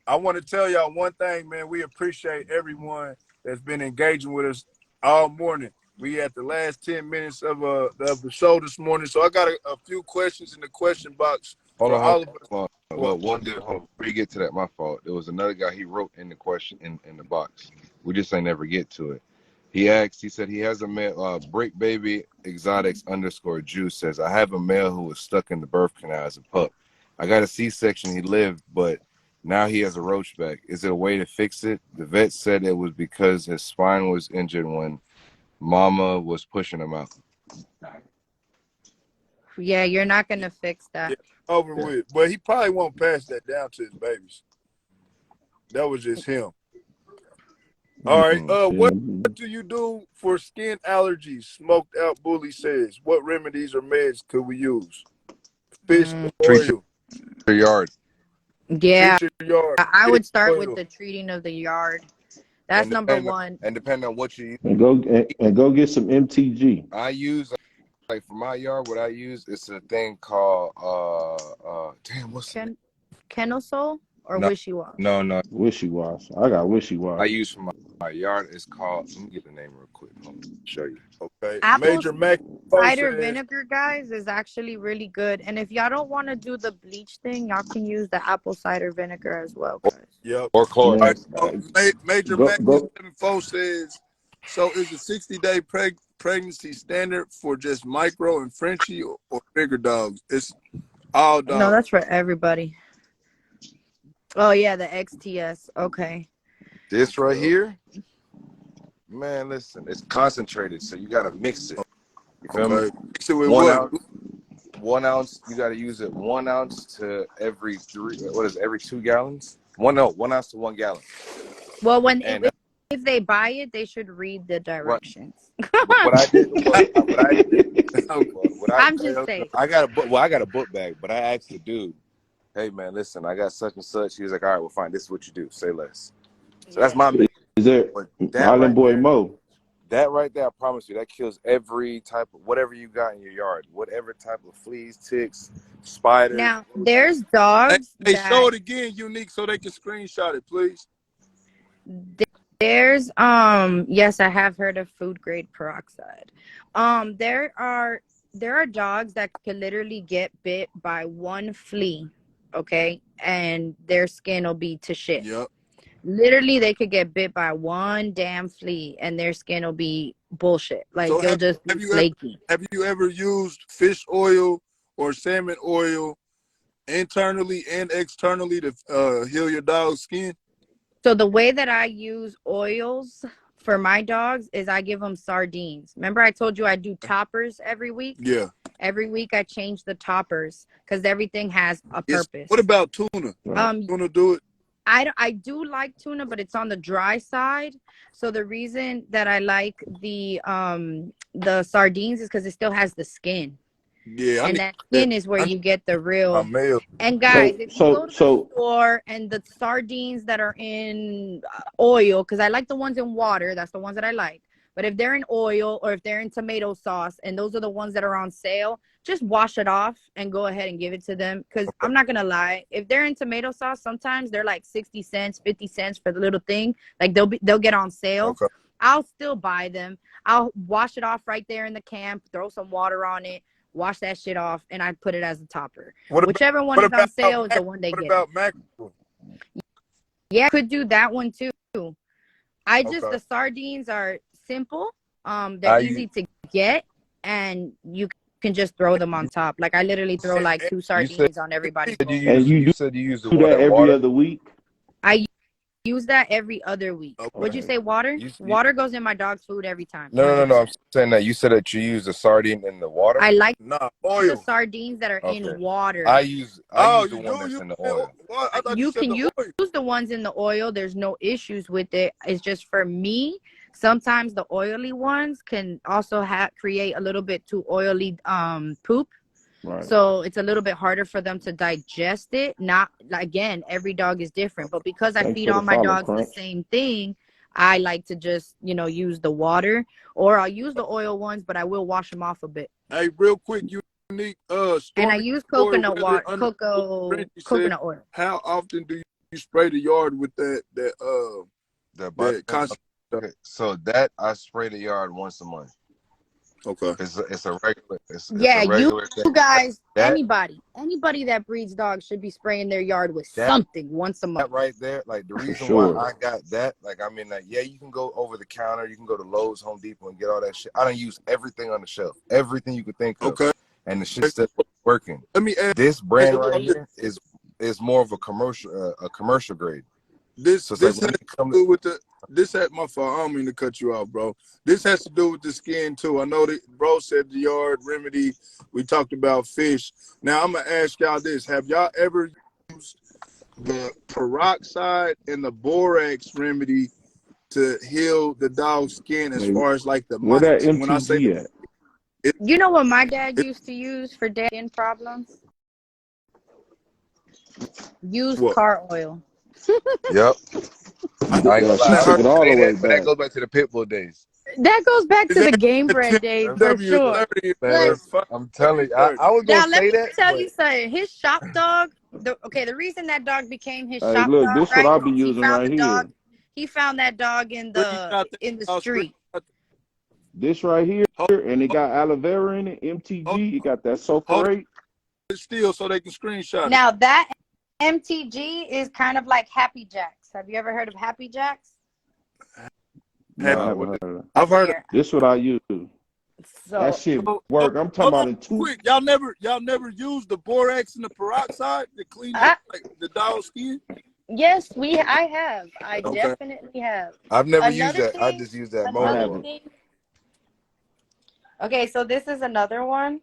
I want to tell y'all one thing, man. We appreciate everyone that's been engaging with us all morning. We at the last 10 minutes of the show this morning. So I got a few questions in the question box for all of us. Hold on. Well, one did. Before we get to that, my fault. There was another guy. He wrote in the question in the box. We just ain't never get to it. He asked. He said he has a male. Break baby exotics _ juice says I have a male who was stuck in the birth canal as a pup. I got a C-section. He lived, but now he has a roach back. Is it a way to fix it? The vet said it was because his spine was injured when mama was pushing him out. Yeah, you're not gonna fix that. Yeah, over with. But he probably won't pass that down to his babies. That was just him. All right. What Yeah. do you do for skin allergies? Smoked out bully says. What remedies or meds could we use? Fish Treat oil. your yard, Yeah, Treat your yard. I Fish would start with oil. the treating of the yard. That's and number one. depending on what you use. And go get some MTG. I use like for my yard. What I use is a thing called damn, what's the name? Kenosol or No, wishy wash? no. Wishy wash. I got wishy I wash. use for my yard. It's called. Let me get the name real quick. Hold on, show you. Okay. Apple Major Mac cider says. vinegar, guys, is actually really good. And if y'all don't want to do the bleach thing, y'all can use the apple cider vinegar as well, guys. Yep. Or All right. Clorox. So Major Go Mac go 74 says. So is the 60-day pregnancy standard for just micro and Frenchie or bigger dogs? It's all No, dogs. that's for everybody. Oh yeah, the XTS. Okay. This right here, man. Listen, it's concentrated, so you gotta mix it. You feel me? Okay. Mix it with 1 what? ounce. 1 ounce. You gotta use it 1 ounce to every three. What is it, every 2 gallons? 1 ounce to 1 gallon. Well, And if they buy it, they should read the directions. what I did was what I I'm just saying. I got a book. Well, I got a book bag, but I asked the dude, "Hey man, listen, I got such and such." He was like, "All right, well, fine. This is what you do. Say less." So that's my mix. is there But that Island right Boy there, Mo? I promise you, that kills every type of whatever you got in your yard, whatever type of fleas, ticks, spiders. Now, there's Hey, dogs show that it again, Unique, so they can screenshot it, please. there's yes, I have heard of food grade peroxide. There are dogs that could literally get bit by one flea, okay, and their skin will be to shit. Yep. Literally, they could get bit by one damn flea and their skin will be bullshit. Like So they'll just be flaky. have you ever used fish oil or salmon oil internally and externally to heal your dog's skin? So the way that I use oils for my dogs is I give them sardines. Remember I told you I do toppers every week? Yeah. Every week I change the toppers because everything has a purpose. What about tuna? Tuna do it? I do like tuna, but it's on the dry side. So the reason that I like the sardines is because it still has the skin. Yeah, and that skin is where you get the real. mail. And guys, if you go to the store and the sardines that are in oil, because I like the ones in water, that's the ones that I like. But if they're in oil or if they're in tomato sauce and those are the ones that are on sale, just wash it off and go ahead and give it to them. Because I'm not going to lie, if they're in tomato sauce, sometimes they're like 60 cents, 50 cents for the little thing. Like they'll get on sale. Okay. I'll still buy them. I'll wash it off right there in the camp, throw some water on it, wash that shit off, and I put it as a topper. Whichever one is on sale is the one they get. What about mackerel? Yeah, could do that one too. The sardines are simple. They're easy to get, and you can just throw them on top. Like I literally throw like 2 sardines on everybody's bowl. You said you use the Do one that in every water? other week? I use that every other week. Okay. Would you say water? Water goes in my dog's food every time. No. I'm saying that you said that you use the sardine in the water. I like oil. the sardines that are in water. I use the one that's in the oil. You can use the ones in the oil. There's no issues with it. It's just for me, sometimes the oily ones can also create a little bit too oily poop. Right. So it's a little bit harder for them to digest it. Not again, every dog is different, but because I feed all my dogs the same thing, I like to just, use the water, or I'll use the oil ones, but I will wash them off a bit. Hey, real quick, Unique. And I use coconut water, coconut oil. How often do you spray the yard with that concept? Okay, so that I spray the yard once a month. Okay. It's a regular. It's you thing. guys, anybody that breeds dogs should be spraying their yard with something once a month. That right there, like the reason why I got that, you can go over the counter, you can go to Lowe's, Home Depot, and get all that shit. I don't use everything on the shelf, everything you could think of. Okay. And the shit's still working. Let me ask. This brand right here is more of a commercial grade. This has to do with my fault. I don't mean to cut you off, bro. This has to do with the skin too. I know that bro said the yard remedy. We talked about fish. Now I'm gonna ask y'all this: have y'all ever used the peroxide and the borax remedy to heal the dog's skin as Wait, far as like the where that mites. When I say MTG at? You know what my dad it, used to use for dead skin problems? Used what? car oil. Yep. I ain't gonna Yeah, she lie. I took heard it you all the say way that, but that back. goes back to the pit bull days. That goes back Is to the that game the bread 10 days for W sure. 30 Man, Look, or 5 I'm telling you, W30? I was gonna now let say me that, tell but you something. His shop dog, the reason that dog became his Hey, shop look, dog, this what right? I'll be He using found the right dog. here. He found that dog in Screenshot that. the I'll street. screenshot. This right here, Hold, and it got aloe vera in it, hold, MTG. It got that hold sulfurate. it still so they can screenshot it. Now that MTG is kind of like Happy Jacks. Have you ever heard of Happy Jacks? No, I Happy, haven't heard of that. I've heard of. Here. This what I use. That So shit So, work. I'm talking hold on about in real 2. quick. Y'all never used the borax and the peroxide to clean the, like, the dog's skin? yes, I have. I Okay. definitely have. I've never used Another that. I thing, just use that I motor another oil. haven't. thing. Okay, so this is another one.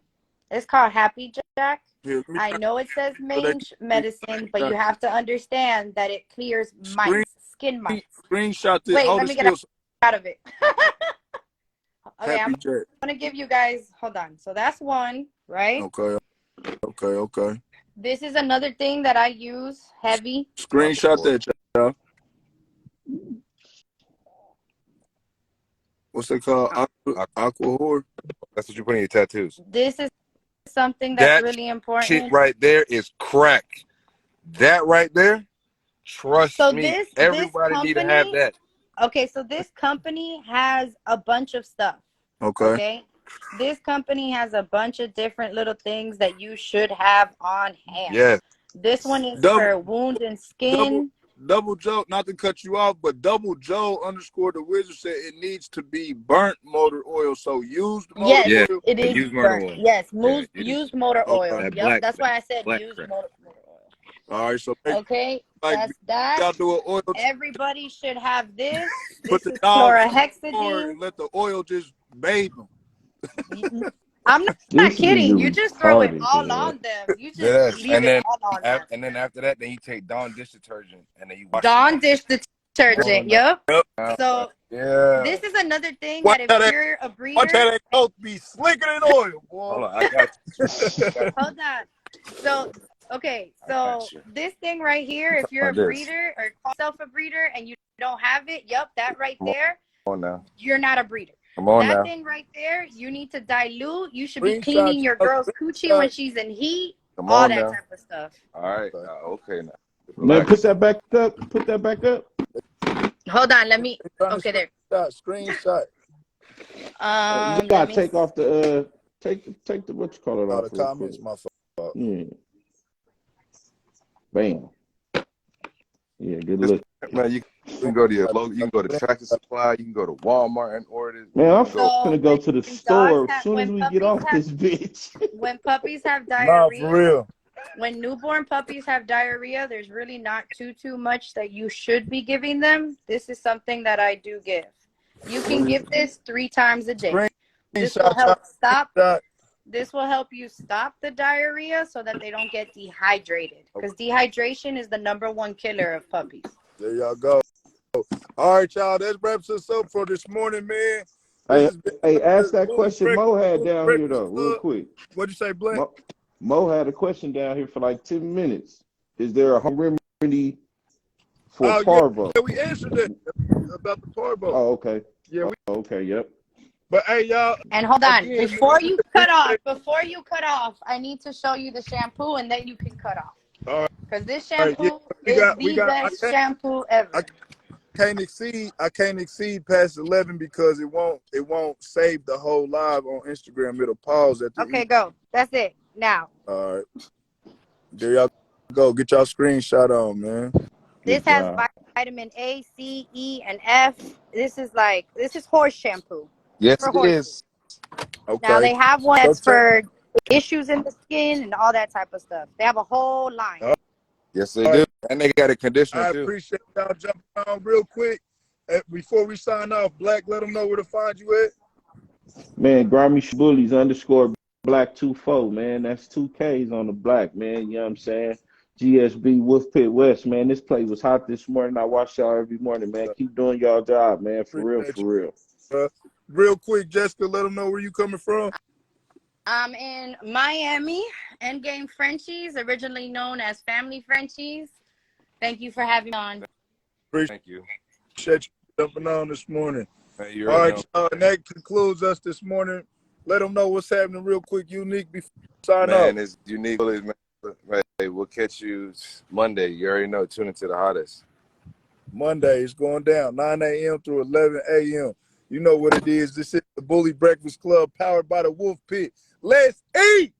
It's called Happy Jack. Here, let me I try know it says so they can medicine, but you have to understand that it clears screen, mites, skin mites. screenshot it. Wait, Hold let it me get still. out of it. Okay, I'm Happy Jack. gonna give you guys. Hold on. So that's one, right? Okay. This is another thing that I use heavy. Screenshot that, y'all. What's it called? Aqua Whore. That's what you put in your tattoos. This is something that's That really shit important. right there is crack. That right there, trust So me, this everybody need to have company, that. okay, so this company has a bunch of stuff. Okay. Okay. This company has a bunch of different little things that you should have on hand. Yes. This one is Double, for wound and skin. double Joe, not to cut you off, but Double Joe _ the wizard said it needs to be burnt motor oil. So used motor Yes, oil. it is Used motor burnt. oil. Yes, Yeah, used motor Okay. oil. that Yep, black, that's why I said black used crap. motor oil. All right, so make, Okay, like that's that. y'all do an oil. Everybody should have this. Put This the is dog or chlorhexidine. and let the oil just bathe them. I'm not This kidding. You nigga just throw it retarded, all man. on them. You just Yes. leave it all on them. And then after that, then you take Dawn dish detergent and then you wash Dawn them dish detergent. Yep. off. So Yeah. this is another thing Watch that if how that, you're a watch breeder, how that coat be slicker than oil, boy. Hold on, I got you. hold on. So okay, so this thing right here, if you're a About this. breeder or call yourself a breeder and you don't have it, yep, that right there, Come on now. you're not a breeder. Come on That now. thing right there, you need to dilute. You should be Screenshot, cleaning your girl's coochie when she's in heat, all that type of stuff. All right. Okay now. Man, Relax. put that back up. Put that back up. Hold on, let me. Okay, there. Screenshot. You gotta take off the take the what you call it off. The comments, my fault. Yeah. Bam. Yeah, good look. Man, you can go to your local, you can go to Tractor Supply, you can go to Walmart and order this. Man, I'm So gonna go to the store as soon as when we get off this bitch. when puppies have Nah, diarrhea, for real. when newborn puppies have diarrhea, there's really not too much that you should be giving them. This is something that I do give. You can give this 3 times a day. This will help stop. This will help you stop the diarrhea so that they don't get dehydrated. Because dehydration is the #1 killer of puppies. There y'all go. All right, y'all. That wraps us up for this morning, man. Hey, ask that question Mo had down here though, real quick. What'd you say, Black? Mo had a question down here for like 10 minutes. Is there a home remedy for parvo? Yeah, we answered that about the parvo. Oh, okay. Yeah. Okay. Yep. But hey, y'all. And hold on, before you cut off, I need to show you the shampoo, and then you can cut off. All right. Because this shampoo is the best shampoo ever. I can't exceed past 11 because it won't save the whole live on Instagram. It'll pause at the Okay, go. That's it. Now. All right. There y'all go. Get y'all screenshot on, man. This has vitamin A, C, E, and F. This is horse shampoo. Yes, for it horses. is. Okay. Now they have one that's for issues in the skin and all that type of stuff. They have a whole line. Yes, they do. And they got a conditioner too. I appreciate y'all jumping on real quick. Before we sign off, Black, let them know where to find you at. Man, Grimy Bullies _ Black 24, man. That's 2 Ks on the Black, man. You know what I'm saying? GSB Wolf Pit West, man. This play was hot this morning. I watch y'all every morning, man. Keep doing y'all job, man. For real, Appreciate for real. you. Real quick, Jessica, let them know where you coming from. I'm in Miami, Endgame Frenchies, originally known as Family Frenchies. Thank you for having me on. Thank you. Appreciate you jumping on this morning. Hey, All right, and that concludes us this morning. Let them know what's happening real quick, Unique, before you sign man, off. it's unique. Man, hey, we'll catch you Monday. You already know. Tune into the hottest. Monday is going down 9 a.m. through 11 a.m. You know what it is. This is the Bully Breakfast Club powered by the Wolf Pit. Let's eat.